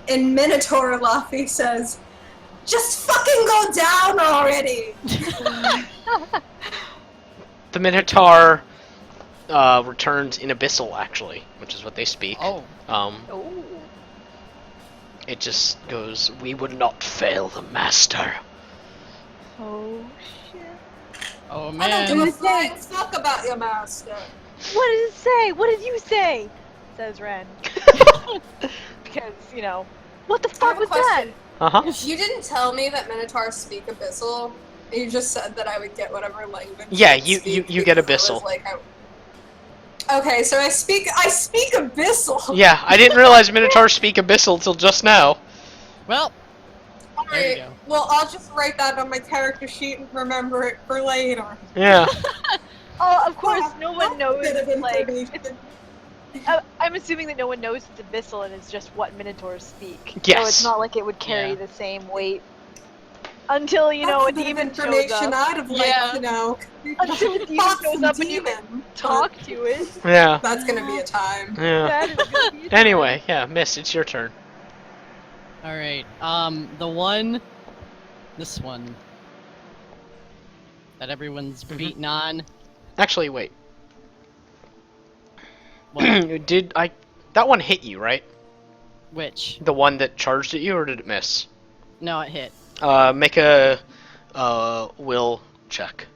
Speaker 1: In Minotaur, Laffy says, "Just fucking go down already."
Speaker 2: The Minotaur returns in Abyssal, actually, which is what they speak.
Speaker 4: Oh.
Speaker 3: Oh.
Speaker 2: It just goes, "We would not fail the master."
Speaker 3: Oh shit.
Speaker 4: Oh
Speaker 1: I don't
Speaker 4: man.
Speaker 1: give a flying fuck about your master.
Speaker 3: What did it say? What did you say? Says Ren. Because, you know, what the
Speaker 1: I have
Speaker 3: fuck
Speaker 1: a
Speaker 3: was that?
Speaker 1: question.
Speaker 2: Uh-huh.
Speaker 1: You didn't tell me that Minotaurs speak Abyssal. You just said that I would get whatever language.
Speaker 2: Yeah,
Speaker 1: they
Speaker 2: you
Speaker 1: speak
Speaker 2: get
Speaker 1: because I was
Speaker 2: Abyssal.
Speaker 1: like, okay, so I speak Abyssal.
Speaker 2: Yeah, I didn't realize Minotaurs speak Abyssal till just now.
Speaker 4: Well, there you
Speaker 1: Alright,
Speaker 4: go.
Speaker 1: well, I'll just write that on my character sheet and remember it for later.
Speaker 2: Yeah.
Speaker 3: Oh, of course, no
Speaker 1: That's
Speaker 3: one
Speaker 1: a
Speaker 3: knows.
Speaker 1: bit of
Speaker 3: Like,
Speaker 1: information.
Speaker 3: I'm assuming that no one knows it's Abyssal and it's just what Minotaurs speak. So
Speaker 2: Yes.
Speaker 3: it's not like it would carry
Speaker 4: Yeah.
Speaker 3: the same weight until, you know, a
Speaker 1: That's a bit of
Speaker 3: demon shows
Speaker 1: information
Speaker 3: up.
Speaker 1: I'd have liked
Speaker 4: Yeah.
Speaker 1: to know.
Speaker 3: Until a demon
Speaker 1: Fuck
Speaker 3: shows
Speaker 1: some
Speaker 3: up and you can
Speaker 1: demon,
Speaker 3: talk to it.
Speaker 2: Yeah.
Speaker 1: but That's gonna be a time.
Speaker 2: Yeah.
Speaker 3: That is gonna be a
Speaker 2: Anyway, yeah, Mist, it's your turn.
Speaker 4: Alright, this one, that everyone's
Speaker 2: Mhm.
Speaker 4: beating on.
Speaker 2: Actually, wait.
Speaker 4: What?
Speaker 2: That one hit you, right?
Speaker 4: Which?
Speaker 2: The one that charged at you, or did it miss?
Speaker 4: No, it hit.
Speaker 2: Make a will check.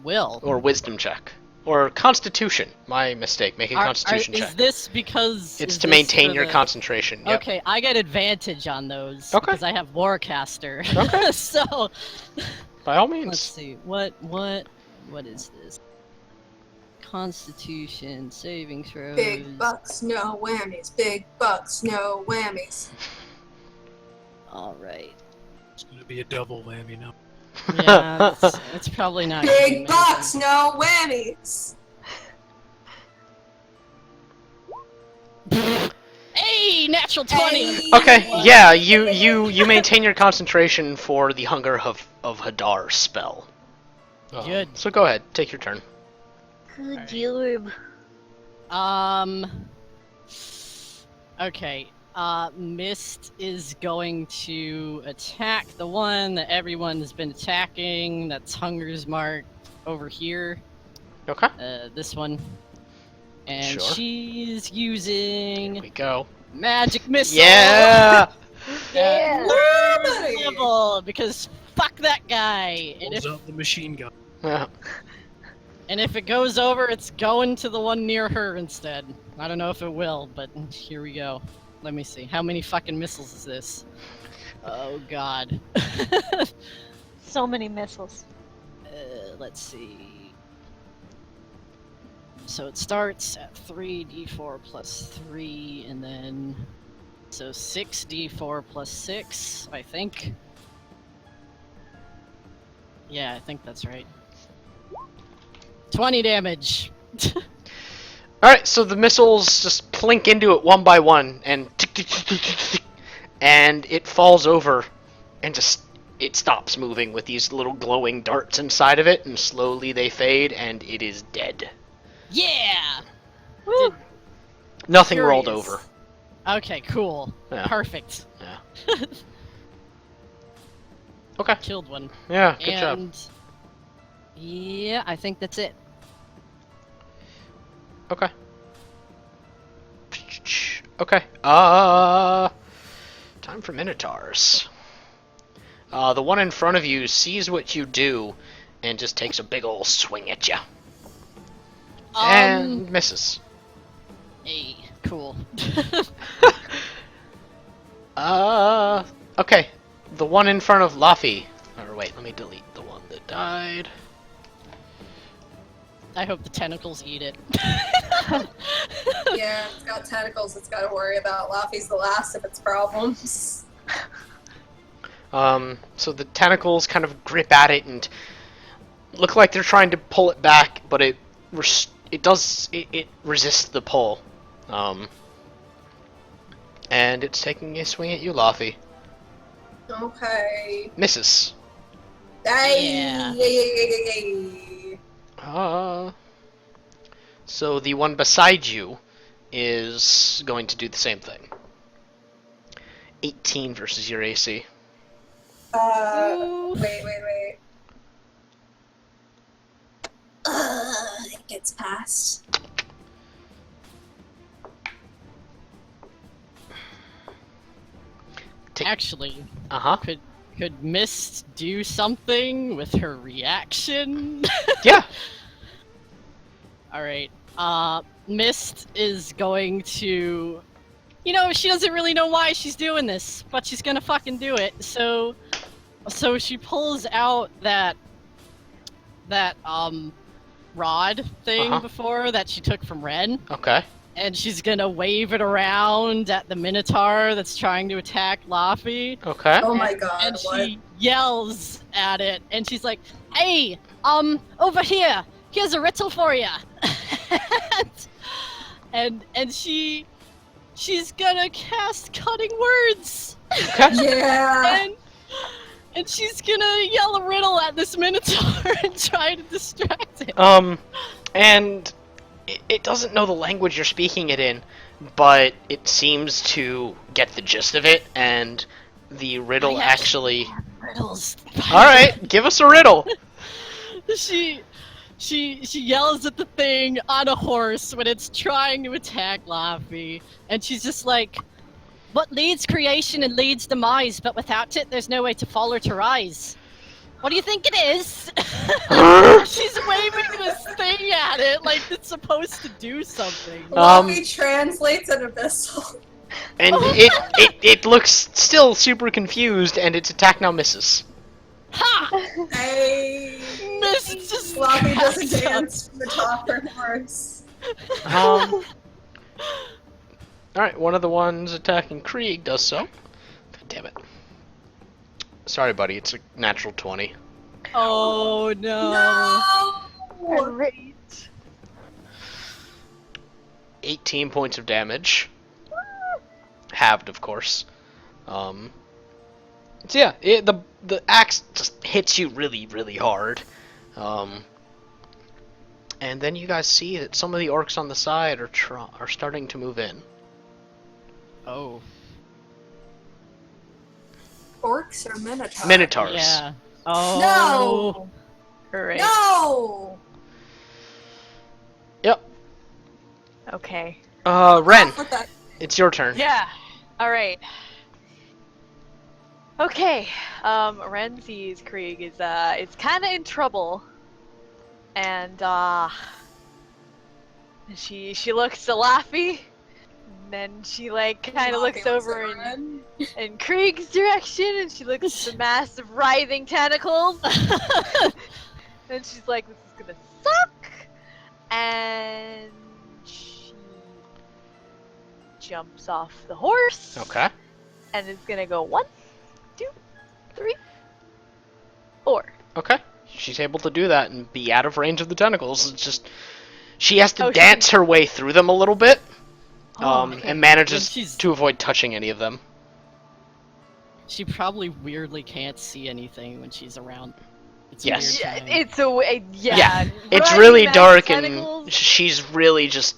Speaker 4: Will.
Speaker 2: Or wisdom check. Or constitution. My mistake. Make a constitution
Speaker 4: Is
Speaker 2: check.
Speaker 4: this because...
Speaker 2: It's
Speaker 4: is
Speaker 2: to
Speaker 4: this
Speaker 2: maintain
Speaker 4: for
Speaker 2: your
Speaker 4: the-
Speaker 2: concentration. Yep.
Speaker 4: Okay, I get advantage on those
Speaker 2: Okay.
Speaker 4: because I have Warcaster.
Speaker 2: Okay.
Speaker 4: So,
Speaker 2: By all
Speaker 4: let's
Speaker 2: means.
Speaker 4: see. What is this? Constitution, saving throws.
Speaker 1: Big bucks, no whammies. Big bucks, no whammies.
Speaker 4: Alright.
Speaker 5: It's gonna be a double whammy now.
Speaker 4: Yeah, it's probably not gonna be
Speaker 1: Big bucks,
Speaker 4: amazing.
Speaker 1: no whammies.
Speaker 4: Hey, natural 20!
Speaker 1: Hey.
Speaker 2: Okay, yeah, you maintain your concentration for the Hunger of Hadar spell.
Speaker 4: Good.
Speaker 2: So go ahead, take your turn.
Speaker 3: Good job.
Speaker 4: Okay. Mist is going to attack the one that everyone's been attacking. That's Hunger's Mark over here.
Speaker 2: Okay.
Speaker 4: This one. And
Speaker 2: Sure.
Speaker 4: she's
Speaker 2: Here
Speaker 4: using
Speaker 2: we go.
Speaker 4: magic missile.
Speaker 2: Yeah!
Speaker 3: Yeah.
Speaker 1: Woo, buddy.
Speaker 4: Level, because fuck that guy. And
Speaker 5: Pulls
Speaker 4: if,
Speaker 5: out the machine gun.
Speaker 2: Yeah.
Speaker 4: and if it goes over, it's going to the one near her instead. I don't know if it will, but here we go. Let me see. How many fucking missiles is this? Oh god.
Speaker 3: So many missiles.
Speaker 4: Let's see. So it starts at 3d4 plus 3, and then... So 6d4 plus 6, I think. Yeah, I think that's right. 20 damage!
Speaker 2: Alright, so the missiles just plink into it one by one, and tick, tick, tick, tick, tick, tick, and it falls over, and just it stops moving with these little glowing darts inside of it, and slowly they fade, and it is dead.
Speaker 4: Yeah!
Speaker 3: Woo.
Speaker 2: Nothing rolled
Speaker 4: Curious.
Speaker 2: over.
Speaker 4: Okay, cool.
Speaker 2: Yeah.
Speaker 4: Perfect.
Speaker 2: Yeah. Okay.
Speaker 4: Killed one.
Speaker 2: Yeah, good job.
Speaker 4: And... Yeah, I think that's it.
Speaker 2: Okay. Okay. Time for Minotaurs. The one in front of you sees what you do and just takes a big ol' swing at you. And misses.
Speaker 4: Hey, cool.
Speaker 2: Okay. The one in front of Laffy. Or wait, let me delete the one that died.
Speaker 4: I hope the tentacles eat it.
Speaker 1: Yeah, it's got tentacles it's gotta worry about. Laffy's the last of its problems.
Speaker 2: So the tentacles kind of grip at it, and look like they're trying to pull it back, but it resists the pull. And it's taking a swing at you, Laffy.
Speaker 1: Okay.
Speaker 2: Misses.
Speaker 4: Yeah.
Speaker 2: So the one beside you is going to do the same thing. 18 versus your AC.
Speaker 1: Wait. It gets past.
Speaker 4: Actually,
Speaker 2: Uh-huh.
Speaker 4: could Mist do something with her reaction?
Speaker 2: Yeah.
Speaker 4: All right. Mist is going to, she doesn't really know why she's doing this, but she's gonna fucking do it. So she pulls out that rod thing before that she took from Ren,
Speaker 2: Okay.
Speaker 4: and she's gonna wave it around at the Minotaur that's trying to attack Laffy.
Speaker 2: Okay.
Speaker 1: Oh my god,
Speaker 4: And
Speaker 1: what?
Speaker 4: she yells at it, and she's like, "Hey, over here! Here's a riddle for you." and she's gonna cast Cutting Words.
Speaker 1: Yeah.
Speaker 4: and she's gonna yell a riddle at this Minotaur and try to distract it.
Speaker 2: And it doesn't know the language you're speaking it in, but it seems to get the gist of it, and the riddle actually...
Speaker 4: Riddles.
Speaker 2: Alright, give us a riddle!
Speaker 4: She yells at the thing on a horse when it's trying to attack Laffy, and she's just like, "What leads creation and leads demise, but without it, there's no way to fall or to rise. What do you think it is?" She's waving this thing at it like it's supposed to do something.
Speaker 1: Luffy translates an abyssal.
Speaker 2: And it looks still super confused, and its attack now misses.
Speaker 4: Ha!
Speaker 1: Hey.
Speaker 4: Miss just
Speaker 1: Luffy does a
Speaker 4: cracks up.
Speaker 1: dance from the top of her horse.
Speaker 2: Alright, one of the ones attacking Krieg does so. God damn it. Sorry, buddy, it's a natural 20.
Speaker 4: Oh no.
Speaker 3: Great.
Speaker 2: 18 points of damage. Halved, of course. So yeah, the axe just hits you really, really hard. And then you guys see that some of the orcs on the side are starting to move in.
Speaker 4: Oh.
Speaker 1: Orcs or minotaurs?
Speaker 2: Minotaurs.
Speaker 4: Yeah. Oh.
Speaker 1: No!
Speaker 3: Great.
Speaker 1: No!
Speaker 2: Yep.
Speaker 3: Okay.
Speaker 2: Ren,
Speaker 1: What the?
Speaker 2: it's your turn.
Speaker 3: Yeah. All right. Okay. Ren sees Krieg is kind of in trouble, and she looks to Laffy, and then she like kind of looks over in Krieg's direction, and she looks at the massive writhing tentacles, and she's like, "This is gonna suck," and she jumps off the horse.
Speaker 2: Okay.
Speaker 3: And it's gonna go 1, 2, 3, 4.
Speaker 2: Okay. She's able to do that and be out of range of the tentacles. It's just she has to
Speaker 3: Oh,
Speaker 2: dance her way through them a little bit,
Speaker 3: Okay.
Speaker 2: and manages
Speaker 4: she's-
Speaker 2: to avoid touching any of them.
Speaker 4: She probably weirdly can't see anything when she's around. It's a
Speaker 2: Yes.
Speaker 4: weird
Speaker 3: Yeah,
Speaker 4: time.
Speaker 3: it's a way. Yeah.
Speaker 2: Yeah, it's
Speaker 3: writhing
Speaker 2: really
Speaker 3: massive
Speaker 2: dark,
Speaker 3: tentacles.
Speaker 2: and she's really just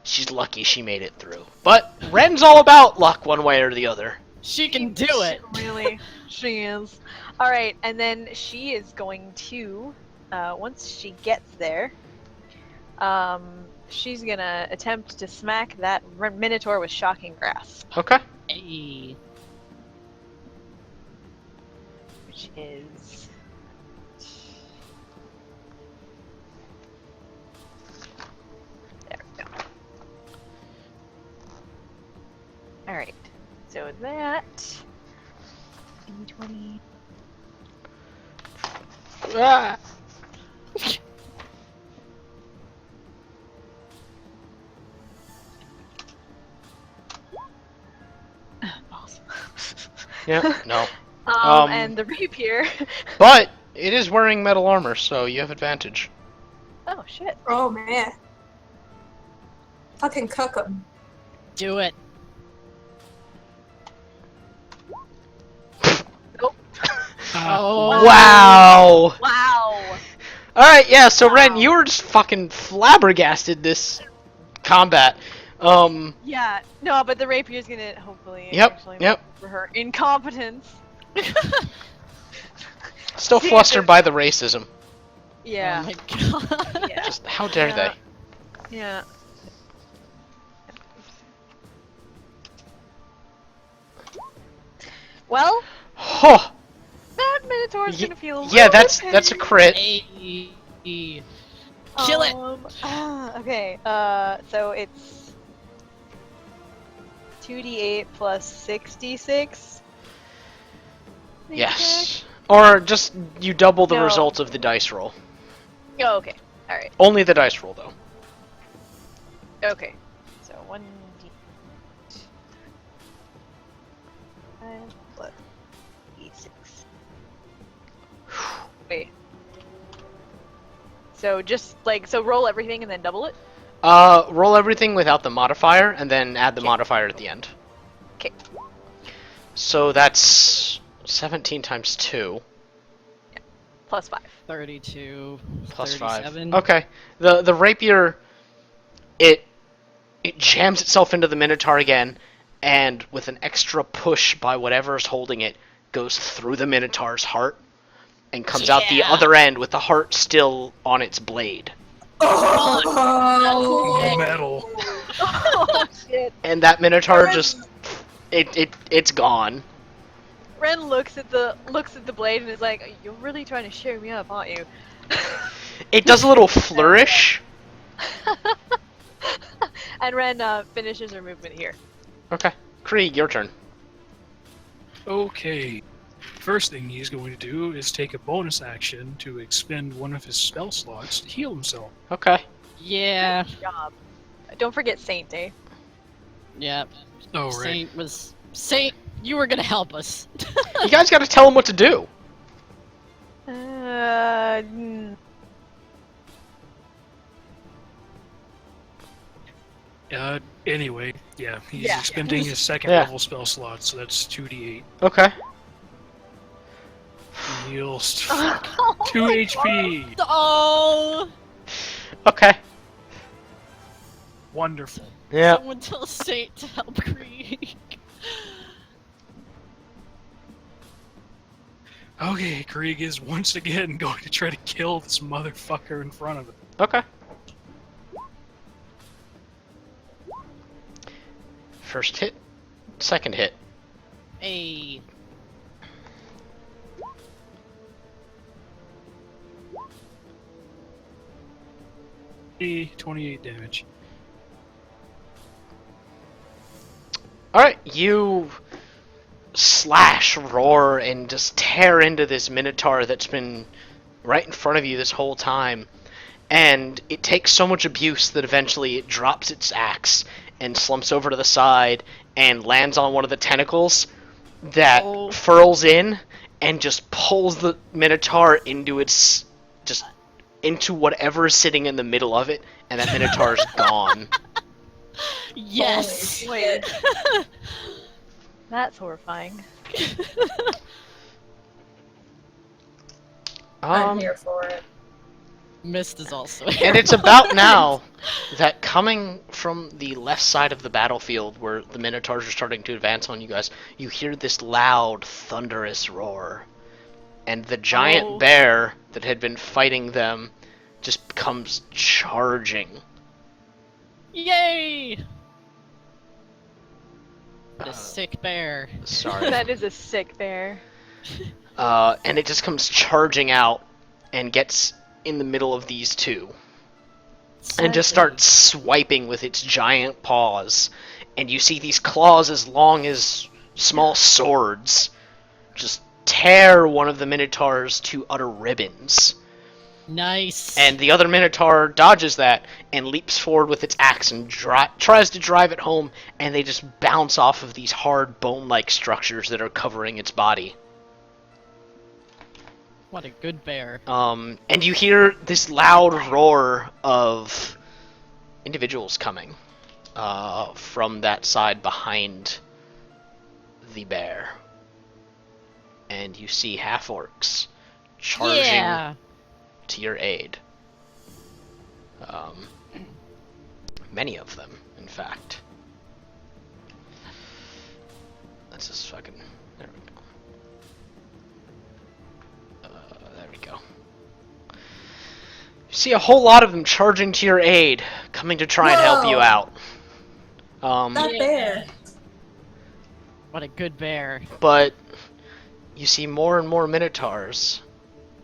Speaker 2: she's lucky she made it through. But Ren's all about luck, one way or the other.
Speaker 4: She can do it.
Speaker 3: Really, she is. All right, and then she is going to, once she gets there, she's gonna attempt to smack that Minotaur with shocking grasp,
Speaker 2: Okay.
Speaker 4: Hey.
Speaker 3: which is. There we go. All right, so that. D20.
Speaker 2: Ah.
Speaker 3: Awesome.
Speaker 2: Yeah. No.
Speaker 3: And the rapier.
Speaker 2: But It is wearing metal armor, so you have advantage.
Speaker 3: Oh shit.
Speaker 1: Oh man. Fucking cook him.
Speaker 4: Do it. Oh.
Speaker 2: Wow!
Speaker 3: Wow.
Speaker 2: Alright, yeah, so Ren,
Speaker 3: Wow.
Speaker 2: you were just fucking flabbergasted this combat.
Speaker 3: Yeah. No, but the rapier's gonna hopefully
Speaker 2: Yep,
Speaker 3: actually
Speaker 2: yep.
Speaker 3: make up for her incompetence.
Speaker 2: Still
Speaker 3: See,
Speaker 2: flustered by the racism.
Speaker 3: Yeah.
Speaker 4: Oh my god.
Speaker 3: Yeah.
Speaker 2: Just, how dare
Speaker 3: Yeah. Yeah. Well,
Speaker 2: they? Huh!
Speaker 3: that Minotaur's
Speaker 2: Ye-
Speaker 3: gonna feel a
Speaker 2: Yeah,
Speaker 3: little
Speaker 2: that's
Speaker 3: bit
Speaker 2: a crit.
Speaker 4: Hey. Kill it.
Speaker 3: Okay, so it's 2d8 plus 66.
Speaker 2: Yes. Or just, you double the
Speaker 3: No.
Speaker 2: results of the dice roll.
Speaker 3: Oh, okay. Alright.
Speaker 2: Only the dice roll, though.
Speaker 3: Okay. So 1d5 plus d6. Wait. So just like, so roll everything and then double it?
Speaker 2: Roll everything without the modifier, and then add the
Speaker 3: Okay.
Speaker 2: modifier at the end.
Speaker 3: Okay.
Speaker 2: So that's 17 times 2.
Speaker 3: Plus 5.
Speaker 4: 32.
Speaker 2: Plus
Speaker 4: 37.
Speaker 2: 5. Okay. The rapier, it jams itself into the Minotaur again, and with an extra push by whatever's holding it, goes through the Minotaur's heart, and comes out the
Speaker 4: Yeah.
Speaker 2: other end with the heart still on its blade.
Speaker 1: Oh,
Speaker 5: Metal.
Speaker 3: Oh shit.
Speaker 2: And that Minotaur just, it's gone.
Speaker 3: Ren looks at the blade and is like, "You're really trying to show me up, aren't you?"
Speaker 2: It does a little flourish.
Speaker 3: And Ren finishes her movement here.
Speaker 2: Okay. Krieg, your turn.
Speaker 5: Okay. First thing he's going to do is take a bonus action to expend one of his spell slots to heal himself.
Speaker 2: Okay.
Speaker 4: Yeah.
Speaker 3: Good job. Don't forget Saint Day.
Speaker 4: Yep.
Speaker 5: Oh, right.
Speaker 4: Saint, you were gonna help us.
Speaker 2: You guys gotta tell him what to do.
Speaker 5: Anyway, yeah, he's
Speaker 3: Yeah.
Speaker 5: expending his second
Speaker 2: Yeah.
Speaker 5: level spell slot, so that's 2d8.
Speaker 2: Okay.
Speaker 5: He heals
Speaker 3: Oh
Speaker 5: 2
Speaker 3: my
Speaker 5: HP.
Speaker 4: Oh.
Speaker 2: Okay.
Speaker 5: Wonderful.
Speaker 2: Yeah.
Speaker 4: Someone tell Saint to help Krieg.
Speaker 5: Okay, Krieg is once again going to try to kill this motherfucker in front of him.
Speaker 2: Okay. First hit. Second hit.
Speaker 4: Hey.
Speaker 5: 28 damage.
Speaker 2: Alright, you slash, roar, and just tear into this Minotaur that's been right in front of you this whole time. And it takes so much abuse that eventually it drops its axe and slumps over to the side and lands on one of the tentacles that
Speaker 4: Oh.
Speaker 2: furls in and just pulls the Minotaur into its, just into whatever is sitting in the middle of it, and that Minotaur's gone.
Speaker 4: Yes.
Speaker 1: Holy shit.
Speaker 3: That's horrifying.
Speaker 1: I'm here for it.
Speaker 4: Mist is also
Speaker 2: And it's about now that coming from the left side of the battlefield where the Minotaurs are starting to advance on you guys, you hear this loud, thunderous roar. And the giant
Speaker 4: Oh.
Speaker 2: bear that had been fighting them just comes charging.
Speaker 4: Yay! The
Speaker 2: Uh,
Speaker 4: sick bear.
Speaker 2: Sorry.
Speaker 3: That is a sick bear.
Speaker 2: And it just comes charging out and gets in the middle of these two. And just starts swiping with its giant paws. And you see these claws as long as small swords just tear one of the Minotaurs to utter ribbons.
Speaker 4: Nice.
Speaker 2: And the other Minotaur dodges that and leaps forward with its axe and tries to drive it home, and they just bounce off of these hard bone-like structures that are covering its body.
Speaker 4: What a good bear.
Speaker 2: And you hear this loud roar of individuals coming from that side behind the bear. And you see half-orcs charging
Speaker 4: Yeah.
Speaker 2: to your aid. Many of them, in fact. Let's just fucking... There we go. There we go. You see a whole lot of them charging to your aid, coming to try and help you
Speaker 1: Whoa.
Speaker 2: out.
Speaker 1: That bear.
Speaker 4: What a good bear.
Speaker 2: But you see more and more minotaurs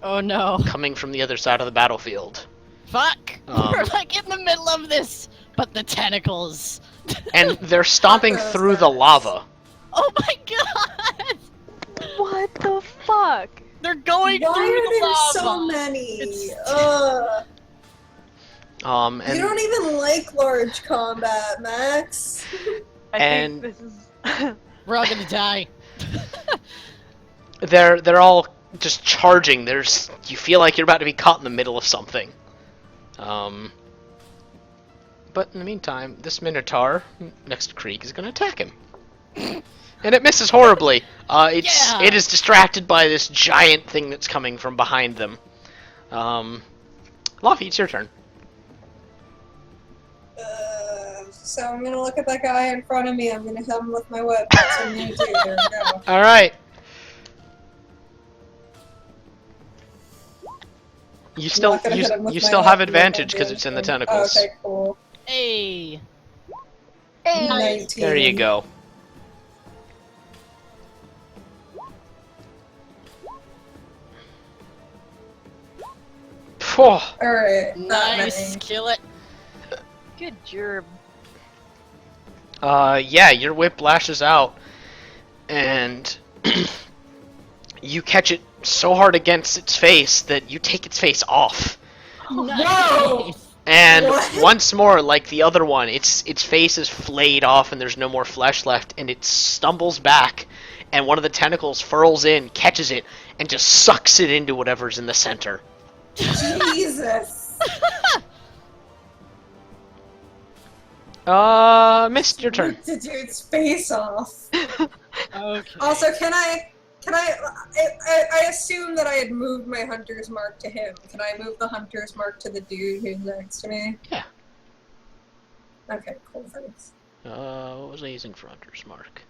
Speaker 4: Oh no.
Speaker 2: coming from the other side of the battlefield.
Speaker 4: Fuck! We're like in the middle of this! But the tentacles!
Speaker 2: And they're stomping
Speaker 1: Those
Speaker 2: through the
Speaker 1: guys.
Speaker 2: lava.
Speaker 4: Oh my god!
Speaker 3: What the fuck?
Speaker 4: They're going
Speaker 1: Why
Speaker 4: through
Speaker 1: are
Speaker 4: the
Speaker 1: there
Speaker 4: lava!
Speaker 1: so many?
Speaker 4: It's-
Speaker 1: Ugh.
Speaker 2: And
Speaker 1: You don't even like large combat, Max.
Speaker 3: I
Speaker 2: And-
Speaker 3: think this is.
Speaker 4: We're all gonna die.
Speaker 2: they're all just charging. You feel like you're about to be caught in the middle of something. But in the meantime, this minotaur next to Krieg is going to attack him. And it misses horribly.
Speaker 4: Yeah.
Speaker 2: It is distracted by this giant thing that's coming from behind them. Luffy, it's your turn.
Speaker 1: So I'm gonna look at that guy in front of me. I'm gonna hit him with my whip. That's what I'm gonna do. There we go.
Speaker 2: All right. You still
Speaker 1: not gonna hit him with
Speaker 2: you
Speaker 1: my
Speaker 2: still have
Speaker 1: whip,
Speaker 2: advantage
Speaker 1: I'm
Speaker 2: because
Speaker 1: gonna
Speaker 2: it's in the
Speaker 1: do anything.
Speaker 2: tentacles.
Speaker 1: Okay, cool.
Speaker 4: Hey!
Speaker 1: 19.
Speaker 2: There you go. Phew.
Speaker 1: Alright.
Speaker 4: Nice! Kill it!
Speaker 3: Good job.
Speaker 2: Yeah, your whip lashes out, and you catch it so hard against its face that you take its face off.
Speaker 1: Whoa!
Speaker 2: And
Speaker 1: What?
Speaker 2: once more, like the other one, its face is flayed off and there's no more flesh left, and it stumbles back, and one of the tentacles furls in, catches it, and just sucks it into whatever's in the center.
Speaker 1: Jesus.
Speaker 2: Missed your turn.
Speaker 1: Ripped the dude's face off.
Speaker 4: Okay.
Speaker 1: Also, I assume that I had moved my hunter's mark to him. Can I move the hunter's mark to the dude who's next to me?
Speaker 2: Yeah.
Speaker 1: Okay, cool, thanks.
Speaker 2: What was I using for Hunter's Mark?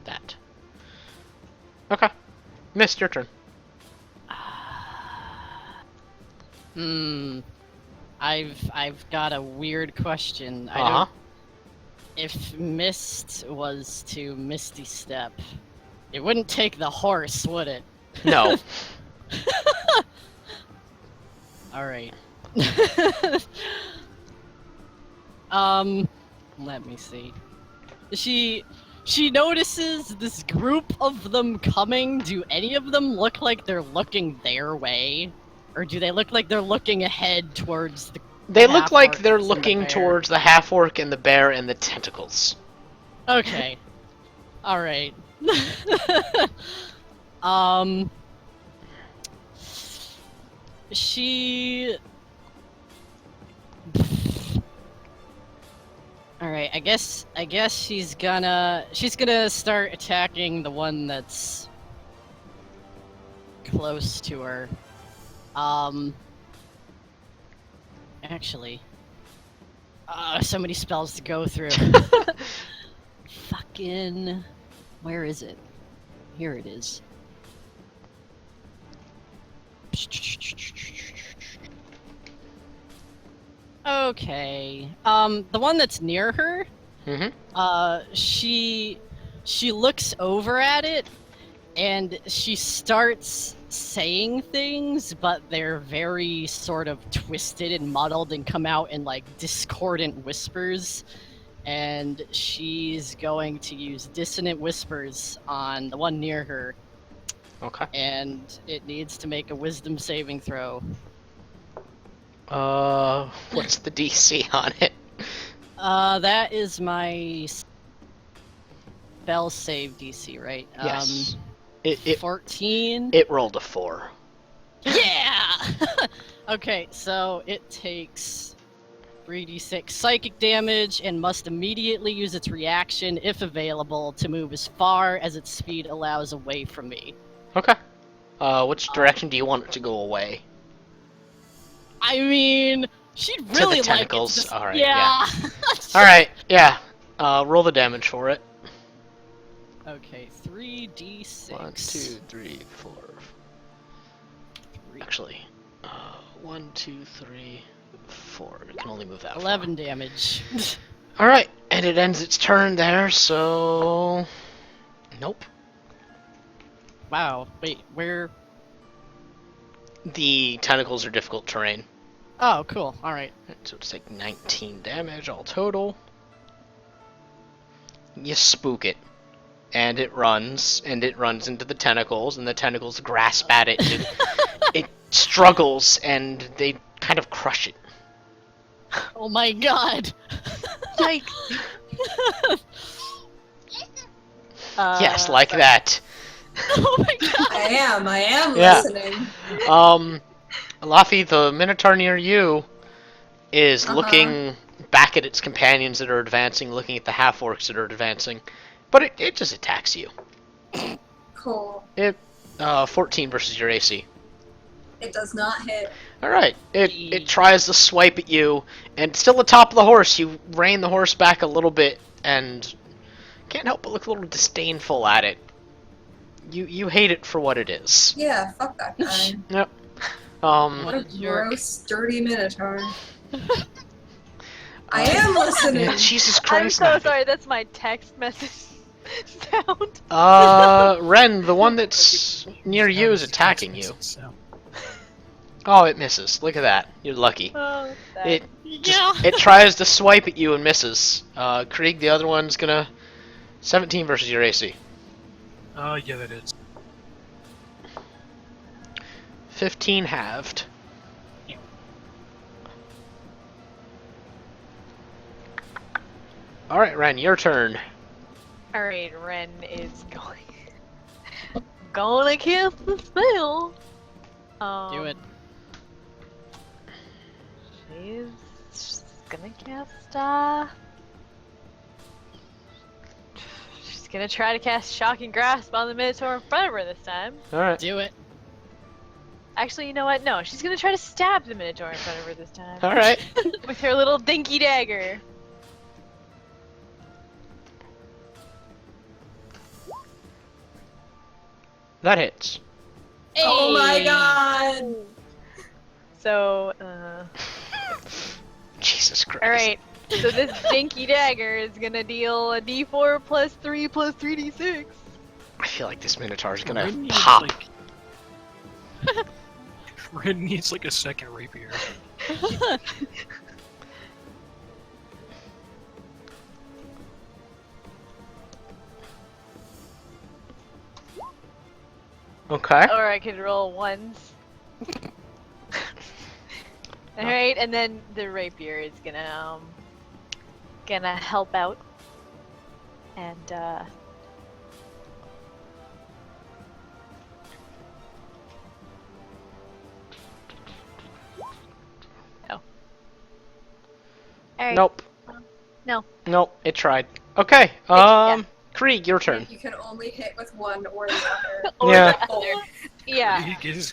Speaker 2: That. Okay. Missed your turn.
Speaker 4: I've got a weird question. I
Speaker 2: Uh-huh.
Speaker 4: don't. If Mist was to Misty Step, it wouldn't take the horse, would it?
Speaker 2: No.
Speaker 4: Alright. Let me see. She notices this group of them coming. Do any of them look like they're looking their way? Or do they look like they're looking ahead towards the
Speaker 2: They look like
Speaker 4: half-orcs
Speaker 2: they're
Speaker 4: and the
Speaker 2: looking
Speaker 4: bear?
Speaker 2: towards the half-orc and the bear and the tentacles.
Speaker 4: Okay. Alright. She... Alright, I guess she's gonna start attacking the one that's close to her. Actually, so many spells to go through. Fucking, where is it? Here it is. Okay. The one that's near her.
Speaker 2: Mm-hmm.
Speaker 4: She looks over at it, and she starts saying things, but they're very sort of twisted and muddled and come out in like discordant whispers. And she's going to use dissonant whispers on the one near her,
Speaker 2: Okay.
Speaker 4: and it needs to make a wisdom saving throw.
Speaker 2: What's the DC on it?
Speaker 4: That is my spell save DC, right?
Speaker 2: Yes. It
Speaker 4: 14.
Speaker 2: it rolled a 4.
Speaker 4: Yeah! Okay, so it takes 3d6 psychic damage and must immediately use its reaction, if available, to move as far as its speed allows away from me.
Speaker 2: Okay. Which direction do you want it to go away?
Speaker 4: I mean, she'd
Speaker 2: the
Speaker 4: really like it to
Speaker 2: tentacles.
Speaker 4: just...
Speaker 2: All right,
Speaker 4: yeah.
Speaker 2: Alright, yeah. Roll the damage for it.
Speaker 4: Okay, 3d6.
Speaker 2: 1, 2, 3, 4.
Speaker 4: Three.
Speaker 2: Actually, 1, 2, 3, 4. It can only move that
Speaker 4: 11 damage.
Speaker 2: far. Alright, and it ends its turn there, so... Nope.
Speaker 4: Wow, wait, where...
Speaker 2: The tentacles are difficult terrain.
Speaker 4: Oh, cool, alright.
Speaker 2: So it's like 19 damage all total. You spook it. And it runs into the tentacles, and the tentacles grasp at it, and it struggles, and they kind of crush it.
Speaker 4: Oh my god!
Speaker 2: Like, yes, like
Speaker 3: sorry.
Speaker 2: that.
Speaker 4: Oh my god!
Speaker 1: I am
Speaker 2: Yeah.
Speaker 1: listening.
Speaker 2: Laffy, the Minotaur near you is
Speaker 1: Uh-huh.
Speaker 2: looking back at its companions that are advancing, looking at the half-orcs that are advancing, but it just attacks you.
Speaker 1: Cool.
Speaker 2: 14 versus your AC.
Speaker 1: It does not hit.
Speaker 2: Alright, it tries to swipe at you, and still atop of the horse, you rein the horse back a little bit, and can't help but look a little disdainful at it. You hate it for what it is.
Speaker 1: Yeah, fuck that guy.
Speaker 2: Yep.
Speaker 1: What a
Speaker 4: jerk.
Speaker 1: gross, dirty minotaur. I am listening.
Speaker 2: Yeah, Jesus
Speaker 3: I'm
Speaker 2: Christ.
Speaker 3: so
Speaker 2: Navi.
Speaker 3: sorry, that's my text message sound.
Speaker 2: Ren, the one that's near you is attacking you.
Speaker 5: So,
Speaker 2: Oh, it misses. Look at that. You're lucky.
Speaker 3: Oh,
Speaker 2: It
Speaker 4: Yeah!
Speaker 2: it tries to swipe at you and misses. Krieg, the other one's gonna 17 versus your AC.
Speaker 5: yeah, that is.
Speaker 2: 15 halved. Alright, Ren, your turn.
Speaker 3: Alright, Ren is gonna cast the spell.
Speaker 4: Do it.
Speaker 3: She's gonna cast, she's gonna try to cast Shocking Grasp on the Minotaur in front of her this time.
Speaker 2: Alright.
Speaker 4: Do it.
Speaker 3: Actually, you know what? No, she's gonna try to stab the Minotaur in front of her this time.
Speaker 2: Alright.
Speaker 3: With her little dinky dagger.
Speaker 2: That hits.
Speaker 1: Oh my
Speaker 4: Hey!
Speaker 1: god!
Speaker 3: So,
Speaker 2: Jesus Christ.
Speaker 3: alright. So this dinky dagger is gonna deal a d4 plus 3 plus 3d6.
Speaker 2: I feel like this Minotaur is gonna
Speaker 5: Ren needs,
Speaker 2: pop.
Speaker 5: like- Ren needs like a second rapier.
Speaker 2: Okay.
Speaker 3: Or I could roll ones. Alright, and then the rapier is gonna help out. And no. Alright.
Speaker 2: Nope.
Speaker 3: No.
Speaker 2: Nope, it tried. Okay,
Speaker 3: yeah.
Speaker 2: Krieg, your turn.
Speaker 1: You can only hit with one or the other.
Speaker 3: Or
Speaker 2: Yeah.
Speaker 3: the other. Yeah.
Speaker 5: He is